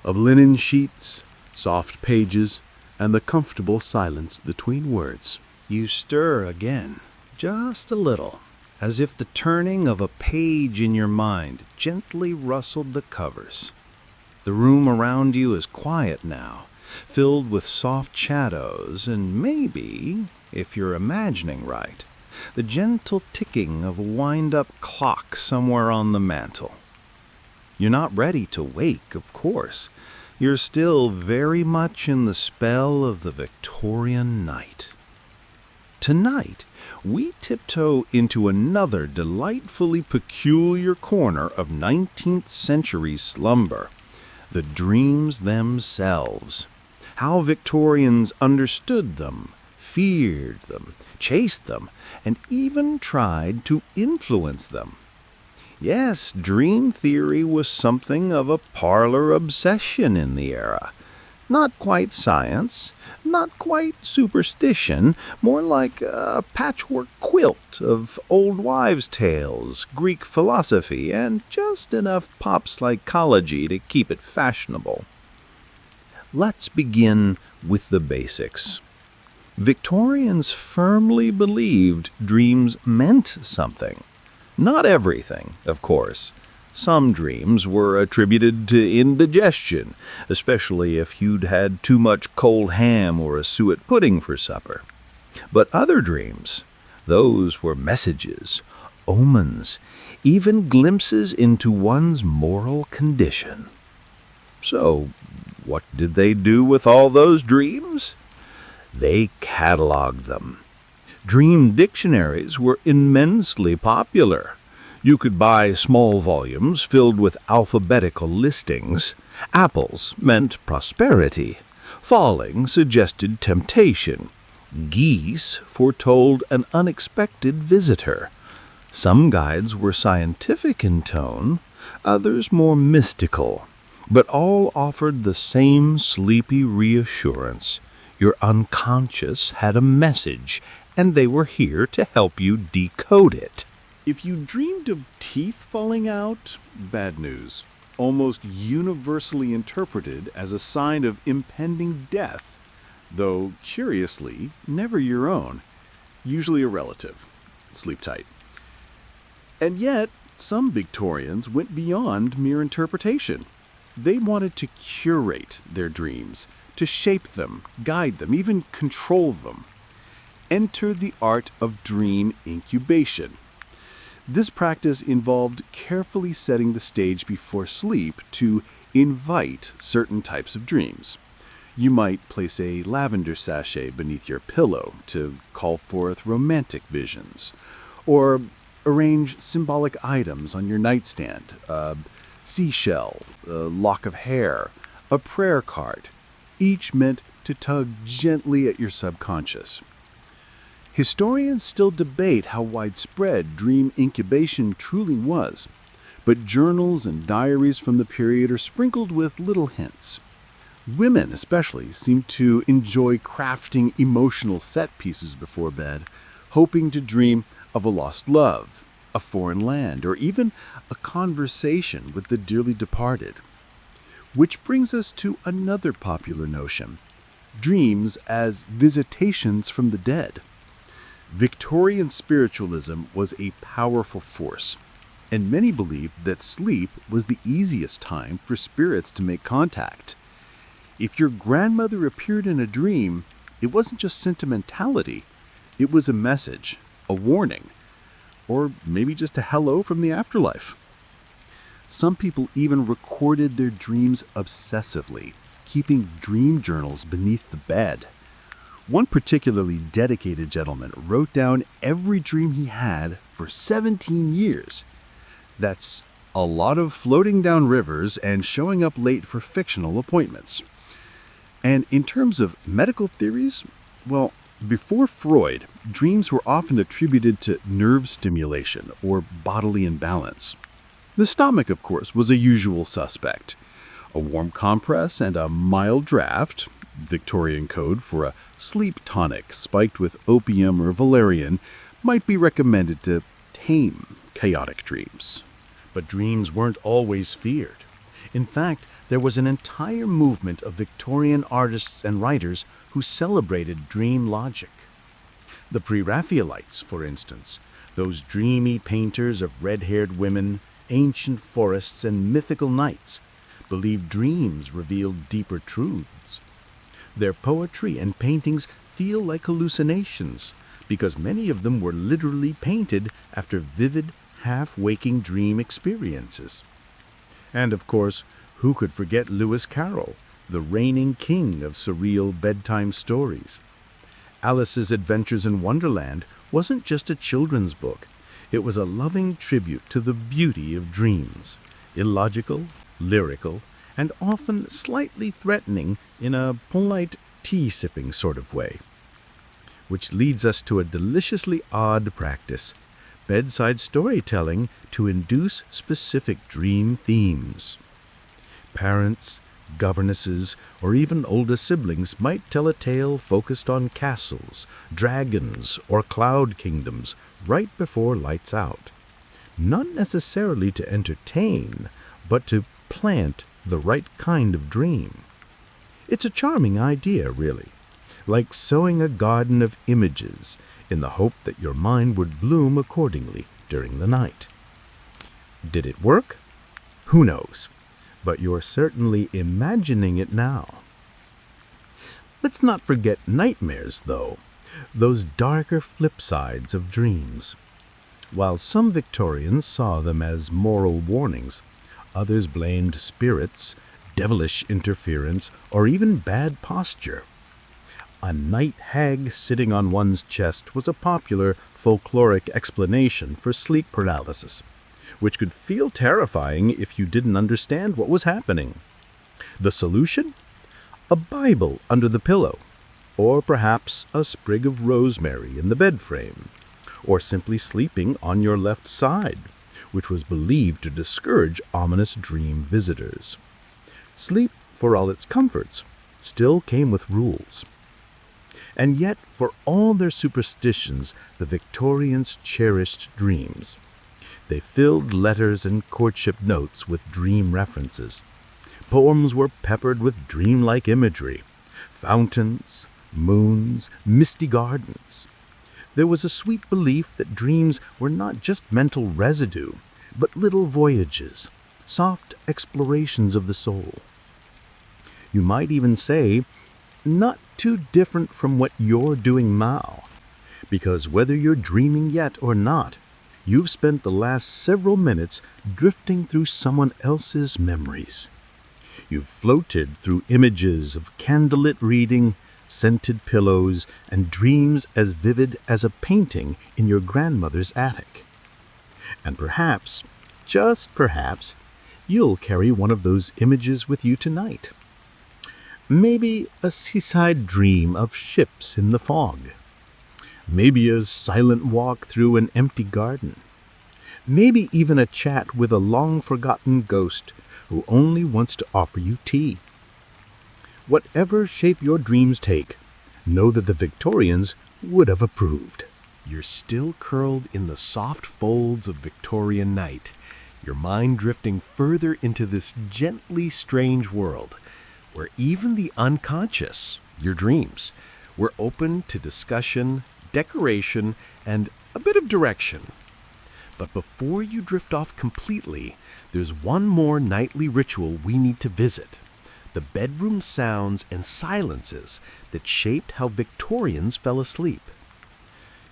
of linen sheets, soft pages, and the comfortable silence between words.
You stir again, just a little, as if the turning of a page in your mind gently rustled the covers. The room around you is quiet now, filled with soft shadows, and maybe, if you're imagining right, the gentle ticking of a wind-up clock somewhere on the mantel. You're not ready to wake, of course. You're still very much in the spell of the Victorian night. Tonight, we tiptoe into another delightfully peculiar corner of 19th century slumber, the dreams themselves. How Victorians understood them, feared them, chased them, and even tried to influence them. Yes, dream theory was something of a parlor obsession in the era. Not quite science, not quite superstition, more like a patchwork quilt of old wives' tales, Greek philosophy, and just enough pop psychology to keep it fashionable. Let's begin with the basics. Victorians firmly believed dreams meant something. Not everything, of course. Some dreams were attributed to indigestion, especially if you'd had too much cold ham or a suet pudding for supper. But other dreams, those were messages, omens, even glimpses into one's moral condition. So, what did they do with all those dreams? They cataloged them. Dream dictionaries were immensely popular. You could buy small volumes filled with alphabetical listings. Apples meant prosperity. Falling suggested temptation. Geese foretold an unexpected visitor. Some guides were scientific in tone, others more mystical, but all offered the same sleepy reassurance. Your unconscious had a message, and they were here to help you decode it.
If you dreamed of teeth falling out, bad news. Almost universally interpreted as a sign of impending death, though, curiously, never your own. Usually a relative. Sleep tight. And yet, some Victorians went beyond mere interpretation. They wanted to curate their dreams, to shape them, guide them, even control them. Enter the art of dream incubation. This practice involved carefully setting the stage before sleep to invite certain types of dreams. You might place a lavender sachet beneath your pillow to call forth romantic visions, or arrange symbolic items on your nightstand, a seashell, a lock of hair, a prayer card, each meant to tug gently at your subconscious. Historians still debate how widespread dream incubation truly was, but journals and diaries from the period are sprinkled with little hints. Women especially seem to enjoy crafting emotional set pieces before bed, hoping to dream of a lost love, a foreign land, or even a conversation with the dearly departed. Which brings us to another popular notion: dreams as visitations from the dead. Victorian spiritualism was a powerful force, and many believed that sleep was the easiest time for spirits to make contact. If your grandmother appeared in a dream, it wasn't just sentimentality, it was a message, a warning, or maybe just a hello from the afterlife. Some people even recorded their dreams obsessively, keeping dream journals beneath the bed. One particularly dedicated gentleman wrote down every dream he had for 17 years. That's a lot of floating down rivers and showing up late for fictional appointments. And in terms of medical theories, well, before Freud, dreams were often attributed to nerve stimulation or bodily imbalance. The stomach, of course, was a usual suspect. A warm compress and a mild draft, Victorian code for a sleep tonic spiked with opium or valerian, might be recommended to tame chaotic dreams. But dreams weren't always feared. In fact, there was an entire movement of Victorian artists and writers who celebrated dream logic. The Pre-Raphaelites, for instance, those dreamy painters of red-haired women, ancient forests, and mythical knights, believed dreams revealed deeper truths. Their poetry and paintings feel like hallucinations because many of them were literally painted after vivid, half-waking dream experiences. And of course, who could forget Lewis Carroll, the reigning king of surreal bedtime stories? Alice's Adventures in Wonderland wasn't just a children's book. It was a loving tribute to the beauty of dreams, illogical, lyrical, and often slightly threatening in a polite tea-sipping sort of way. Which leads us to a deliciously odd practice: bedside storytelling to induce specific dream themes. Parents,
Governesses or even older siblings might tell a tale focused on castles, dragons, or cloud kingdoms right before lights out. Not necessarily to entertain, but to plant the right kind of dream. It's a charming idea, really, like sowing a garden of images in the hope that your mind would bloom accordingly during the night. Did it work? Who knows? But you're certainly imagining it now. Let's not forget nightmares, though, those darker flip sides of dreams. While some Victorians saw them as moral warnings, others blamed spirits, devilish interference, or even bad posture. A night hag sitting on one's chest was a popular folkloric explanation for sleep paralysis, which could feel terrifying if you didn't understand what was happening. The solution? A Bible under the pillow, or perhaps a sprig of rosemary in the bed frame, or simply sleeping on your left side, which was believed to discourage ominous dream visitors. Sleep, for all its comforts, still came with rules. And yet, for all their superstitions, the Victorians cherished dreams. They filled letters and courtship notes with dream references. Poems were peppered with dreamlike imagery, fountains, moons, misty gardens. There was a sweet belief that dreams were not just mental residue, but little voyages, soft explorations of the soul. You might even say, not too different from what you're doing now, because whether you're dreaming yet or not, you've spent the last several minutes drifting through someone else's memories. You've floated through images of candlelit reading, scented pillows, and dreams as vivid as a painting in your grandmother's attic. And perhaps, just perhaps, you'll carry one of those images with you tonight. Maybe a seaside dream of ships in the fog. Maybe a silent walk through an empty garden. Maybe even a chat with a long-forgotten ghost who only wants to offer you tea. Whatever shape your dreams take, know that the Victorians would have approved.
You're still curled in the soft folds of Victorian night, your mind drifting further into this gently strange world, where even the unconscious, your dreams, were open to discussion, decoration, and a bit of direction. But before you drift off completely, there's one more nightly ritual we need to visit: the bedroom sounds and silences that shaped how Victorians fell asleep.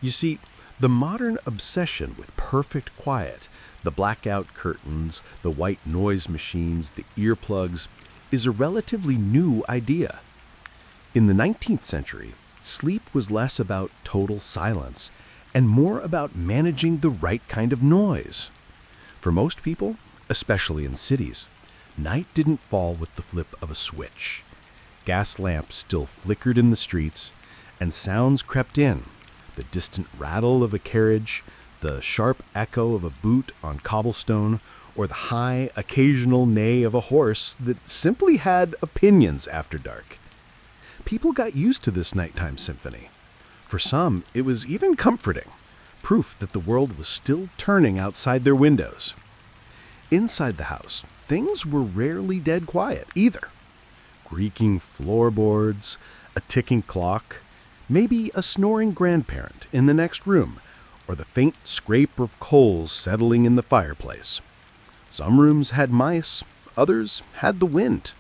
You see, the modern obsession with perfect quiet, the blackout curtains, the white noise machines, the earplugs, is a relatively new idea. In the 19th century, sleep was less about total silence and more about managing the right kind of noise. For most people, especially in cities, night didn't fall with the flip of a switch. Gas lamps still flickered in the streets, and sounds crept in: the distant rattle of a carriage, the sharp echo of a boot on cobblestone, or the high, occasional neigh of a horse that simply had opinions after dark. People got used to this nighttime symphony. For some, it was even comforting, proof that the world was still turning outside their windows. Inside the house, things were rarely dead quiet either. Creaking floorboards, a ticking clock, maybe a snoring grandparent in the next room, or the faint scrape of coals settling in the fireplace. Some rooms had mice, others had the wind.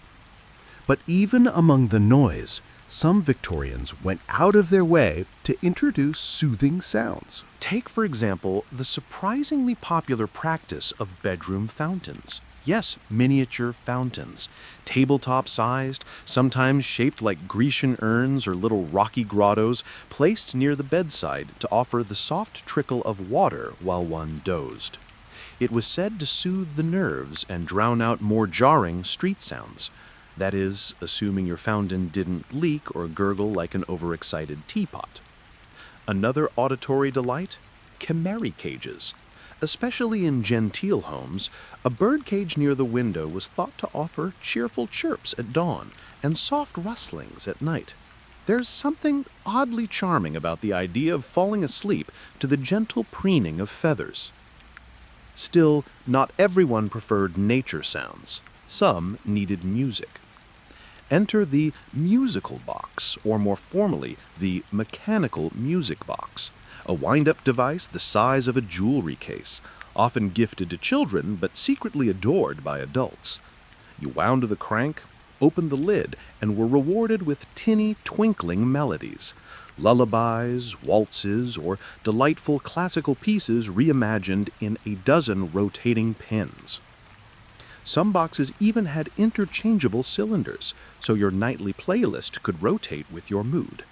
But even among the noise, some Victorians went out of their way to introduce soothing sounds.
Take, for example, the surprisingly popular practice of bedroom fountains. Yes, miniature fountains, tabletop-sized, sometimes shaped like Grecian urns or little rocky grottos, placed near the bedside to offer the soft trickle of water while one dozed. It was said to soothe the nerves and drown out more jarring street sounds. That is, assuming your fountain didn't leak or gurgle like an overexcited teapot. Another auditory delight? Chimera cages. Especially in genteel homes, a birdcage near the window was thought to offer cheerful chirps at dawn and soft rustlings at night. There's something oddly charming about the idea of falling asleep to the gentle preening of feathers. Still, not everyone preferred nature sounds. Some needed music. Enter the musical box, or more formally, the mechanical music box, a wind-up device the size of a jewelry case, often gifted to children but secretly adored by adults. You wound the crank, opened the lid, and were rewarded with tinny, twinkling melodies, lullabies, waltzes, or delightful classical pieces reimagined in a dozen rotating pins. Some boxes even had interchangeable cylinders, so your nightly playlist could rotate with your mood.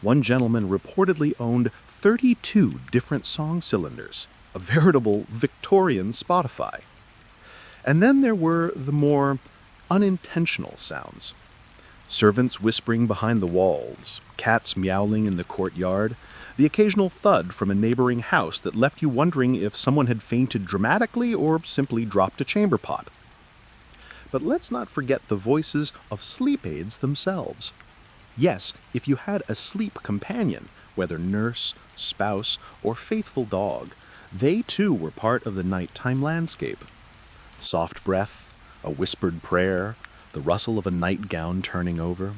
One gentleman reportedly owned 32 different song cylinders, a veritable Victorian Spotify. And then there were the more unintentional sounds. Servants whispering behind the walls, cats meowling in the courtyard, the occasional thud from a neighboring house that left you wondering if someone had fainted dramatically or simply dropped a chamber pot. But let's not forget the voices of sleep aids themselves. Yes, if you had a sleep companion, whether nurse, spouse, or faithful dog, they too were part of the nighttime landscape. Soft breath, a whispered prayer, the rustle of a nightgown turning over.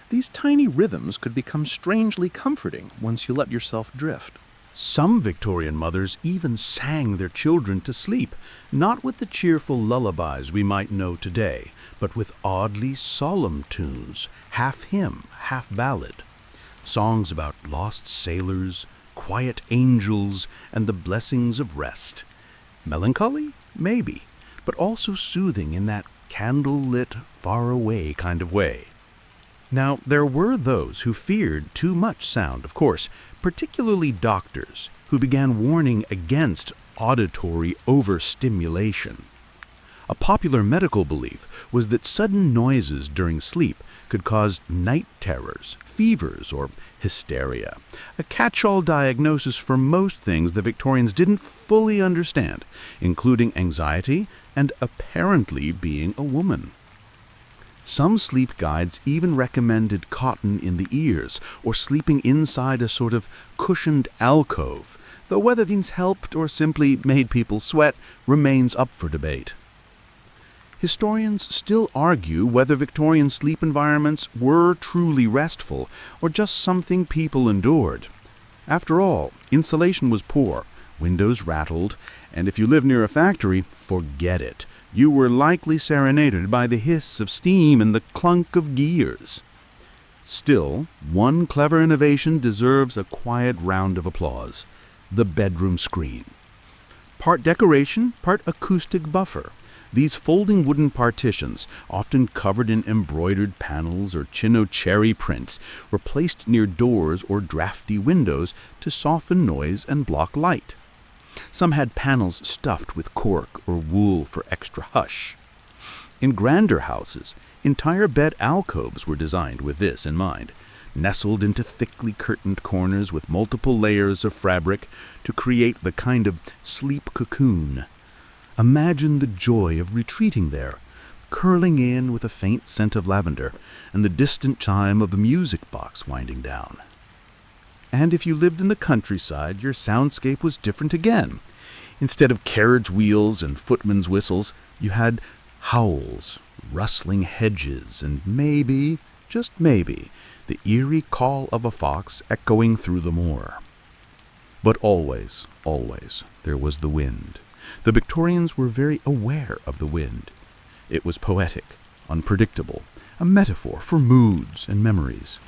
These tiny rhythms could become strangely comforting once you let yourself drift.
Some Victorian mothers even sang their children to sleep, not with the cheerful lullabies we might know today, but with oddly solemn tunes, half hymn, half ballad. Songs about lost sailors, quiet angels, and the blessings of rest. Melancholy? Maybe, but also soothing in that candlelit, far-away kind of way. Now, there were those who feared too much sound, of course, particularly doctors, who began warning against auditory overstimulation. A popular medical belief was that sudden noises during sleep could cause night terrors, fevers, or hysteria, a catch-all diagnosis for most things the Victorians didn't fully understand, including anxiety and apparently being a woman. Some sleep guides even recommended cotton in the ears or sleeping inside a sort of cushioned alcove, though whether these helped or simply made people sweat remains up for debate. Historians still argue whether Victorian sleep environments were truly restful or just something people endured. After all, insulation was poor, windows rattled, and if you lived near a factory, forget it. You were likely serenaded by the hiss of steam and the clunk of gears. Still, one clever innovation deserves a quiet round of applause: the bedroom screen. Part decoration, part acoustic buffer. These folding wooden partitions, often covered in embroidered panels or chino-cherry prints, were placed near doors or drafty windows to soften noise and block light. Some had panels stuffed with cork or wool for extra hush. In grander houses, entire bed alcoves were designed with this in mind, nestled into thickly curtained corners with multiple layers of fabric to create the kind of sleep cocoon. Imagine the joy of retreating there, curling in with a faint scent of lavender and the distant chime of the music box winding down. And if you lived in the countryside, your soundscape was different again. Instead of carriage wheels and footmen's whistles, you had howls, rustling hedges, and maybe, just maybe, the eerie call of a fox echoing through the moor. But always, always, there was the wind. The Victorians were very aware of the wind. It was poetic, unpredictable, a metaphor for moods and memories.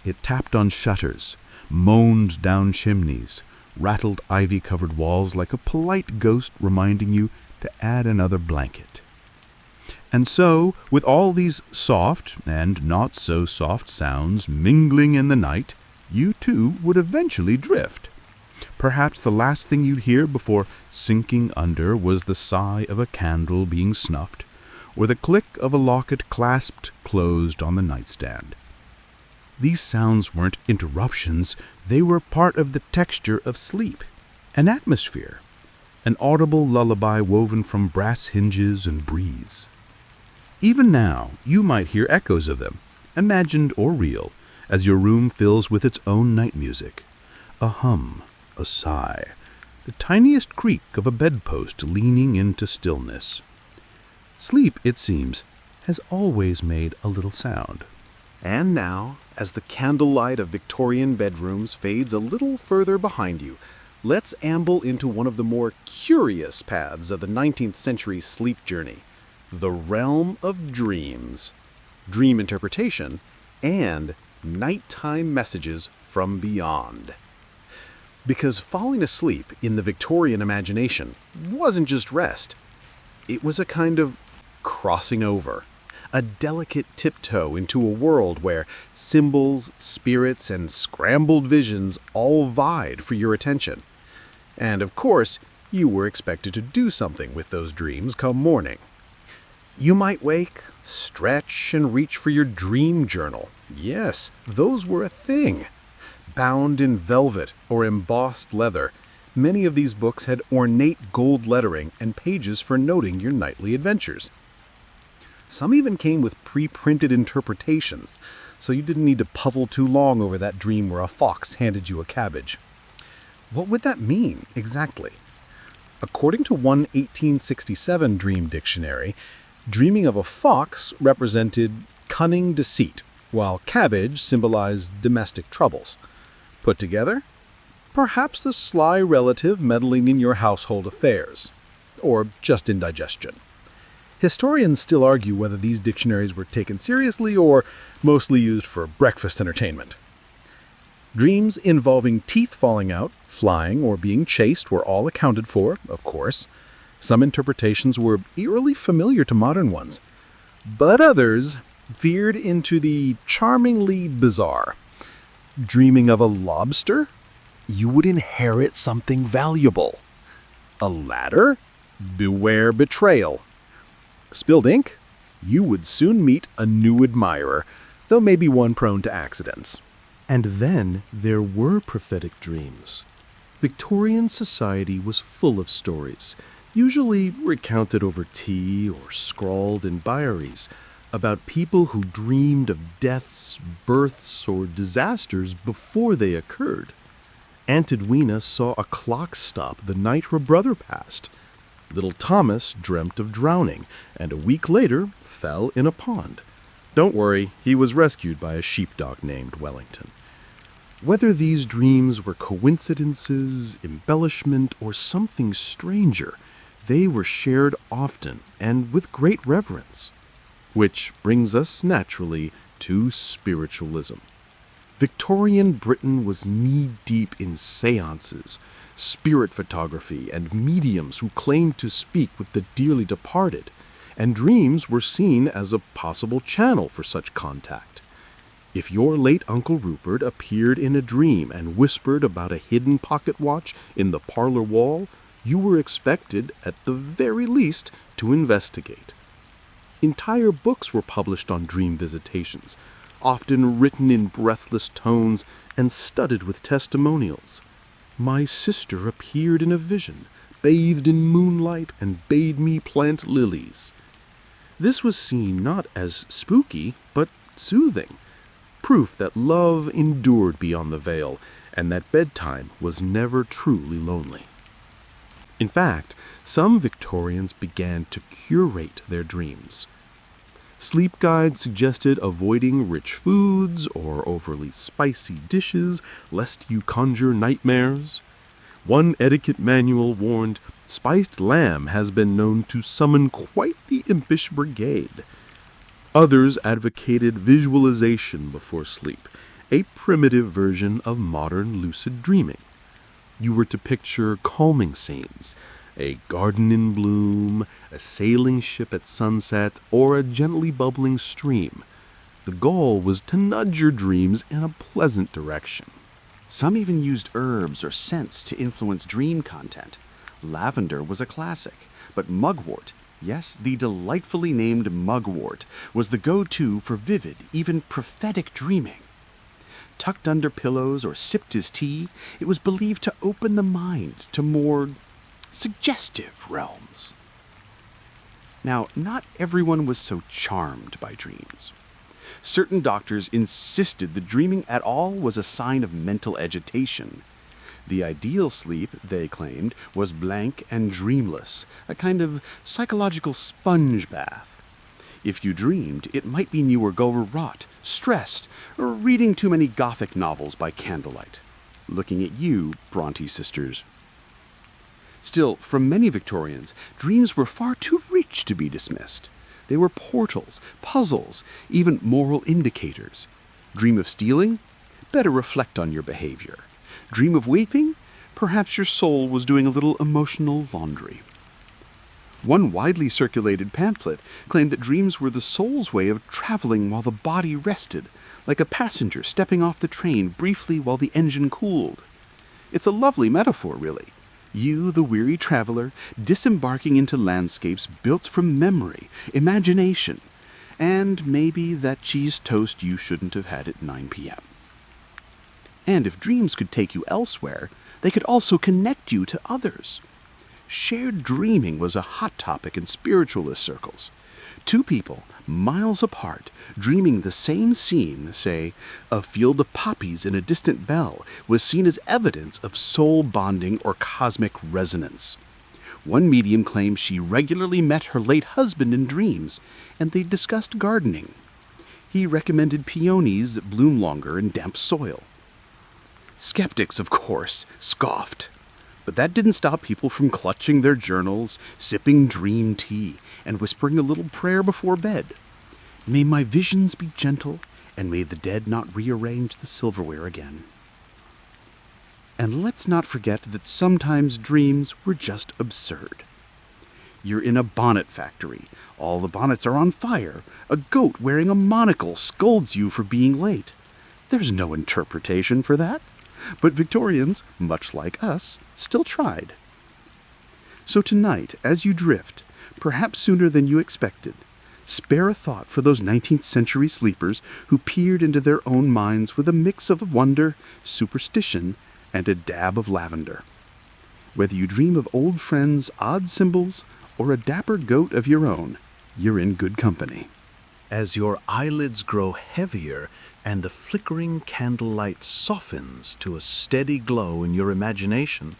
It tapped on shutters, moaned down chimneys, rattled ivy-covered walls like a polite ghost reminding you to add another blanket. And so, with all these soft and not so soft sounds mingling in the night, you too would eventually drift. Perhaps the last thing you'd hear before sinking under was the sigh of a candle being snuffed, or the click of a locket clasped closed on the nightstand. These sounds weren't interruptions, they were part of the texture of sleep, an atmosphere.
an audible lullaby woven from brass hinges and breeze. Even now, you might hear echoes of them, imagined or real, as your room fills with its own night music. A hum, a sigh, the tiniest creak of a bedpost leaning into stillness. Sleep, it seems, has always made a little sound.
And now, as the candlelight of Victorian bedrooms fades a little further behind you, let's amble into one of the more curious paths of the 19th century sleep journey, the realm of dreams, dream interpretation, and nighttime messages from beyond. Because falling asleep in the Victorian imagination wasn't just rest. It was a kind of crossing over, a delicate tiptoe into a world where symbols, spirits, and scrambled visions all vied for your attention. And of course, you were expected to do something with those dreams come morning. You might wake, stretch, and reach for your dream journal. Yes, those were a thing. Bound in velvet or embossed leather, many of these books had ornate gold lettering and pages for noting your nightly adventures. Some even came with pre-printed interpretations, so you didn't need to puzzle too long over that dream where a fox handed you a cabbage. What would that mean, exactly? According to one 1867 dream dictionary, dreaming of a fox represented cunning deceit, while cabbage symbolized domestic troubles. Put together, perhaps the sly relative meddling in your household affairs, or just indigestion. Historians still argue whether these dictionaries were taken seriously or mostly used for breakfast entertainment. Dreams involving teeth falling out, flying, or being chased were all accounted for, of course. Some interpretations were eerily familiar to modern ones, but others veered into the charmingly bizarre. Dreaming of a lobster? You would inherit something valuable. A ladder? Beware betrayal. Spilled ink? You would soon meet a new admirer, though maybe one prone to accidents.
And then there were prophetic dreams. Victorian society was full of stories, usually recounted over tea or scrawled in diaries, about people who dreamed of deaths, births, or disasters before they occurred. Aunt Edwina saw a clock stop the night her brother passed. Little Thomas dreamt of drowning, and a week later fell in a pond. Don't worry, he was rescued by a sheepdog named Wellington. Whether these dreams were coincidences, embellishment, or something stranger, they were shared often and with great reverence. Which brings us naturally to spiritualism. Victorian Britain was knee-deep in seances, spirit photography, and mediums who claimed to speak with the dearly departed, and dreams were seen as a possible channel for such contact. If your late Uncle Rupert appeared in a dream and whispered about a hidden pocket watch in the parlor wall, you were expected, at the very least, to investigate. Entire books were published on dream visitations, often written in breathless tones and studded with testimonials. My sister appeared in a vision, bathed in moonlight, and bade me plant lilies. This was seen not as spooky, but soothing, proof that love endured beyond the veil, and that bedtime was never truly lonely. In fact, some Victorians began to curate their dreams. Sleep guides suggested avoiding rich foods or overly spicy dishes, lest you conjure nightmares. One etiquette manual warned, spiced lamb has been known to summon quite the impish brigade. Others advocated visualization before sleep, a primitive version of modern lucid dreaming. You were to picture calming scenes, a garden in bloom, a sailing ship at sunset, or a gently bubbling stream. The goal was to nudge your dreams in a pleasant direction.
Some even used herbs or scents to influence dream content. Lavender was a classic, but mugwort, yes, the delightfully named mugwort, was the go-to for vivid, even prophetic dreaming. Tucked under pillows or sipped as tea, it was believed to open the mind to more suggestive realms. Now, not everyone was so charmed by dreams. Certain doctors insisted that dreaming at all was a sign of mental agitation. The ideal sleep, they claimed, was blank and dreamless, a kind of psychological sponge bath. If you dreamed, it might mean you were overwrought, stressed, or reading too many Gothic novels by candlelight. Looking at you, Bronte sisters. Still, for many Victorians, dreams were far too rich to be dismissed. They were portals, puzzles, even moral indicators. Dream of stealing? Better reflect on your behavior. Dream of weeping? Perhaps your soul was doing a little emotional laundry. One widely circulated pamphlet claimed that dreams were the soul's way of traveling while the body rested, like a passenger stepping off the train briefly while the engine cooled. It's a lovely metaphor, really. You, the weary traveler, disembarking into landscapes built from memory, imagination, and maybe that cheese toast you shouldn't have had at 9 p.m. And if dreams could take you elsewhere, they could also connect you to others. Shared dreaming was a hot topic in spiritualist circles. Two people, miles apart, dreaming the same scene, say, a field of poppies in a distant bell, was seen as evidence of soul bonding or cosmic resonance. One medium claimed she regularly met her late husband in dreams, and they discussed gardening. He recommended peonies that bloom longer in damp soil. Skeptics, of course, scoffed. But that didn't stop people from clutching their journals, sipping dream tea, and whispering a little prayer before bed. May my visions be gentle, and may the dead not rearrange the silverware again. And let's not forget that sometimes dreams were just absurd. You're in a bonnet factory. All the bonnets are on fire. A goat wearing a monocle scolds you for being late. There's no interpretation for that. But Victorians, much like us, still tried. So tonight, as you drift, perhaps sooner than you expected, spare a thought for those 19th century sleepers who peered into their own minds with a mix of wonder, superstition, and a dab of lavender. Whether you dream of old friends' odd symbols or a dapper goat of your own, you're in good company.
As your eyelids grow heavier and the flickering candlelight softens to a steady glow in your imagination,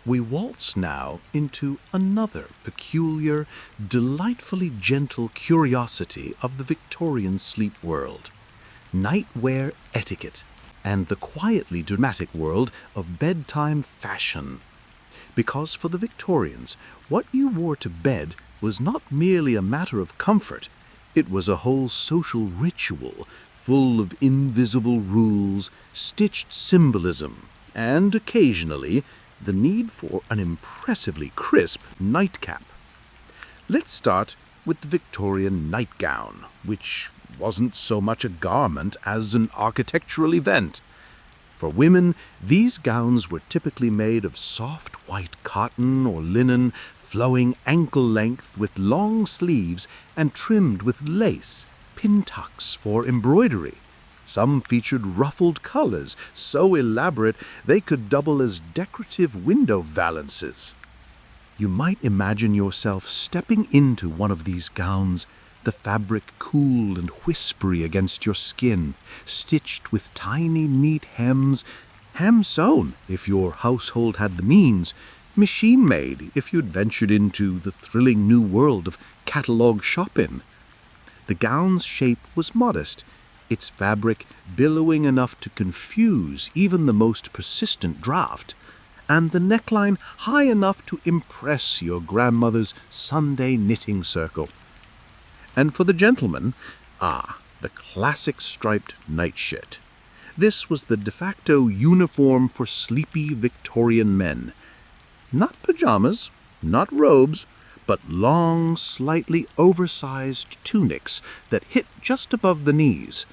we waltz now into another peculiar, delightfully gentle curiosity of the Victorian sleep world, nightwear etiquette, and the quietly dramatic world of bedtime fashion. Because for the Victorians, what you wore to bed was not merely a matter of comfort. It was a whole social ritual, full of invisible rules, stitched symbolism, and occasionally the need for an impressively crisp nightcap. Let's start with the Victorian nightgown, which wasn't so much a garment as an architectural event. For women, these gowns were typically made of soft white cotton or linen, flowing ankle-length with long sleeves and trimmed with lace, pin tucks for embroidery. Some featured ruffled colors so elaborate they could double as decorative window valances. You might imagine yourself stepping into one of these gowns, the fabric cool and whispery against your skin, stitched with tiny, neat hems, ham-sewn if your household had the means, machine-made if you'd ventured into the thrilling new world of catalogue shopping. The gown's shape was modest, its fabric billowing enough to confuse even the most persistent draft, and the neckline high enough to impress your grandmother's Sunday knitting circle. And for the gentleman, the classic striped nightshirt. This was the de facto uniform for sleepy Victorian men. Not pajamas, not robes, but long, slightly oversized tunics that hit just above the knees.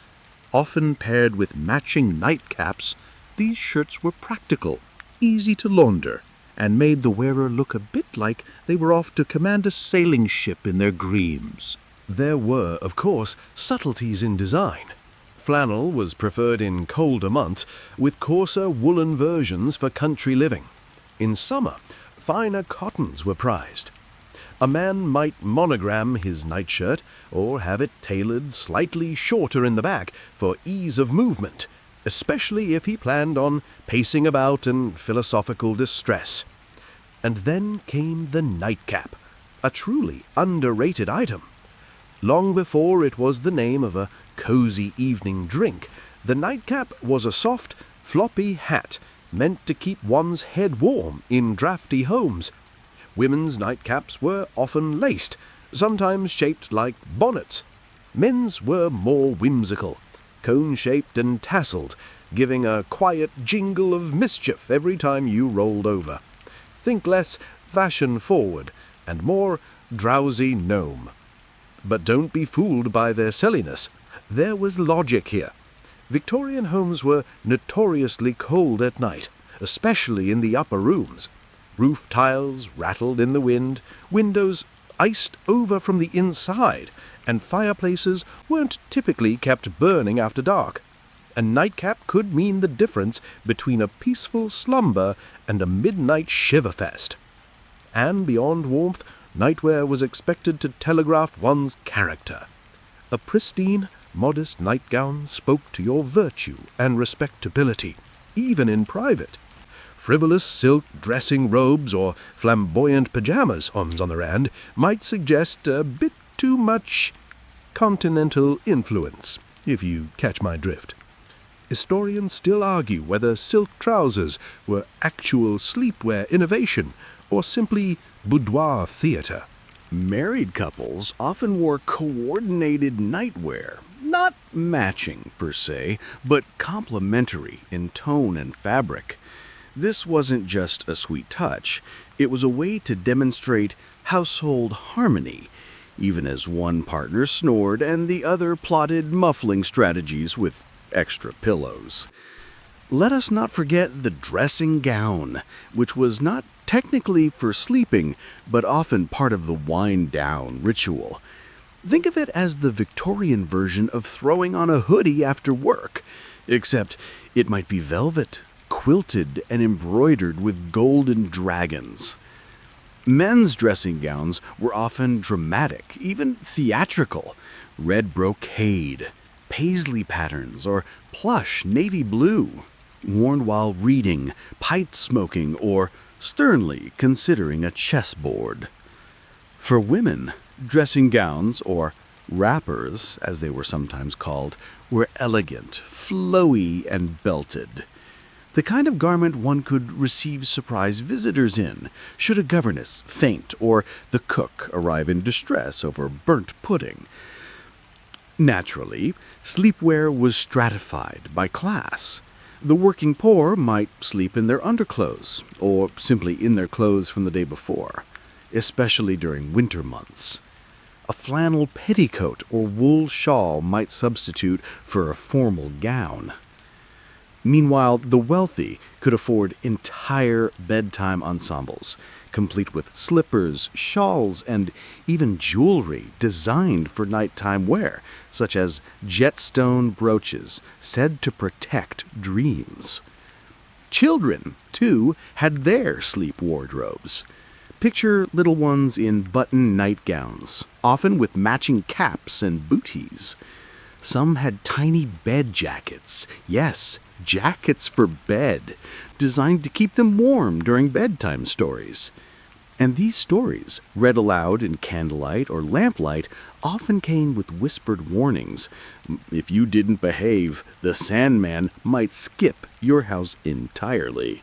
Often paired with matching nightcaps, these shirts were practical, easy to launder, and made the wearer look a bit like they were off to command a sailing ship in their dreams.
There were, of course, subtleties in design. Flannel was preferred in colder months, with coarser woolen versions for country living. In summer, finer cottons were prized. A man might monogram his nightshirt or have it tailored slightly shorter in the back for ease of movement, especially if he planned on pacing about in philosophical distress. And then came the nightcap, a truly underrated item. Long before it was the name of a cozy evening drink, the nightcap was a soft, floppy hat meant to keep one's head warm in drafty homes. Women's nightcaps were often laced, sometimes shaped like bonnets. Men's were more whimsical, cone-shaped and tasseled, giving a quiet jingle of mischief every time you rolled over. Think less fashion-forward and more drowsy gnome. But don't be fooled by their silliness. There was logic here. Victorian homes were notoriously cold at night, especially in the upper rooms. Roof tiles rattled in the wind, windows iced over from the inside, and fireplaces weren't typically kept burning after dark. A nightcap could mean the difference between a peaceful slumber and a midnight shiverfest. And beyond warmth, nightwear was expected to telegraph one's character. A pristine, modest nightgown spoke to your virtue and respectability, even in private. Frivolous silk dressing robes or flamboyant pajamas, on the other hand, might suggest a bit too much continental influence, if you catch my drift. Historians still argue whether silk trousers were actual sleepwear innovation or simply boudoir theater.
Married couples often wore coordinated nightwear, not matching per se, but complementary in tone and fabric. This wasn't just a sweet touch, it was a way to demonstrate household harmony, even as one partner snored and the other plotted muffling strategies with extra pillows. Let us not forget the dressing gown, which was not technically for sleeping, but often part of the wind-down ritual. Think of it as the Victorian version of throwing on a hoodie after work, except it might be velvet, quilted, and embroidered with golden dragons. Men's dressing gowns were often dramatic, even theatrical. Red brocade, paisley patterns, or plush navy blue, worn while reading, pipe smoking, or sternly considering a chessboard. For women, dressing gowns, or wrappers, as they were sometimes called, were elegant, flowy, and belted. The kind of garment one could receive surprise visitors in, should a governess faint or the cook arrive in distress over burnt pudding. Naturally, sleepwear was stratified by class. The working poor might sleep in their underclothes, or simply in their clothes from the day before, especially during winter months. A flannel petticoat or wool shawl might substitute for a formal gown. Meanwhile, the wealthy could afford entire bedtime ensembles, complete with slippers, shawls, and even jewelry designed for nighttime wear, such as jetstone brooches said to protect dreams. Children, too, had their sleep wardrobes. Picture little ones in button nightgowns, often with matching caps and booties. Some had tiny bed jackets, yes, jackets for bed, designed to keep them warm during bedtime stories. And these stories, read aloud in candlelight or lamplight, often came with whispered warnings. If you didn't behave, the Sandman might skip your house entirely.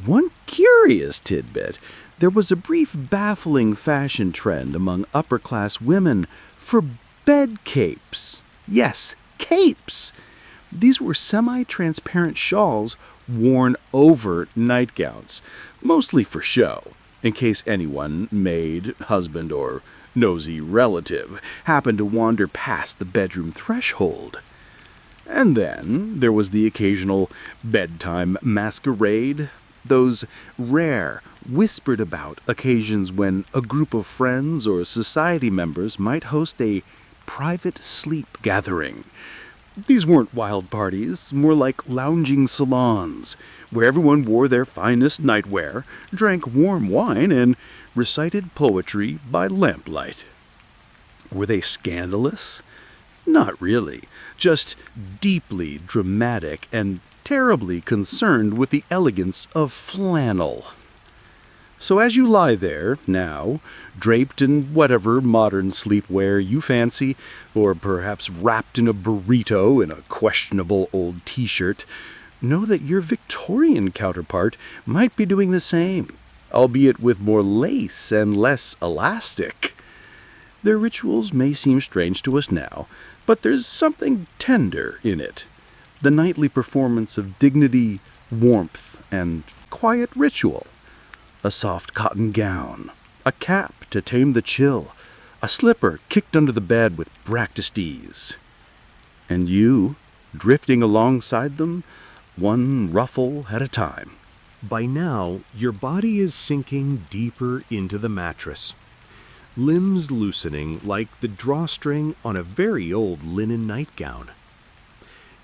One curious tidbit: there was a brief baffling fashion trend among upper-class women for bed capes. Yes, capes! These were semi-transparent shawls worn over nightgowns, mostly for show, in case anyone, maid, husband, or nosy relative, happened to wander past the bedroom threshold. And then there was the occasional bedtime masquerade, those rare, whispered-about occasions when a group of friends or society members might host a private sleep gathering.
These weren't wild parties, more like lounging salons, where everyone wore their finest nightwear, drank warm wine, and recited poetry by lamplight. Were they scandalous? Not really, just deeply dramatic and terribly concerned with the elegance of flannel. So as you lie there, now, draped in whatever modern sleepwear you fancy, or perhaps wrapped in a burrito in a questionable old t-shirt, know that your Victorian counterpart might be doing the same, albeit with more lace and less elastic. Their rituals may seem strange to us now, but there's something tender in it. The nightly performance of dignity, warmth, and quiet ritual. A soft cotton gown, a cap to tame the chill, a slipper kicked under the bed with practiced ease. And you, drifting alongside them, one ruffle at a time.
By now, your body is sinking deeper into the mattress. Limbs loosening like the drawstring on a very old linen nightgown.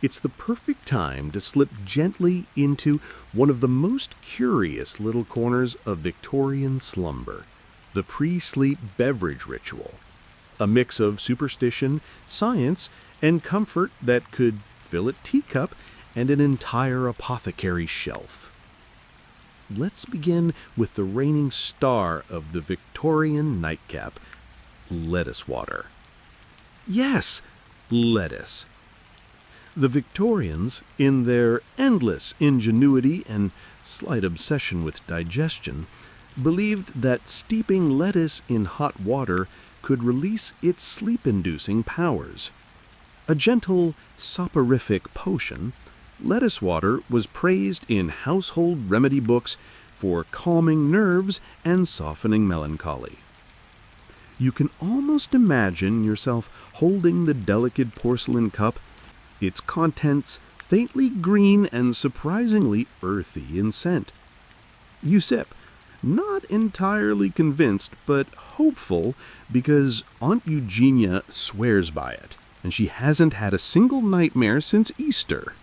It's the perfect time to slip gently into one of the most curious little corners of Victorian slumber, the pre-sleep beverage ritual. A mix of superstition, science, and comfort that could fill a teacup and an entire apothecary shelf. Let's begin with the reigning star of the Victorian nightcap, lettuce water. Yes, lettuce. The Victorians, in their endless ingenuity and slight obsession with digestion, believed that steeping lettuce in hot water could release its sleep-inducing powers. A gentle, soporific potion, lettuce water was praised in household remedy books for calming nerves and softening melancholy. You can almost imagine yourself holding the delicate porcelain cup, its contents faintly green and surprisingly earthy in scent. You sip, not entirely convinced, but hopeful, because Aunt Eugenia swears by it, and she hasn't had a single nightmare since Easter.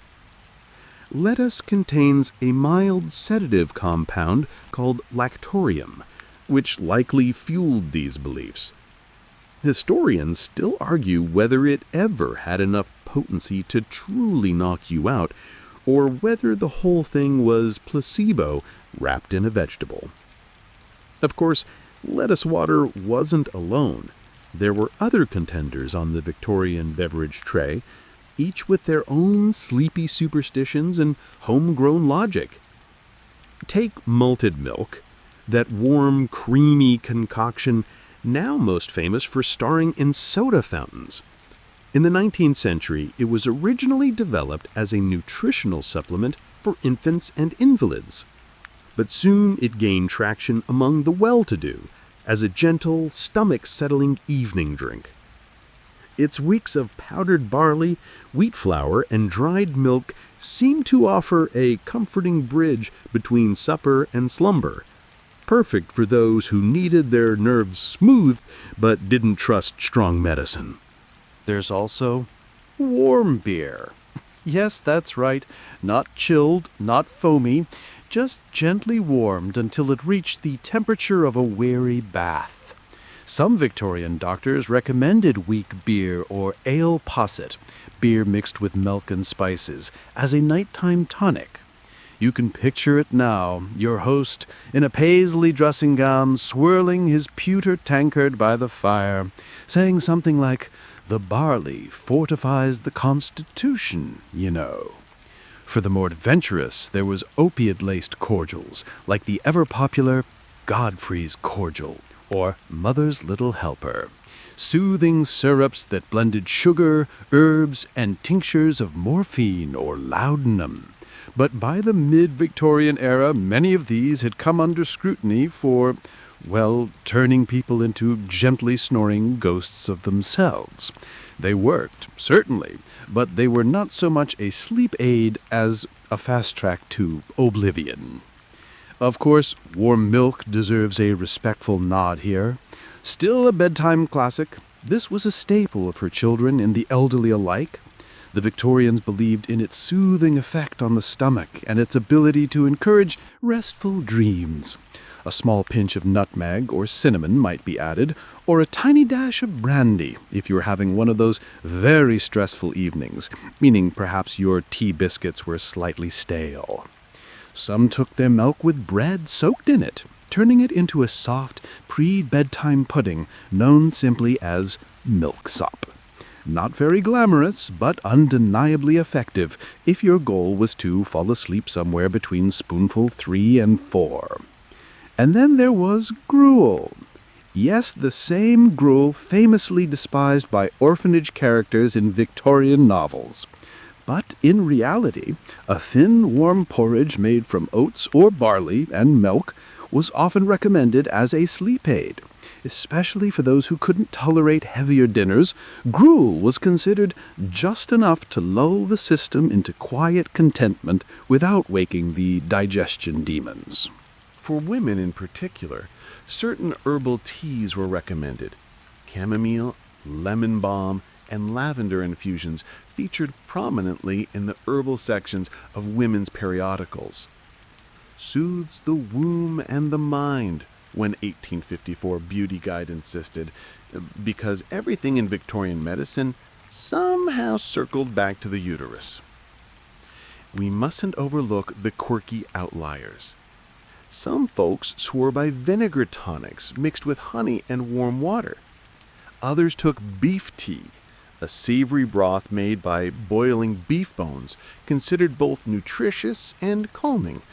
Lettuce contains a mild sedative compound called lactorium, which likely fueled these beliefs. Historians still argue whether it ever had enough potency to truly knock you out, or whether the whole thing was placebo wrapped in a vegetable. Of course, lettuce water wasn't alone. There were other contenders on the Victorian beverage tray, each with their own sleepy superstitions and homegrown logic. Take malted milk, that warm, creamy concoction now most famous for starring in soda fountains. In the 19th century, it was originally developed as a nutritional supplement for infants and invalids. But soon it gained traction among the well-to-do as a gentle, stomach-settling evening drink. Its weeks of powdered barley, wheat flour, and dried milk seem to offer a comforting bridge between supper and slumber, perfect for those who needed their nerves smoothed but didn't trust strong medicine.
There's also warm beer. Yes, that's right. Not chilled, not foamy, just gently warmed until it reached the temperature of a weary bath. Some Victorian doctors recommended weak beer or ale posset, beer mixed with milk and spices, as a nighttime tonic. You can picture it now, your host, in a paisley dressing gown, swirling his pewter tankard by the fire, saying something like, "The barley fortifies the constitution, you know." For the more adventurous, there was opiate-laced cordials, like the ever-popular Godfrey's Cordial, or Mother's Little Helper, soothing syrups that blended sugar, herbs, and tinctures of morphine or laudanum. But by the mid-Victorian era, many of these had come under scrutiny for, well, turning people into gently snoring ghosts of themselves. They worked, certainly, but they were not so much a sleep aid as a fast track to oblivion. Of course, warm milk deserves a respectful nod here. Still a bedtime classic, this was a staple for children and the elderly alike. The Victorians believed in its soothing effect on the stomach and its ability to encourage restful dreams. A small pinch of nutmeg or cinnamon might be added, or a tiny dash of brandy if you were having one of those very stressful evenings, meaning perhaps your tea biscuits were slightly stale. Some took their milk with bread soaked in it, turning it into a soft pre-bedtime pudding known simply as milksop. Not very glamorous, but undeniably effective if your goal was to fall asleep somewhere between spoonful 3 and 4. And then there was gruel. Yes, the same gruel famously despised by orphanage characters in Victorian novels. But in reality, a thin, warm porridge made from oats or barley and milk was often recommended as a sleep aid. Especially for those who couldn't tolerate heavier dinners, gruel was considered just enough to lull the system into quiet contentment without waking the digestion demons.
For women in particular, certain herbal teas were recommended. Chamomile, lemon balm, and lavender infusions featured prominently in the herbal sections of women's periodicals. Soothes the womb and the mind, when 1854 Beauty Guide insisted, because everything in Victorian medicine somehow circled back to the uterus. We mustn't overlook the quirky outliers. Some folks swore by vinegar tonics mixed with honey and warm water. Others took beef tea, a savory broth made by boiling beef bones, considered both nutritious and calming,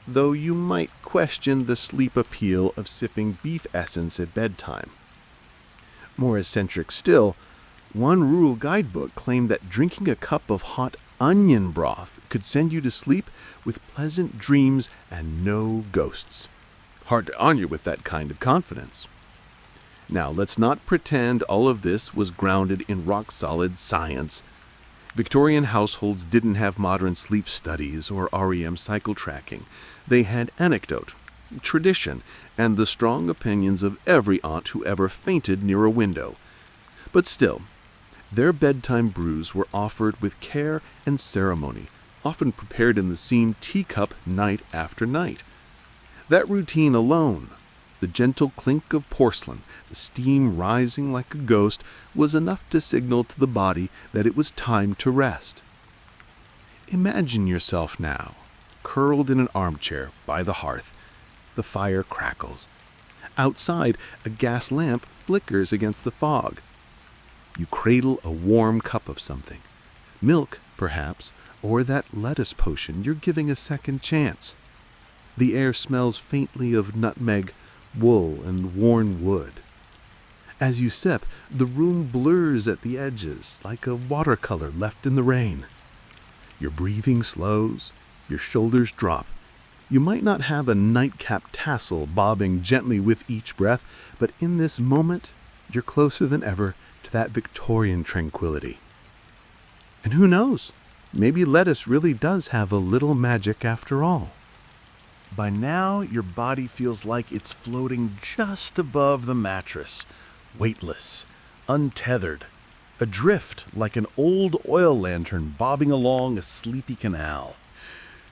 though you might question the sleep appeal of sipping beef essence at bedtime. More eccentric still, one rural guidebook claimed that drinking a cup of hot onion broth could send you to sleep with pleasant dreams and no ghosts. Hard to argue with that kind of confidence. Now, let's not pretend all of this was grounded in rock-solid science. Victorian households didn't have modern sleep studies or REM cycle tracking. They had anecdote, tradition, and the strong opinions of every aunt who ever fainted near a window. But still, their bedtime brews were offered with care and ceremony, often prepared in the same teacup night after night. That routine alone, the gentle clink of porcelain, the steam rising like a ghost, was enough to signal to the body that it was time to rest. Imagine yourself now, curled in an armchair by the hearth. The fire crackles. Outside, a gas lamp flickers against the fog. You cradle a warm cup of something. Milk, perhaps, or that lettuce potion you're giving a second chance. The air smells faintly of nutmeg, wool, and worn wood. As you sip, the room blurs at the edges like a watercolor left in the rain. Your breathing slows, your shoulders drop. You might not have a nightcap tassel bobbing gently with each breath, but in this moment, you're closer than ever to that Victorian tranquility. And who knows? Maybe lettuce really does have a little magic after all. By now, your body feels like it's floating just above the mattress, weightless, untethered, adrift like an old oil lantern bobbing along a sleepy canal.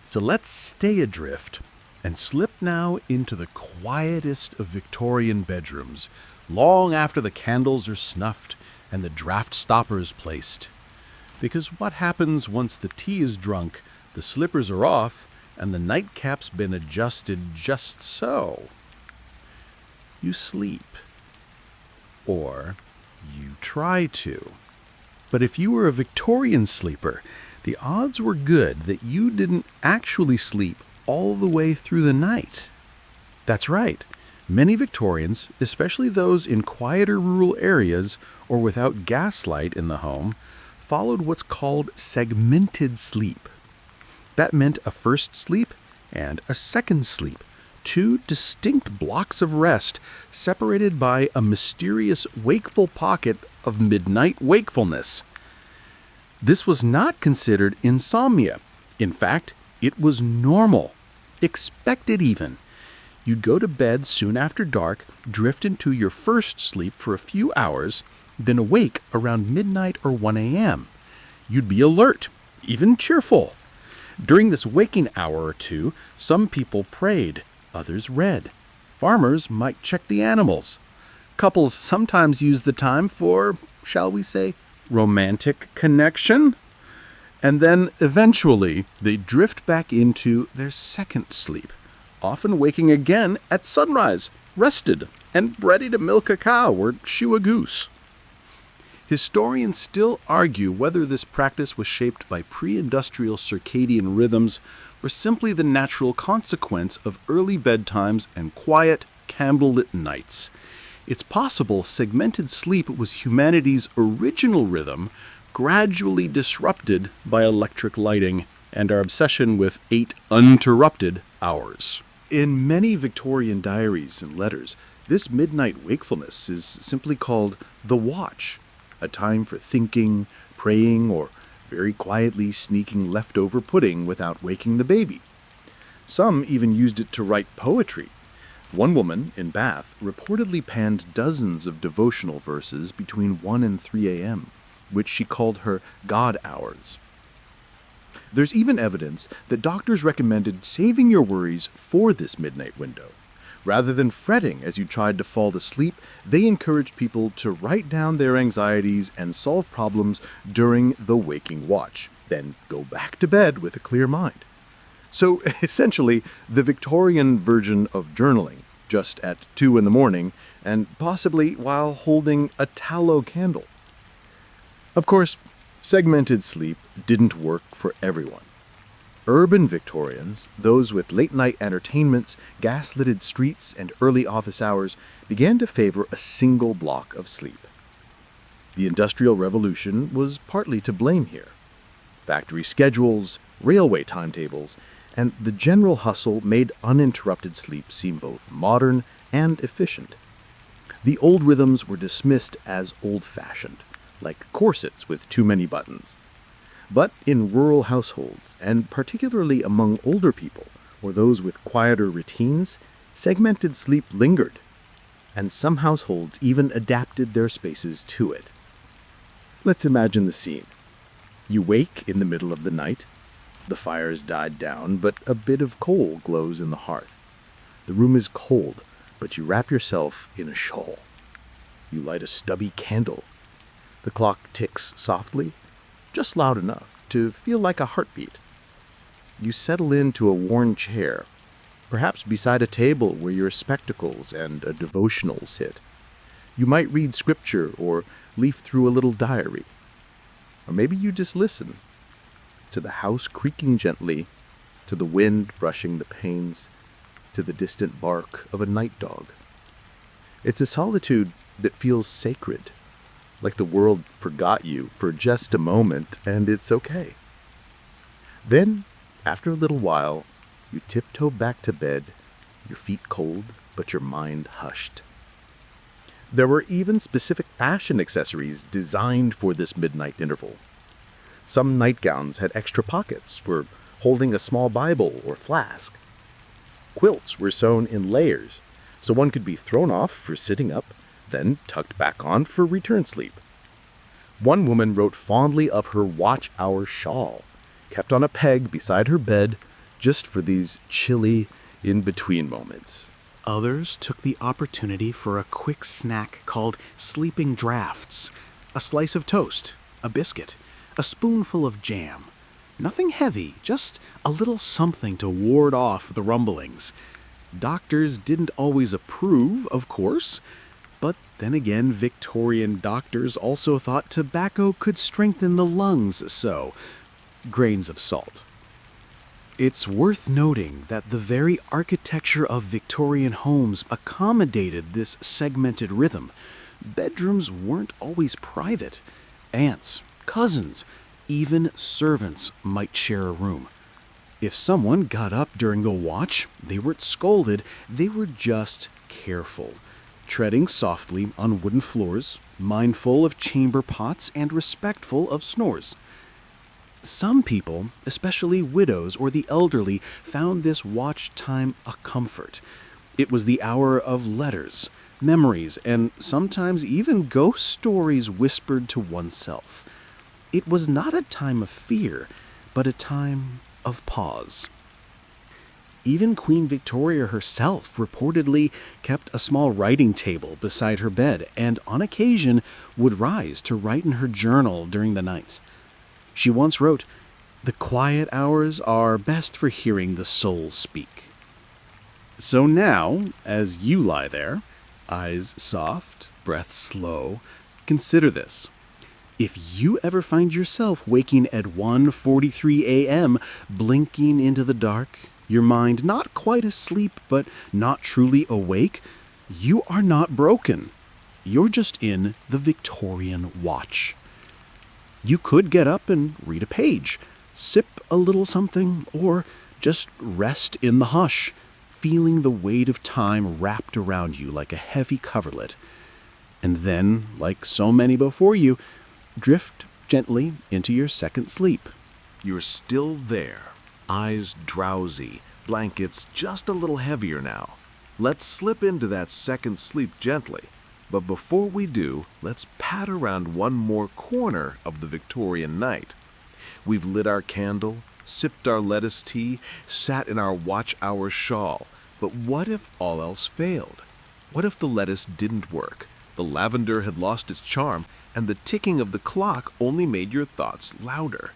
So let's stay adrift and slip now into the quietest of Victorian bedrooms, long after the candles are snuffed and the draft stoppers placed. Because what happens once the tea is drunk, the slippers are off, and the nightcap's been adjusted just so? You sleep. Or you try to. But if you were a Victorian sleeper, the odds were good that you didn't actually sleep all the way through the night. That's right. Many Victorians, especially those in quieter rural areas or without gaslight in the home, followed what's called segmented sleep. That meant a first sleep and a second sleep, two distinct blocks of rest separated by a mysterious wakeful pocket of midnight wakefulness. This was not considered insomnia. In fact, it was normal, expected even. You'd go to bed soon after dark, drift into your first sleep for a few hours, then awake around midnight or 1 a.m.
you'd be alert, even cheerful. During this waking hour or two, some people prayed, others read. Farmers might check the animals. Couples sometimes use the time for, shall we say, romantic connection. And then, eventually, they drift back into their second sleep, often waking again at sunrise, rested, and ready to milk a cow or shoe a goose.
Historians still argue whether this practice was shaped by pre-industrial circadian rhythms or simply the natural consequence of early bedtimes and quiet, candlelit nights. It's possible segmented sleep was humanity's original rhythm, gradually disrupted by electric lighting and our obsession with 8 uninterrupted hours.
In many Victorian diaries and letters, this midnight wakefulness is simply called the watch, a time for thinking, praying, or very quietly sneaking leftover pudding without waking the baby. Some even used it to write poetry. One woman in Bath reportedly penned dozens of devotional verses between 1 and 3 a.m., which she called her God hours. There's even evidence that doctors recommended saving your worries for this midnight window. Rather than fretting as you tried to fall asleep, they encouraged people to write down their anxieties and solve problems during the waking watch, then go back to bed with a clear mind. So, essentially, the Victorian version of journaling, just at 2 in the morning, and possibly while holding a tallow candle. Of course, segmented sleep didn't work for everyone. Urban Victorians, those with late-night entertainments, gas-lighted streets, and early office hours, began to favor a single block of sleep. The Industrial Revolution was partly to blame here. Factory schedules, railway timetables, and the general hustle made uninterrupted sleep seem both modern and efficient. The old rhythms were dismissed as old-fashioned, like corsets with too many buttons. But in rural households, and particularly among older people or those with quieter routines, segmented sleep lingered, and some households even adapted their spaces to it. Let's imagine the scene. You wake in the middle of the night. The fire's died down, but a bit of coal glows in the hearth. The room is cold, but you wrap yourself in a shawl. You light a stubby candle. The clock ticks softly, just loud enough to feel like a heartbeat. You settle into a worn chair, perhaps beside a table where your spectacles and a devotional sit. You might read scripture or leaf through a little diary. Or maybe you just listen to the house creaking gently, to the wind brushing the panes, to the distant bark of a night dog. It's a solitude that feels sacred, like the world forgot you for just a moment, and it's okay. Then, after a little while, you tiptoe back to bed, your feet cold, but your mind hushed. There were even specific fashion accessories designed for this midnight interval. Some nightgowns had extra pockets for holding a small Bible or flask. Quilts were sewn in layers, so one could be thrown off for sitting up, then tucked back on for return sleep. One woman wrote fondly of her watch-hour shawl, kept on a peg beside her bed just for these chilly in-between moments.
Others took the opportunity for a quick snack called sleeping drafts. A slice of toast, a biscuit, a spoonful of jam. Nothing heavy, just a little something to ward off the rumblings. Doctors didn't always approve, of course, but then again, Victorian doctors also thought tobacco could strengthen the lungs, so grains of salt. It's worth noting that the very architecture of Victorian homes accommodated this segmented rhythm. Bedrooms weren't always private. Aunts, cousins, even servants might share a room. If someone got up during the watch, they weren't scolded, they were just careful, treading softly on wooden floors, mindful of chamber pots and respectful of snores. Some people, especially widows or the elderly, found this watch time a comfort. It was the hour of letters, memories, and sometimes even ghost stories whispered to oneself.
it was not a time of fear, but a time of pause. Even Queen Victoria herself reportedly kept a small writing table beside her bed and on occasion would rise to write in her journal during the nights. She once wrote, "The quiet hours are best for hearing the soul speak." So now, as you lie there, eyes soft, breath slow, consider this. If you ever find yourself waking at 1:43 a.m., blinking into the dark, your mind not quite asleep but not truly awake, you are not broken. You're just in the Victorian watch. You could get up and read a page, sip a little something, or just rest in the hush, feeling the weight of time wrapped around you like a heavy coverlet. And then, like so many before you, drift gently into your second sleep.
You're still there, eyes drowsy, blankets just a little heavier now. Let's slip into that second sleep gently. But before we do, let's pat around one more corner of the Victorian night. We've lit our candle, sipped our lettuce tea, sat in our watch hour shawl. But what if all else failed? What if the lettuce didn't work? The lavender had lost its charm, and the ticking of the clock only made your thoughts louder.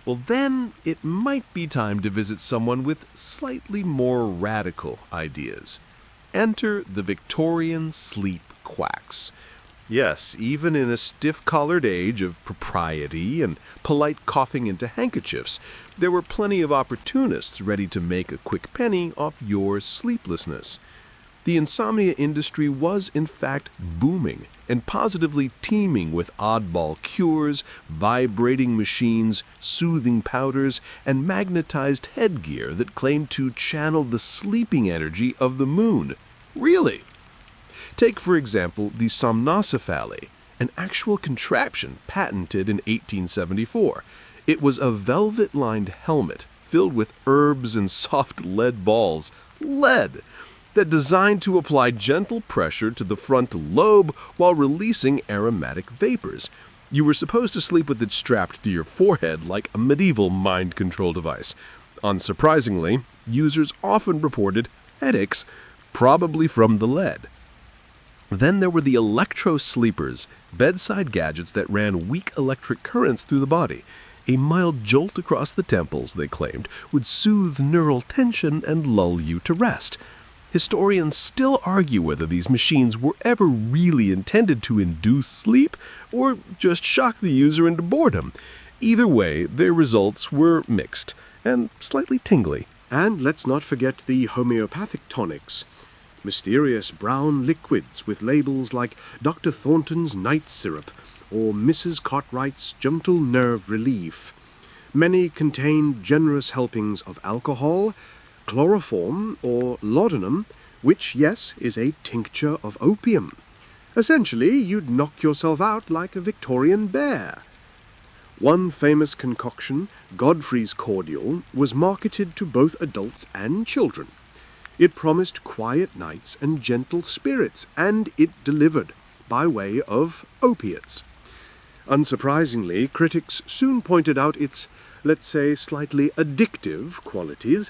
Well, then it might be time to visit someone with slightly more radical ideas. Enter the Victorian sleep quacks. Yes, even in a stiff-collared age of propriety and polite coughing into handkerchiefs, there were plenty of opportunists ready to make a quick penny off your sleeplessness. The insomnia industry was, in fact, booming and positively teeming with oddball cures, vibrating machines, soothing powders, and magnetized headgear that claimed to channel the sleeping energy of the moon. Really? Take, for example, the somnocephaly, an actual contraption patented in 1874. It was a velvet-lined helmet filled with herbs and soft lead balls. Lead! That designed to apply gentle pressure to the frontal lobe while releasing aromatic vapors. You were supposed to sleep with it strapped to your forehead like a medieval mind control device. Unsurprisingly, users often reported headaches, probably from the lead. Then there were the electro-sleepers, bedside gadgets that ran weak electric currents through the body. A mild jolt across the temples, they claimed, would soothe neural tension and lull you to rest. Historians still argue whether these machines were ever really intended to induce sleep or just shock the user into boredom. Either way, their results were mixed and slightly tingly.
And let's not forget the homeopathic tonics. Mysterious brown liquids with labels like Dr. Thornton's Night Syrup or Mrs. Cartwright's Gentle Nerve Relief. Many contain generous helpings of alcohol, chloroform, or laudanum, which, yes, is a tincture of opium. Essentially, you'd knock yourself out like a Victorian bear. One famous concoction, Godfrey's Cordial, was marketed to both adults and children. It promised quiet nights and gentle spirits, and it delivered, by way of opiates. Unsurprisingly, critics soon pointed out its, let's say, slightly addictive qualities,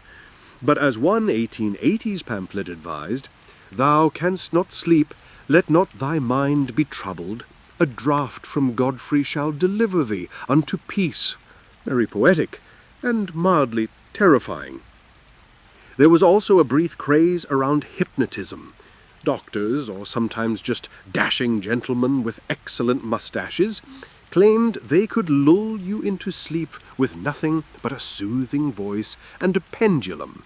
but as one 1880s pamphlet advised, "Thou canst not sleep, let not thy mind be troubled. A draught from Godfrey shall deliver thee unto peace." Very poetic, and mildly terrifying. There was also a brief craze around hypnotism. Doctors, or sometimes just dashing gentlemen with excellent mustaches, claimed they could lull you into sleep with nothing but a soothing voice and a pendulum.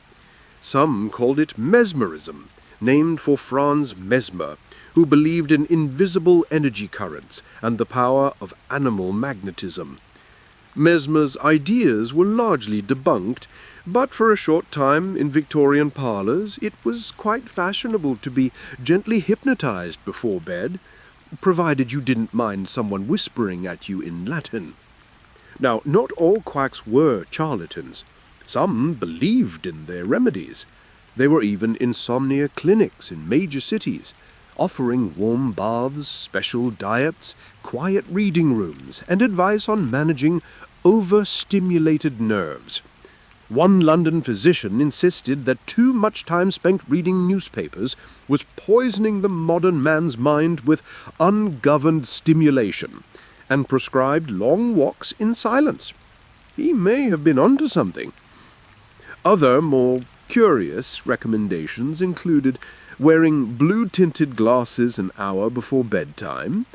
Some called it mesmerism, named for Franz Mesmer, who believed in invisible energy currents and the power of animal magnetism. Mesmer's ideas were largely debunked, but for a short time in Victorian parlours it was quite fashionable to be gently hypnotized before bed, provided you didn't mind someone whispering at you in Latin. Now, not all quacks were charlatans. Some believed in their remedies. There were even insomnia clinics in major cities.
offering warm baths, special diets, quiet reading rooms, and advice on managing overstimulated nerves. One London physician insisted that too much time spent reading newspapers was poisoning the modern man's mind with ungoverned stimulation, and prescribed long walks in silence. He may have been onto something. Other, more curious recommendations included wearing blue-tinted glasses an hour before bedtime,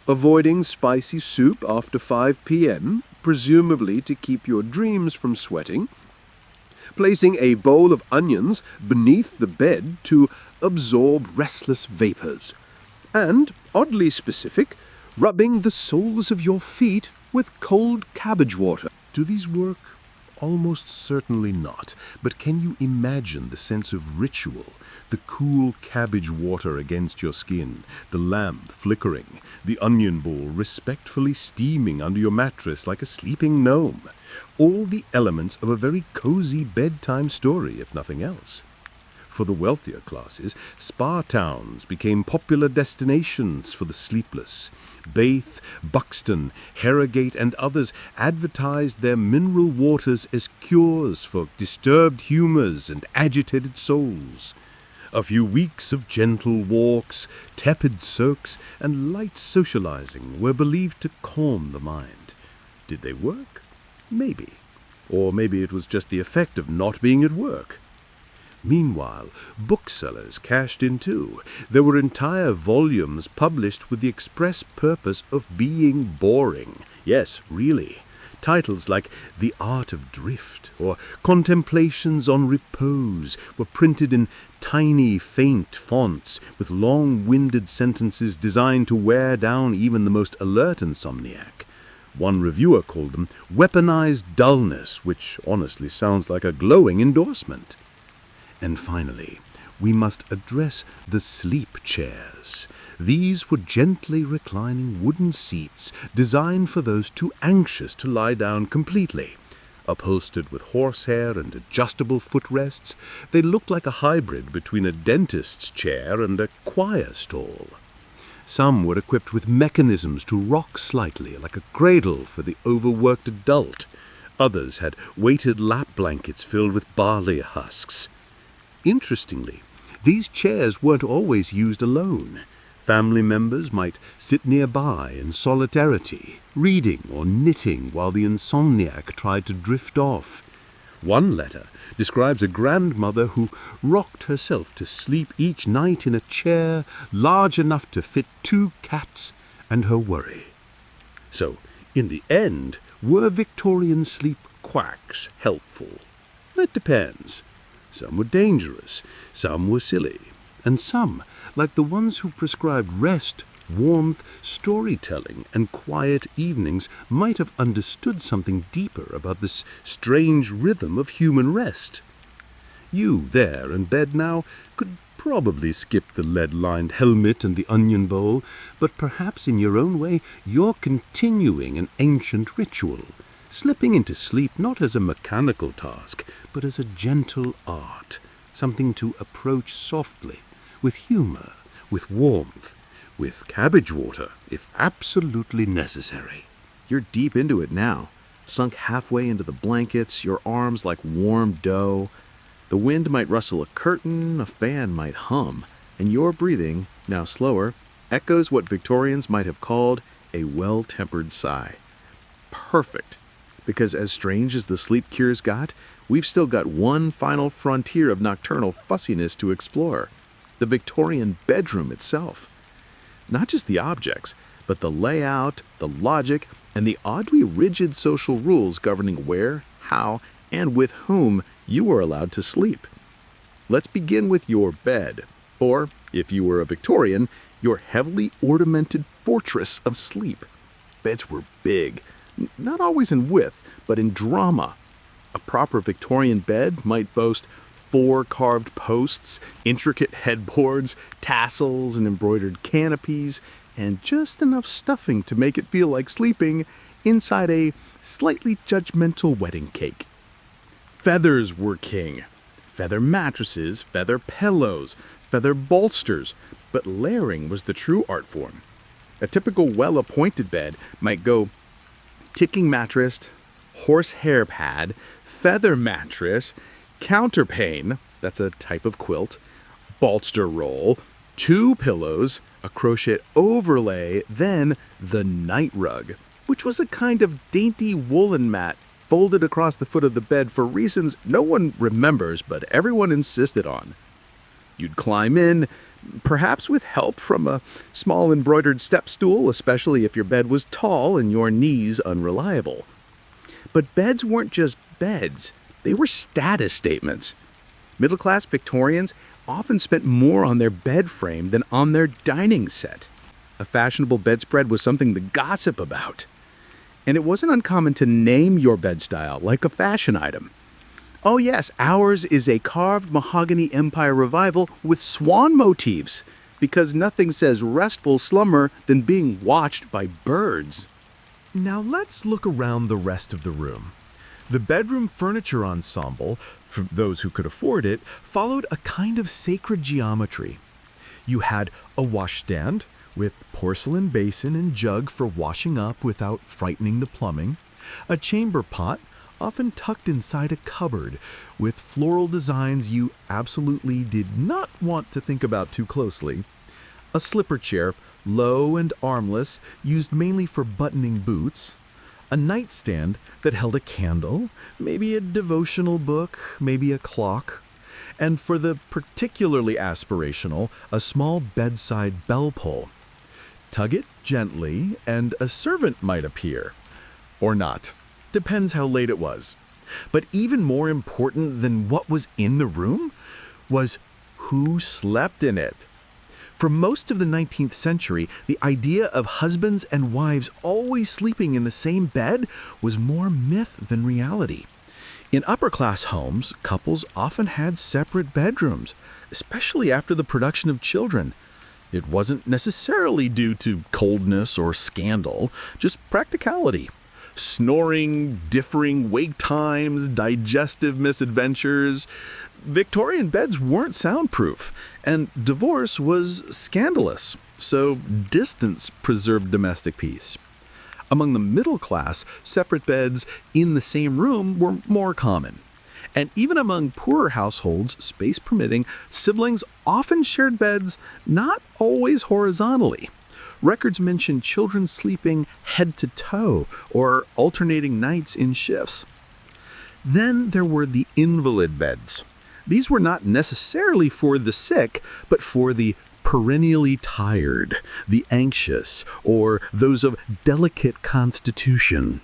avoiding spicy soup after 5 p.m., presumably to keep your dreams from sweating, placing a bowl of onions beneath the bed to absorb restless vapors, and, oddly specific, rubbing the soles of your feet with cold cabbage water.
Do these work? Almost certainly not. But can you imagine the sense of ritual? The cool cabbage water against your skin, the lamp flickering, the onion bowl respectfully steaming under your mattress like a sleeping gnome. All the elements of a very cozy bedtime story, if nothing else. For the wealthier classes, spa towns became popular destinations for the sleepless. Bath, Buxton, Harrogate, and others advertised their mineral waters as cures for disturbed humours and agitated souls. A few weeks of gentle walks, tepid soaks, and light socializing were believed to calm the mind. Did they work? Maybe. Or maybe it was just the effect of not being at work. Meanwhile, booksellers cashed in too. There were entire volumes published with the express purpose of being boring. Yes, really. Titles like The Art of Drift or Contemplations on Repose were printed in tiny, faint fonts with long-winded sentences designed to wear down even the most alert insomniac. One reviewer called them weaponized dullness, which honestly sounds like a glowing endorsement. And finally, we must address the sleep chairs. These were gently reclining wooden seats designed for those too anxious to lie down completely. Upholstered with horsehair and adjustable footrests, they looked like a hybrid between a dentist's chair and a choir stall. Some were equipped with mechanisms to rock slightly, like a cradle for the overworked adult. Others had weighted lap blankets filled with barley husks. Interestingly, these chairs weren't always used alone. Family members might sit nearby in solidarity, reading or knitting while the insomniac tried to drift off. One letter describes a grandmother who rocked herself to sleep each night in a chair large enough to fit 2 cats and her worry. So, in the end, were Victorian sleep quacks helpful? It depends. Some were dangerous, some were silly, and some, like the ones who prescribed rest, warmth, storytelling, and quiet evenings, might have understood something deeper about this strange rhythm of human rest. You, there in bed now, could probably skip the lead-lined helmet and the onion bowl, but perhaps in your own way you're continuing an ancient ritual, slipping into sleep not as a mechanical task, but as a gentle art, something to approach softly, with humor, with warmth, with cabbage water, if absolutely necessary.
You're deep into it now, sunk halfway into the blankets, your arms like warm dough. The wind might rustle a curtain, a fan might hum, and your breathing, now slower, echoes what Victorians might have called a well-tempered sigh. Perfect. Because as strange as the sleep cures got, we've still got one final frontier of nocturnal fussiness to explore, the Victorian bedroom itself. Not just the objects, but the layout, the logic, and the oddly rigid social rules governing where, how, and with whom you were allowed to sleep. Let's begin with your bed, or, if you were a Victorian, your heavily ornamented fortress of sleep. Beds were big, not always in width, but in drama. A proper Victorian bed might boast 4 carved posts, intricate headboards, tassels and embroidered canopies, and just enough stuffing to make it feel like sleeping inside a slightly judgmental wedding cake. Feathers were king. Feather mattresses, feather pillows, feather bolsters,
But layering was the true art form. A typical well-appointed bed might go ticking mattress, horsehair pad, feather mattress, counterpane, that's a type of quilt, bolster roll, 2 pillows, a crochet overlay, then the night rug, which was a kind of dainty woolen mat folded across the foot of the bed for reasons no one remembers but everyone insisted on. You'd climb in, perhaps with help from a small embroidered step stool, especially if your bed was tall and your knees unreliable. But beds weren't just beds, they were status statements. Middle-class Victorians often spent more on their bed frame than on their dining set. A fashionable bedspread was something to gossip about. And it wasn't uncommon to name your bed style like a fashion item. Oh yes, ours is a carved mahogany empire revival with swan motifs, because nothing says restful slumber than being watched by birds.
Now let's look around the rest of the room. The bedroom furniture ensemble, for those who could afford it, followed a kind of sacred geometry. You had a washstand with porcelain basin and jug for washing up without frightening the plumbing, a chamber pot, often tucked inside a cupboard, with floral designs you absolutely did not want to think about too closely, a slipper chair, low and armless, used mainly for buttoning boots, a nightstand that held a candle, maybe a devotional book, maybe a clock, and for the particularly aspirational, a small bedside bell pull. Tug it gently, and a servant might appear. Or not. Depends how late it was. But even more important than what was in the room was who slept in it. For most of the 19th century, the idea of husbands and wives always sleeping in the same bed was more myth than reality. In upper-class homes, couples often had separate bedrooms, especially after the production of children. It wasn't necessarily due to coldness or scandal, just practicality. Snoring, differing wake times, digestive misadventures. Victorian beds weren't soundproof, and divorce was scandalous, so distance preserved domestic peace. Among the middle class, separate beds in the same room were more common. And even among poorer households, space permitting, siblings often shared beds, not always horizontally. Records mention children sleeping head to toe or alternating nights in shifts. Then there were the invalid beds. These were not necessarily for the sick, but for the perennially tired, the anxious, or those of delicate constitution.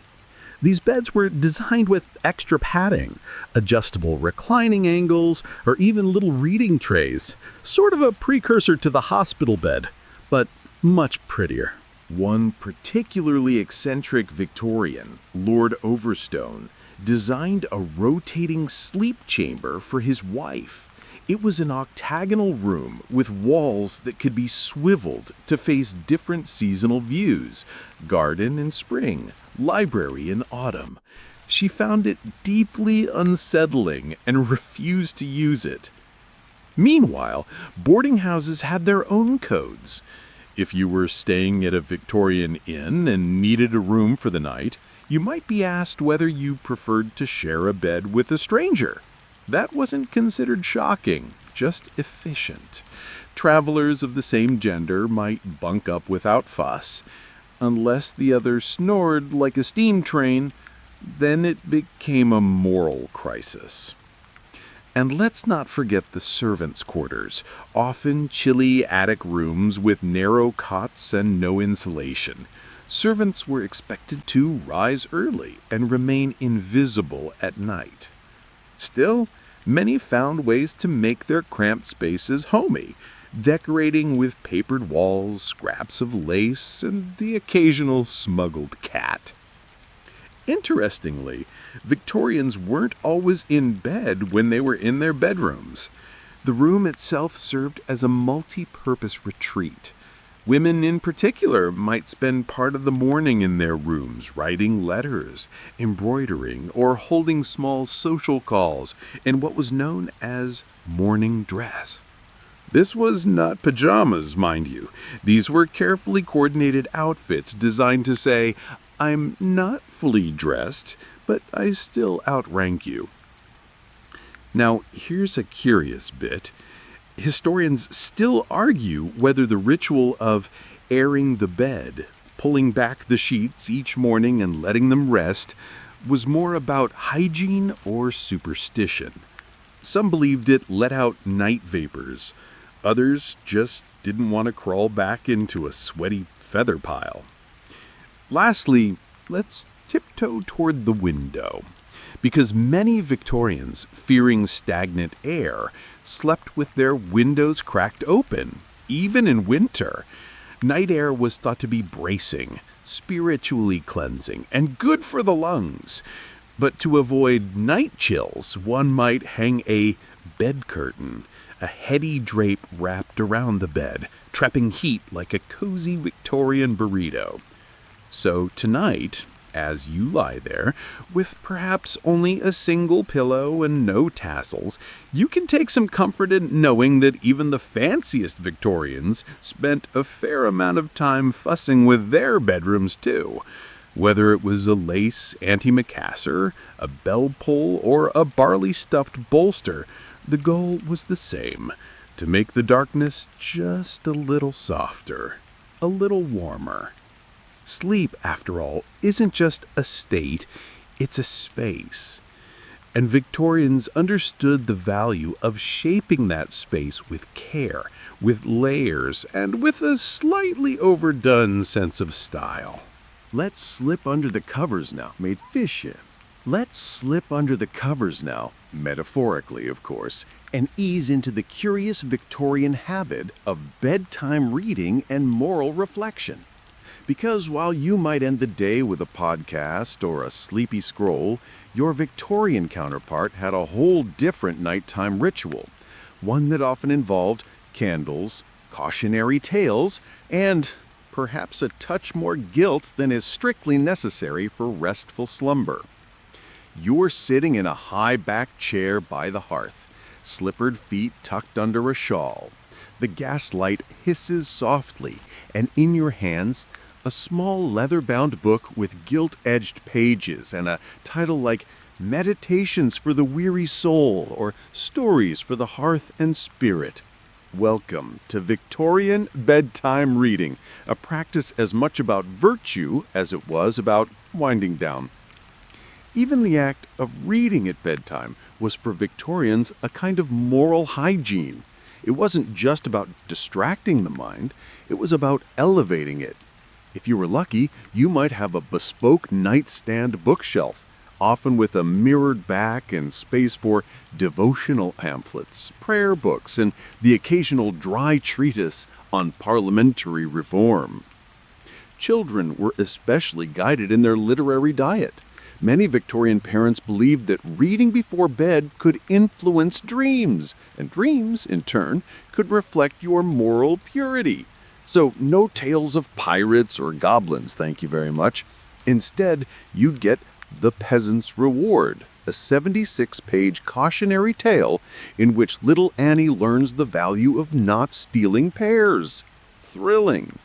These beds were designed with extra padding, adjustable reclining angles, or even little reading trays, sort of a precursor to the hospital bed, but much prettier.
One particularly eccentric Victorian, Lord Overstone, designed a rotating sleep chamber for his wife. It was an octagonal room with walls that could be swiveled to face different seasonal views, garden in spring, library in autumn. She found it deeply unsettling and refused to use it. Meanwhile, boarding houses had their own codes. If you were staying at a Victorian inn and needed a room for the night, you might be asked whether you preferred to share a bed with a stranger. That wasn't considered shocking, just efficient. Travelers of the same gender might bunk up without fuss. Unless the other snored like a steam train, then it became a moral crisis. And let's not forget the servants' quarters, often chilly attic rooms with narrow cots and no insulation. Servants were expected to rise early and remain invisible at night. Still, many found ways to make their cramped spaces homey, decorating with papered walls, scraps of lace, and the occasional smuggled cat. Interestingly, Victorians weren't always in bed when they were in their bedrooms. The room itself served as a multi-purpose retreat. Women in particular might spend part of the morning in their rooms writing letters, embroidering, or holding small social calls in what was known as morning dress.
This was not pajamas, mind you. These were carefully coordinated outfits designed to say, I'm not fully dressed, but I still outrank you. Now, here's a curious bit. Historians still argue whether the ritual of airing the bed, pulling back the sheets each morning and letting them rest, was more about hygiene or superstition. Some believed it let out night vapors. Others just didn't want to crawl back into a sweaty feather pile. Lastly, let's tiptoe toward the window, because many Victorians, fearing stagnant air, slept with their windows cracked open, even in winter. Night air was thought to be bracing, spiritually cleansing, and good for the lungs. But to avoid night chills, one might hang a bed curtain, a heady drape wrapped around the bed, trapping heat like a cozy Victorian burrito. So tonight, as you lie there, with perhaps only a single pillow and no tassels, you can take some comfort in knowing that even the fanciest Victorians spent a fair amount of time fussing with their bedrooms too. Whether it was a lace antimacassar, a bell pull, or a barley-stuffed bolster, the goal was the same: to make the darkness just a little softer, a little warmer. Sleep, after all, isn't just a state, it's a space. And Victorians understood the value of shaping that space with care, with layers, and with a slightly overdone sense of style.
Let's slip under the covers now, made fish in. Let's slip under the covers now, metaphorically, of course, and ease into the curious Victorian habit of bedtime reading and moral reflection. Because while you might end the day with a podcast or a sleepy scroll, your Victorian counterpart had a whole different nighttime ritual, one that often involved candles, cautionary tales, and perhaps a touch more guilt than is strictly necessary for restful slumber. You're sitting in a high-backed chair by the hearth, slippered feet tucked under a shawl. The gaslight hisses softly, and in your hands, a small leather-bound book with gilt-edged pages and a title like Meditations for the Weary Soul or Stories for the Hearth and Spirit. Welcome to Victorian bedtime reading, a practice as much about virtue as it was about winding down. Even the act of reading at bedtime was for Victorians a kind of moral hygiene. It wasn't just about distracting the mind, it was about elevating it. If you were lucky, you might have a bespoke nightstand bookshelf, often with a mirrored back and space for devotional pamphlets, prayer books, and the occasional dry treatise on parliamentary reform. Children were especially guided in their literary diet. Many Victorian parents believed that reading before bed could influence dreams, and dreams, in turn, could reflect your moral purity. So no tales of pirates or goblins, thank you very much. Instead, you'd get The Peasant's Reward, a 76-page cautionary tale in which little Annie learns the value of not stealing pears. Thrilling.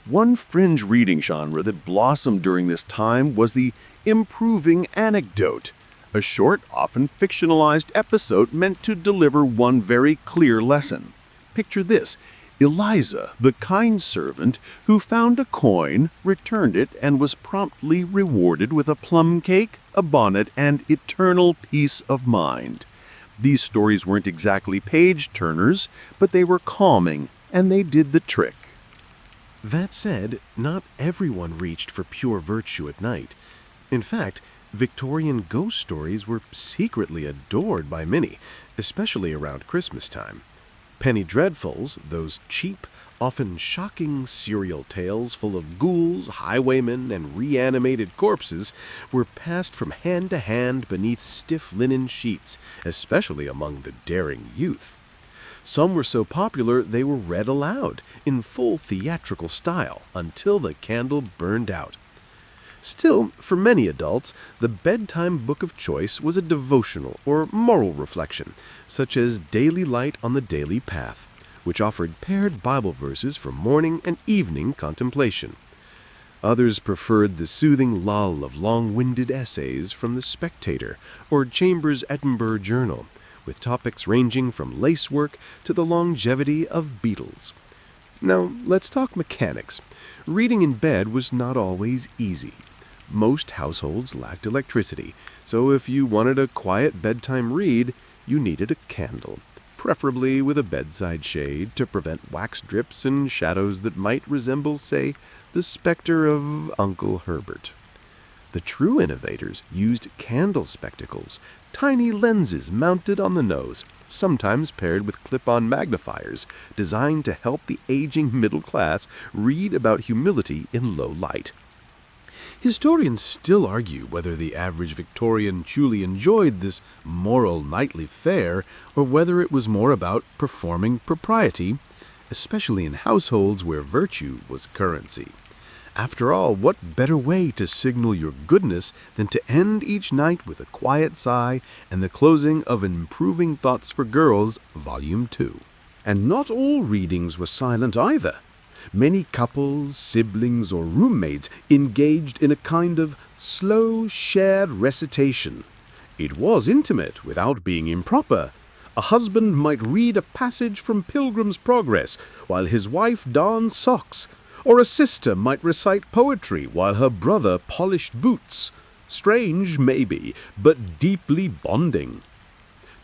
One fringe reading genre that blossomed during this time was the improving anecdote, a short, often fictionalized episode meant to deliver one very clear lesson. Picture this: Eliza, the kind servant who found a coin, returned it, and was promptly rewarded with a plum cake, a bonnet, and eternal peace of mind. These stories weren't exactly page-turners, but they were calming, and they did the trick.
That said, not everyone reached for pure virtue at night. In fact, Victorian ghost stories were secretly adored by many, especially around Christmas time. Penny Dreadfuls, those cheap, often shocking serial tales full of ghouls, highwaymen, and reanimated corpses, were passed from hand to hand beneath stiff linen sheets, especially among the daring youth. Some were so popular they were read aloud, in full theatrical style, until the candle burned out. Still, for many adults, the bedtime book of choice was a devotional or moral reflection, such as Daily Light on the Daily Path, which offered paired Bible verses for morning and evening contemplation. Others preferred the soothing lull of long-winded essays from The Spectator or Chambers' Edinburgh Journal, with topics ranging from lacework to the longevity of beetles. Now, let's talk mechanics. Reading in bed was not always easy. Most households lacked electricity, so if you wanted a quiet bedtime read, you needed a candle, preferably with a bedside shade to prevent wax drips and shadows that might resemble, say, the specter of Uncle Herbert. The true innovators used candle spectacles, tiny lenses mounted on the nose, sometimes paired with clip-on magnifiers, designed to help the aging middle class read about humility in low light.
Historians still argue whether the average Victorian truly enjoyed this moral nightly fare, or whether it was more about performing propriety, especially in households where virtue was currency. After all, what better way to signal your goodness than to end each night with a quiet sigh and the closing of Improving Thoughts for Girls, Volume 2.
And not all readings were silent either. Many couples, siblings, or roommates engaged in a kind of slow, shared recitation. It was intimate without being improper. A husband might read a passage from Pilgrim's Progress while his wife darned socks, or a sister might recite poetry while her brother polished boots. Strange, maybe, but deeply bonding.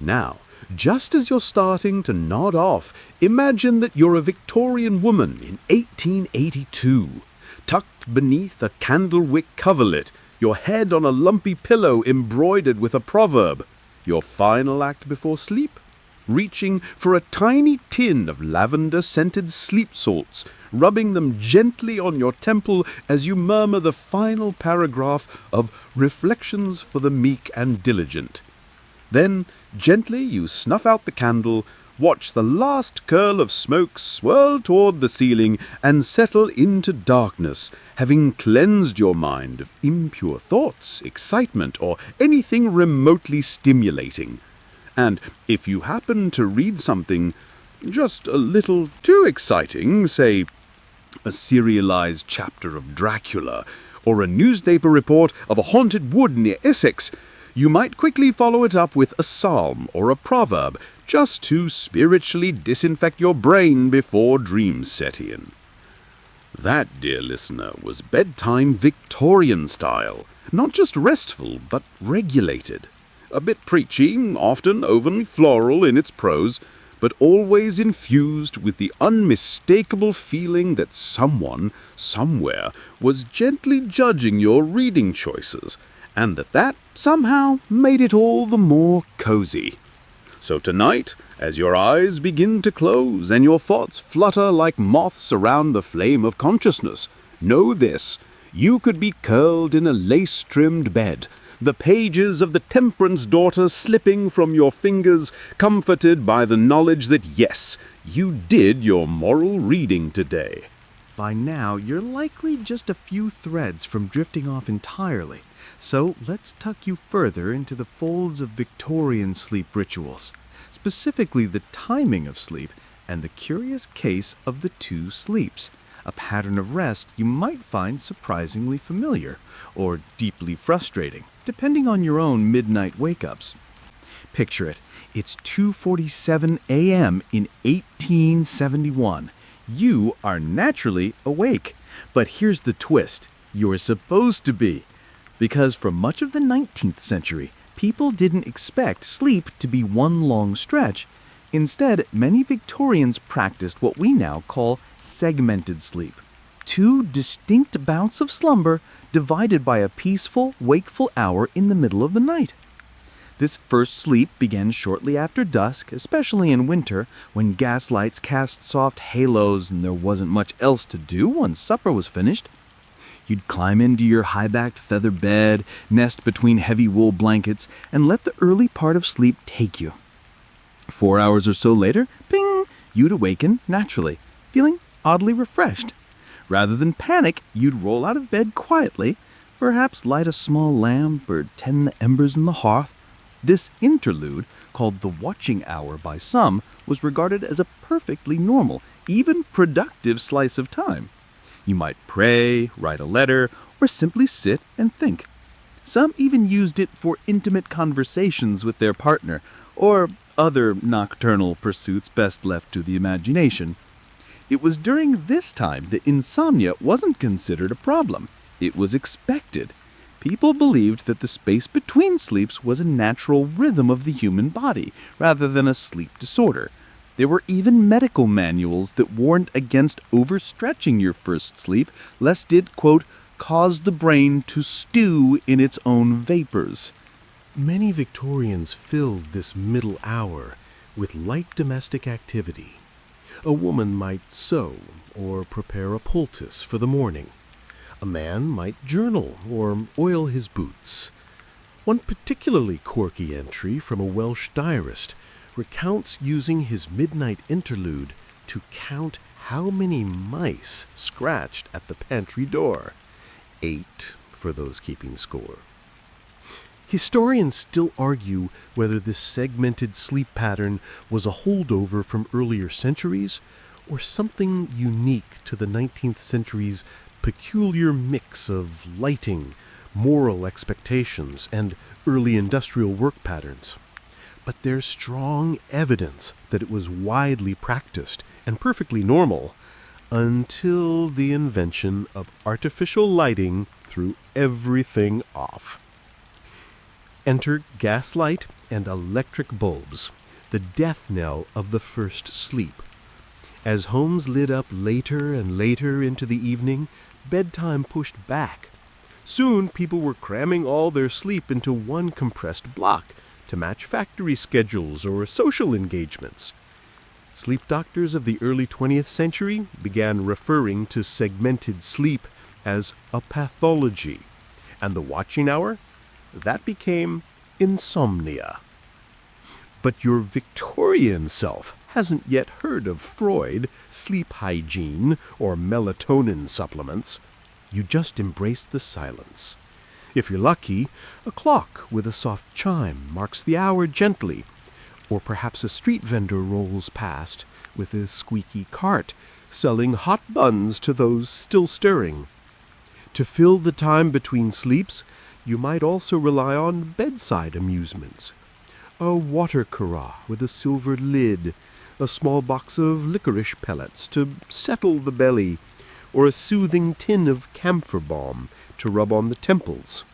Now, just as you're starting to nod off, imagine that you're a Victorian woman in 1882, tucked beneath a candlewick coverlet, your head on a lumpy pillow embroidered with a proverb. Your final act before sleep? Reaching for a tiny tin of lavender-scented sleep salts, rubbing them gently on your temple as you murmur the final paragraph of Reflections for the Meek and Diligent. Then, gently you snuff out the candle, watch the last curl of smoke swirl toward the ceiling and settle into darkness, having cleansed your mind of impure thoughts, excitement, or anything remotely stimulating. And if you happen to read something just a little too exciting, say a serialized chapter of Dracula, or a newspaper report of a haunted wood near Essex, you might quickly follow it up with a psalm or a proverb, just to spiritually disinfect your brain before dreams set in. That, dear listener, was bedtime Victorian style, not just restful, but regulated. A bit preachy, often overly floral in its prose, but always infused with the unmistakable feeling that someone, somewhere, was gently judging your reading choices, and that somehow made it all the more cozy. So tonight, as your eyes begin to close and your thoughts flutter like moths around the flame of consciousness, know this: you could be curled in a lace-trimmed bed, the pages of the Temperance Daughter slipping from your fingers, comforted by the knowledge that, yes, you did your moral reading today. By now, you're likely just a few threads from drifting off entirely, so let's tuck you further into the folds of Victorian sleep rituals, specifically the timing of sleep and the curious case of the two sleeps, a pattern of rest you might find surprisingly familiar or deeply frustrating, depending on your own midnight wake-ups. Picture it. It's 2:47 a.m. in 1871. You are naturally awake. But here's the twist. You're supposed to be. Because for much of the 19th century, people didn't expect sleep to be one long stretch. Instead, many Victorians practiced what we now call segmented sleep. 2 distinct bouts of slumber divided by a peaceful, wakeful hour in the middle of the night. This first sleep began shortly after dusk, especially in winter, when gas lights cast soft halos and there wasn't much else to do once supper was finished. You'd climb into your high-backed feather bed, nest between heavy wool blankets, and let the early part of sleep take you. 4 hours or so later, ping, you'd awaken naturally, feeling oddly refreshed. Rather than panic, you'd roll out of bed quietly, perhaps light a small lamp or tend the embers in the hearth,
This interlude, called the watching hour by some, was regarded as a perfectly normal, even productive slice of time. You might pray, write a letter, or simply sit and think. Some even used it for intimate conversations with their partner, or other nocturnal pursuits best left to the imagination. It was during this time that insomnia wasn't considered a problem. It was expected. People believed that the space between sleeps was a natural rhythm of the human body, rather than a sleep disorder. There were even medical manuals that warned against overstretching your first sleep, lest it, quote, cause the brain to stew in its own vapors.
Many Victorians filled this middle hour with light domestic activity. A woman might sew or prepare a poultice for the morning. A man might journal or oil his boots. One particularly quirky entry from a Welsh diarist recounts using his midnight interlude to count how many mice scratched at the pantry door. 8 for those keeping score. Historians still argue whether this segmented sleep pattern was a holdover from earlier centuries or something unique to the 19th century's peculiar mix of lighting, moral expectations, and early industrial work patterns. But there's strong evidence that it was widely practiced and perfectly normal until the invention of artificial lighting threw everything off. Enter gaslight and electric bulbs, the death knell of the first sleep. As homes lit up later and later into the evening, bedtime pushed back. Soon people were cramming all their sleep into one compressed block to match factory schedules or social engagements. Sleep doctors of the early 20th century began referring to segmented sleep as a pathology, and the watching hour, that became insomnia. But your Victorian self hasn't yet heard of Freud, sleep hygiene, or melatonin supplements. You just embrace the silence. If you're lucky, a clock with a soft chime marks the hour gently, or perhaps a street vendor rolls past with a squeaky cart selling hot buns to those still stirring. To fill the time between sleeps, you might also rely on bedside amusements. A water carafe with a silver lid, a small box of licorice pellets to settle the belly, or a soothing tin of camphor balm to rub on the temples.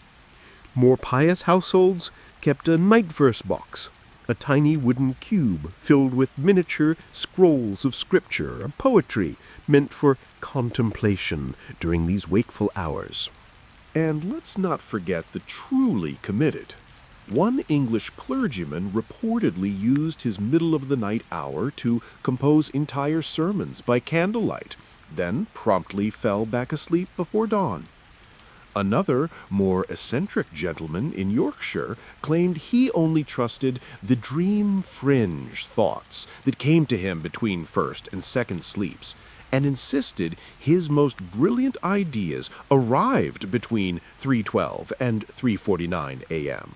More pious households kept a night verse box, a tiny wooden cube filled with miniature scrolls of scripture or poetry meant for contemplation during these wakeful hours.
And let's not forget the truly committed. One English clergyman reportedly used his middle-of-the-night hour to compose entire sermons by candlelight, then promptly fell back asleep before dawn. Another, more eccentric gentleman in Yorkshire claimed he only trusted the dream fringe thoughts that came to him between first and second sleeps, and insisted his most brilliant ideas arrived between 3:12 and 3:49 a.m.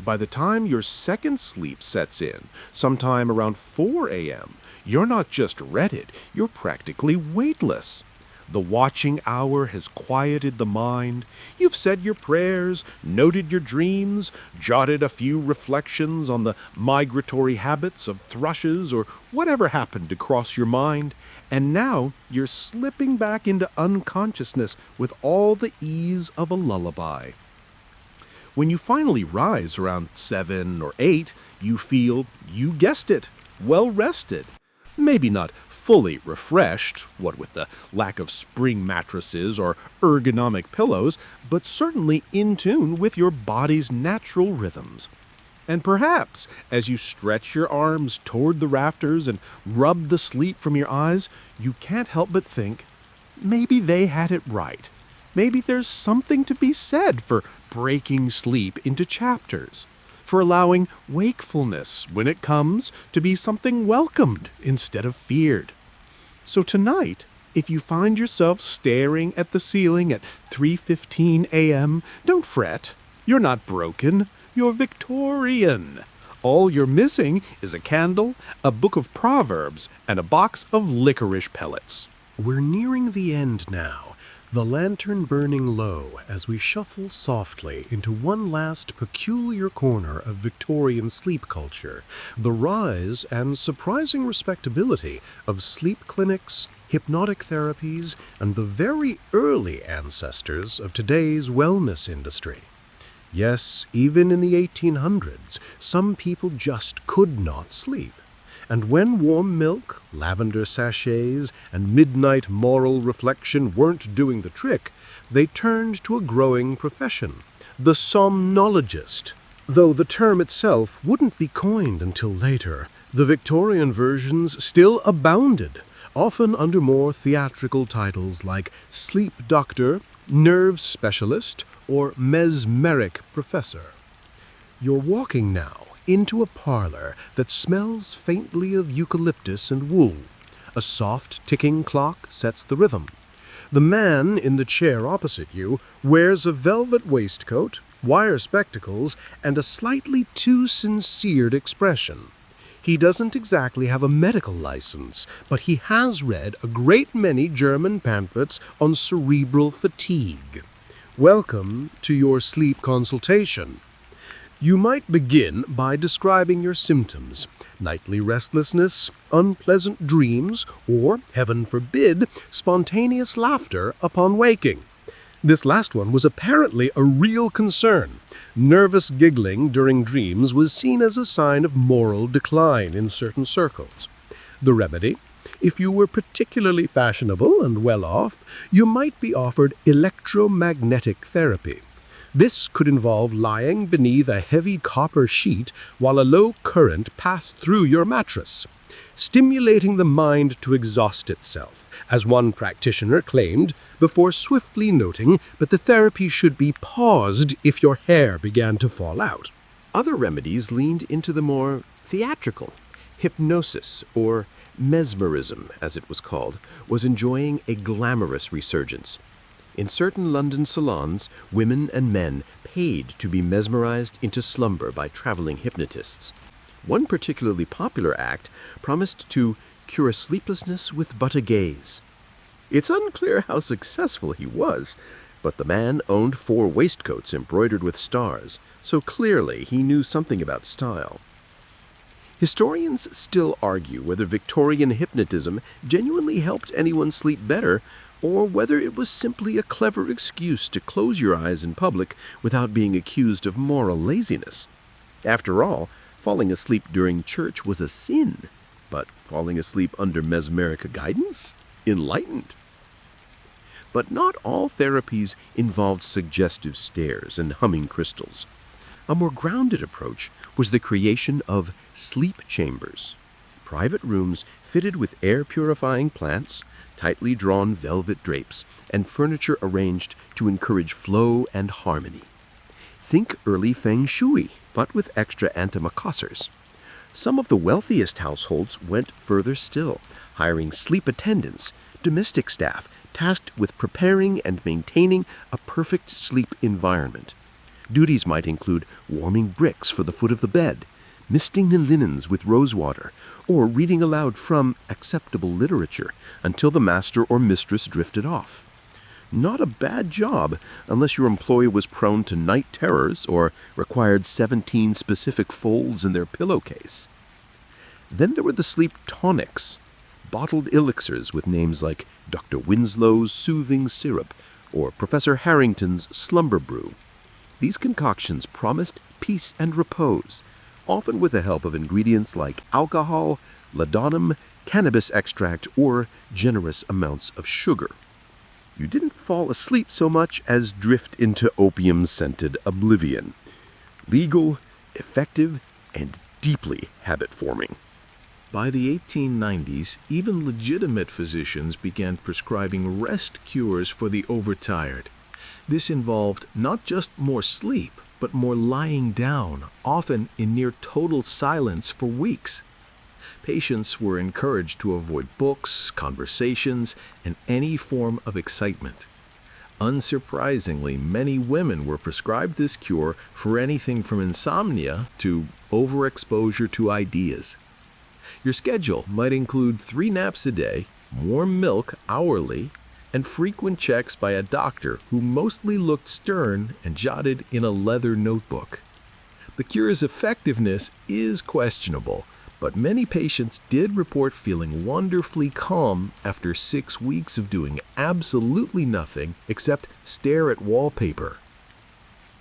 By the time your second sleep sets in, sometime around 4 a.m., you're not just redded, you're practically weightless. The watching hour has quieted the mind. You've said your prayers, noted your dreams, jotted a few reflections on the migratory habits of thrushes or whatever happened to cross your mind, and now you're slipping back into unconsciousness with all the ease of a lullaby. When you finally rise around 7 or 8, you feel, you guessed it, well rested. Maybe not fully refreshed, what with the lack of spring mattresses or ergonomic pillows, but certainly in tune with your body's natural rhythms. And perhaps, as you stretch your arms toward the rafters and rub the sleep from your eyes, you can't help but think, maybe they had it right. Maybe there's something to be said for breaking sleep into chapters, for allowing wakefulness, when it comes, to be something welcomed instead of feared. So tonight, if you find yourself staring at the ceiling at 3:15 a.m., don't fret. You're not broken.
You're Victorian. All you're missing is a candle, a book of proverbs, and a box of licorice pellets.
We're nearing the end now, the lantern burning low as we shuffle softly into one last peculiar corner of Victorian sleep culture, the rise and surprising respectability of sleep clinics, hypnotic therapies, and the very early ancestors of today's wellness industry. Yes, even in the 1800s, some people just could not sleep. And when warm milk, lavender sachets, and midnight moral reflection weren't doing the trick, they turned to a growing profession, the somnologist. Though the term itself wouldn't be coined until later, the Victorian versions still abounded, often under more theatrical titles like sleep doctor, nerve specialist, or mesmeric professor. You're walking now into a parlor that smells faintly of eucalyptus and wool. A soft ticking clock sets the rhythm. The man in the chair opposite you wears a velvet waistcoat, wire spectacles, and a slightly too sincered expression. He doesn't exactly have a medical license, but he has read a great many German pamphlets on cerebral fatigue. Welcome to your sleep consultation. You might begin by describing your symptoms: nightly restlessness, unpleasant dreams, or, heaven forbid, spontaneous laughter upon waking. This last one was apparently a real concern. Nervous giggling during dreams was seen as a sign of moral decline in certain circles. The remedy? If you were particularly fashionable and well off, you might be offered electromagnetic therapy. This could involve lying beneath a heavy copper sheet while a low current passed through your mattress, stimulating the mind to exhaust itself, as one practitioner claimed, before swiftly noting that the therapy should be paused if your hair began to fall out.
Other remedies leaned into the more theatrical. Hypnosis, or mesmerism, as it was called, was enjoying a glamorous resurgence. In certain London salons, women and men paid to be mesmerized into slumber by traveling hypnotists. One particularly popular act promised to cure sleeplessness with but a gaze. It's unclear how successful he was, but the man owned 4 waistcoats embroidered with stars, so clearly he knew something about style. Historians still argue whether Victorian hypnotism genuinely helped anyone sleep better, or whether it was simply a clever excuse to close your eyes in public without being accused of moral laziness. After all, falling asleep during church was a sin, but falling asleep under mesmeric guidance? Enlightened. But not all therapies involved suggestive stares and humming crystals. A more grounded approach was the creation of sleep chambers, private rooms fitted with air-purifying plants, tightly drawn velvet drapes, and furniture arranged to encourage flow and harmony. Think early feng shui, but with extra antimacassars. Some of the wealthiest households went further still, hiring sleep attendants, domestic staff, tasked with preparing and maintaining a perfect sleep environment. Duties might include warming bricks for the foot of the bed, misting the linens with rosewater, or reading aloud from acceptable literature until the master or mistress drifted off. Not a bad job, unless your employee was prone to night terrors or required 17 specific folds in their pillowcase. Then there were the sleep tonics, bottled elixirs with names like Dr. Winslow's Soothing Syrup or Professor Harrington's Slumber Brew. These concoctions promised peace and repose, often with the help of ingredients like alcohol, laudanum, cannabis extract, or generous amounts of sugar. You didn't fall asleep so much as drift into opium-scented oblivion. Legal, effective, and deeply habit-forming.
By the 1890s, even legitimate physicians began prescribing rest cures for the overtired. This involved not just more sleep, but more lying down, often in near total silence for weeks. Patients were encouraged to avoid books, conversations, and any form of excitement.
Unsurprisingly, many women were prescribed this cure for anything from insomnia to overexposure to ideas. Your schedule might include 3 naps a day, warm milk hourly, and frequent checks by a doctor who mostly looked stern and jotted in a leather notebook. The cure's effectiveness is questionable, but many patients did report feeling wonderfully calm after 6 weeks of doing absolutely nothing except stare at wallpaper.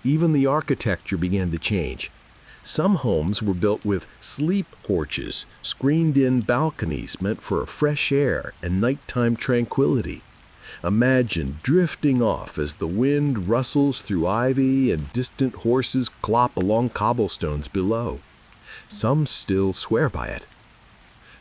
Even the architecture began to change. Some homes were built with sleep porches, screened-in balconies meant for fresh air and nighttime tranquility. Imagine drifting off as the wind rustles through ivy and distant horses clop along cobblestones below. Some still swear by it.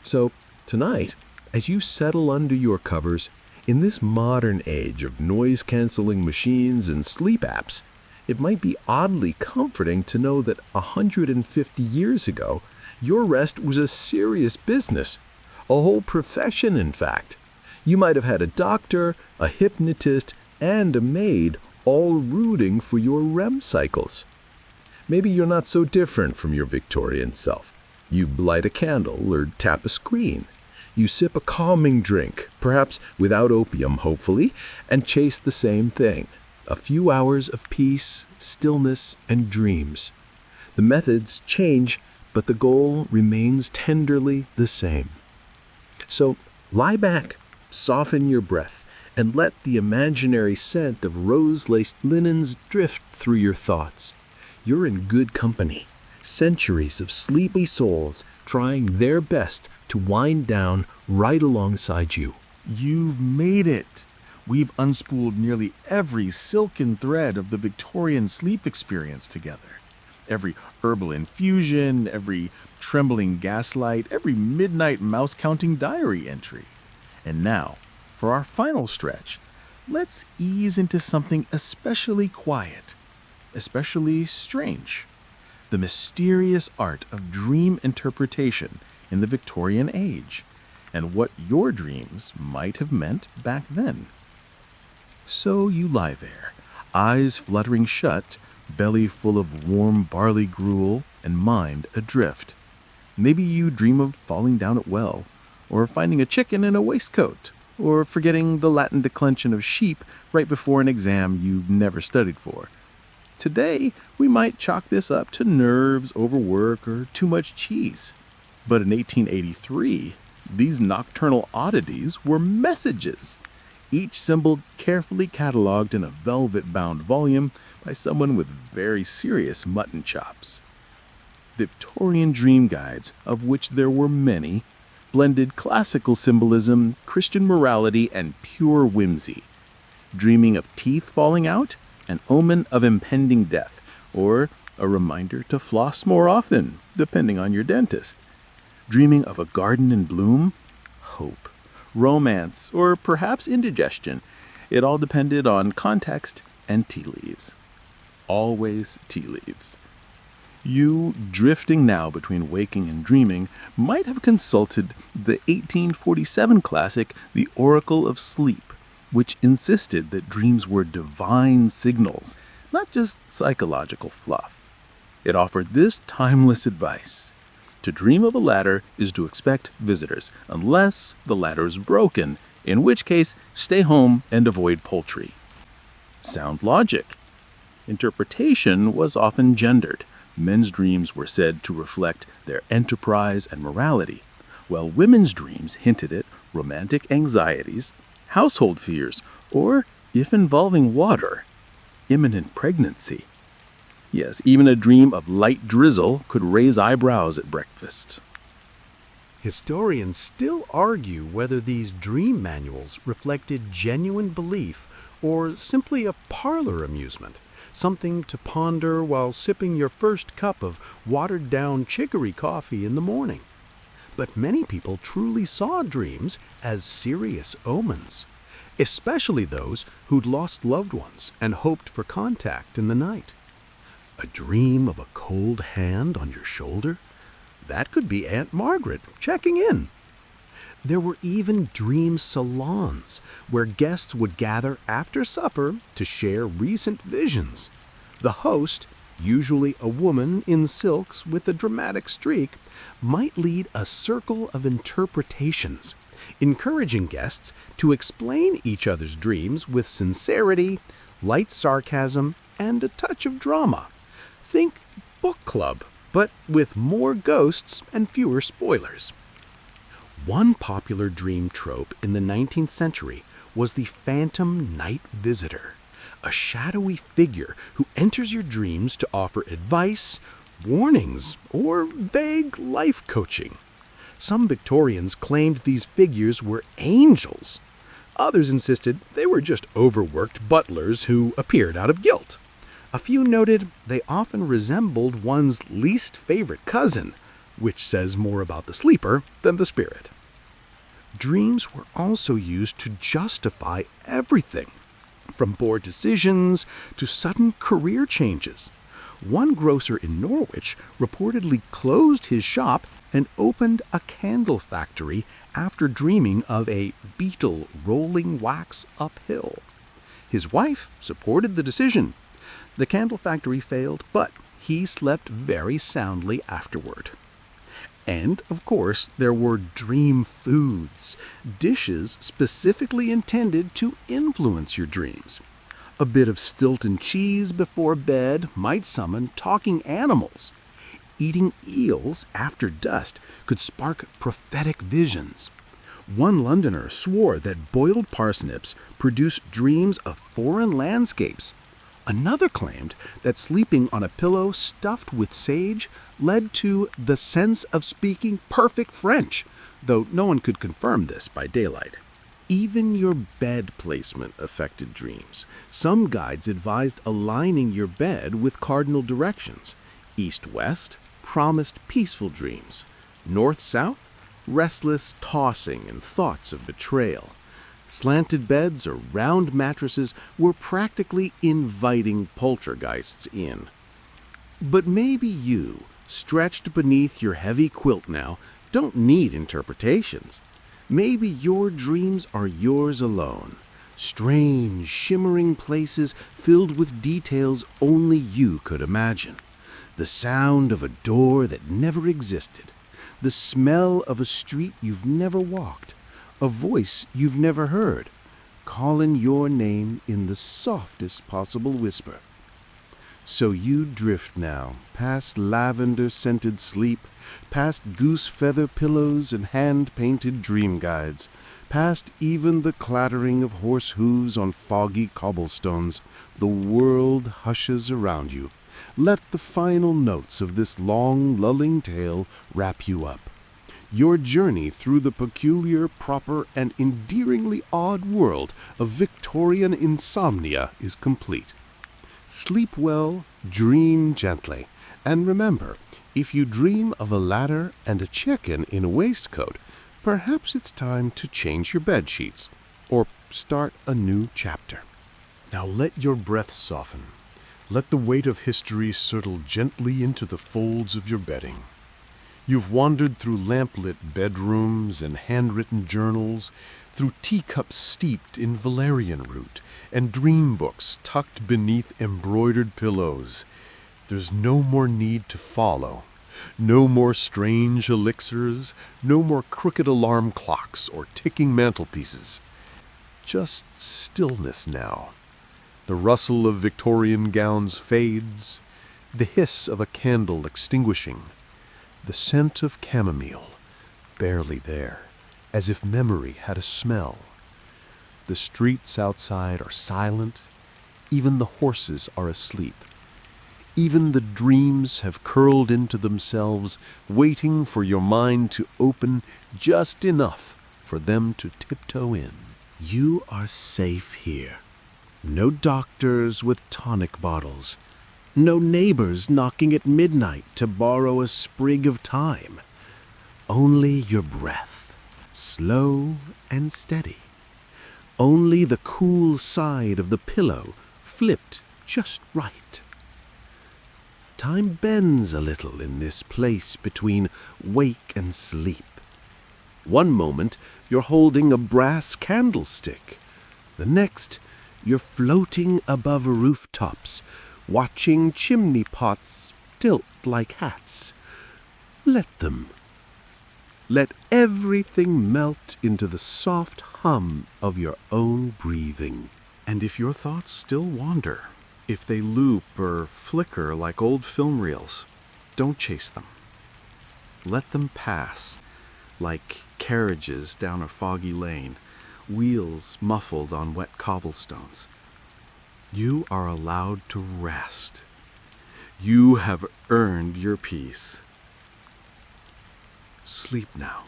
So, tonight, as you settle under your covers, in this modern age of noise-canceling machines and sleep apps, it might be oddly comforting to know that 150 years ago, your rest was a serious business, a whole profession, in fact. You might have had a doctor, a hypnotist, and a maid all rooting for your REM cycles. Maybe you're not so different from your Victorian self. You light a candle or tap a screen. You sip a calming drink, perhaps without opium, hopefully, and chase the same thing. A few hours of peace, stillness, and dreams. The methods change, but the goal remains tenderly the same. So lie back, soften your breath, and let the imaginary scent of rose-laced linens drift through your thoughts. You're in good company. Centuries of sleepy souls trying their best to wind down right alongside you.
You've made it. We've unspooled nearly every silken thread of the Victorian sleep experience together. Every herbal infusion, every trembling gaslight, every midnight mouse-counting diary entry. And now, for our final stretch, let's ease into something especially quiet, especially strange. The mysterious art of dream interpretation in the Victorian age, and what your dreams might have meant back then. So you lie there, eyes fluttering shut, belly full of warm barley gruel, and mind adrift. Maybe you dream of falling down a well, or finding a chicken in a waistcoat, or forgetting the Latin declension of sheep right before an exam you never studied for. Today, we might chalk this up to nerves, overwork, or too much cheese. But in 1883, these nocturnal oddities were messages, each symbol carefully cataloged in a velvet-bound volume by someone with very serious mutton chops. Victorian dream guides, of which there were many, blended classical symbolism, Christian morality, and pure whimsy. Dreaming of teeth falling out, an omen of impending death, or a reminder to floss more often, depending on your dentist. Dreaming of a garden in bloom, hope, romance, or perhaps indigestion. It all depended on context and tea leaves. Always tea leaves. You, drifting now between waking and dreaming, might have consulted the 1847 classic The Oracle of Sleep, which insisted that dreams were divine signals, not just psychological fluff. It offered this timeless advice. To dream of a ladder is to expect visitors, unless the ladder is broken, in which case stay home and avoid poultry. Sound logic. Interpretation was often gendered. Men's dreams were said to reflect their enterprise and morality, while women's dreams hinted at romantic anxieties, household fears, or, if involving water, imminent pregnancy. Yes, even a dream of light drizzle could raise eyebrows at breakfast.
Historians still argue whether these dream manuals reflected genuine belief or simply a parlor amusement, something to ponder while sipping your first cup of watered-down chicory coffee in the morning. But many people truly saw dreams as serious omens, especially those who'd lost loved ones and hoped for contact in the night. A dream of a cold hand on your shoulder? That could be Aunt Margaret checking in.
There were even dream salons where guests would gather after supper to share recent visions. The host, usually a woman in silks with a dramatic streak, might lead a circle of interpretations, encouraging guests to explain each other's dreams with sincerity, light sarcasm, and a touch of drama. Think book club, but with more ghosts and fewer spoilers. One popular dream trope in the 19th century was the phantom night visitor, a shadowy figure who enters your dreams to offer advice, warnings, or vague life coaching. Some Victorians claimed these figures were angels. Others insisted they were just overworked butlers who appeared out of guilt. A few noted they often resembled one's least favorite cousin, which says more about the sleeper than the spirit. Dreams were also used to justify everything, from poor decisions to sudden career changes. One grocer in Norwich reportedly closed his shop and opened a candle factory after dreaming of a beetle rolling wax uphill. His wife supported the decision. The candle factory failed, but he slept very soundly afterward. And, of course, there were dream foods, dishes specifically intended to influence your dreams. A bit of Stilton cheese before bed might summon talking animals. Eating eels after dusk could spark prophetic visions. One Londoner swore that boiled parsnips produced dreams of foreign landscapes. Another claimed that sleeping on a pillow stuffed with sage led to the sense of speaking perfect French, though no one could confirm this by daylight. Even your bed placement affected dreams. Some guides advised aligning your bed with cardinal directions. East-west promised peaceful dreams. North-south, restless tossing and thoughts of betrayal. Slanted beds or round mattresses were practically inviting poltergeists in. But maybe you, stretched beneath your heavy quilt now, don't need interpretations. Maybe your dreams are yours alone. Strange, shimmering places filled with details only you could imagine. The sound of a door that never existed. The smell of a street you've never walked. A voice you've never heard, calling your name in the softest possible whisper. So you drift now, past lavender-scented sleep, past goose-feather pillows and hand-painted dream guides, past even the clattering of horse hooves on foggy cobblestones. The world hushes around you. Let the final notes of this long, lulling tale wrap you up. Your journey through the peculiar, proper, and endearingly odd world of Victorian insomnia is complete. Sleep well, dream gently, and remember, if you dream of a ladder and a chicken in a waistcoat, perhaps it's time to change your bed sheets or start a new chapter.
Now let your breath soften. Let the weight of history settle gently into the folds of your bedding. You've wandered through lamplit bedrooms and handwritten journals, through teacups steeped in valerian root, and dream books tucked beneath embroidered pillows. There's no more need to follow. No more strange elixirs, no more crooked alarm clocks or ticking mantelpieces. Just stillness now. The rustle of Victorian gowns fades, the hiss of a candle extinguishing, the scent of chamomile, barely there, as if memory had a smell. The streets outside are silent, even the horses are asleep. Even the dreams have curled into themselves, waiting for your mind to open just enough for them to tiptoe in.
You are safe here. No doctors with tonic bottles. No neighbors knocking at midnight to borrow a sprig of thyme. Only your breath, slow and steady. Only the cool side of the pillow flipped just right. Time bends a little in this place between wake and sleep. One moment, you're holding a brass candlestick. The next, you're floating above rooftops, watching chimney pots tilt like hats. Let them. Let everything melt into the soft hum of your own breathing.
And if your thoughts still wander, if they loop or flicker like old film reels, don't chase them. Let them pass, like carriages down a foggy lane, wheels muffled on wet cobblestones. You are allowed to rest. You have earned your peace. Sleep now.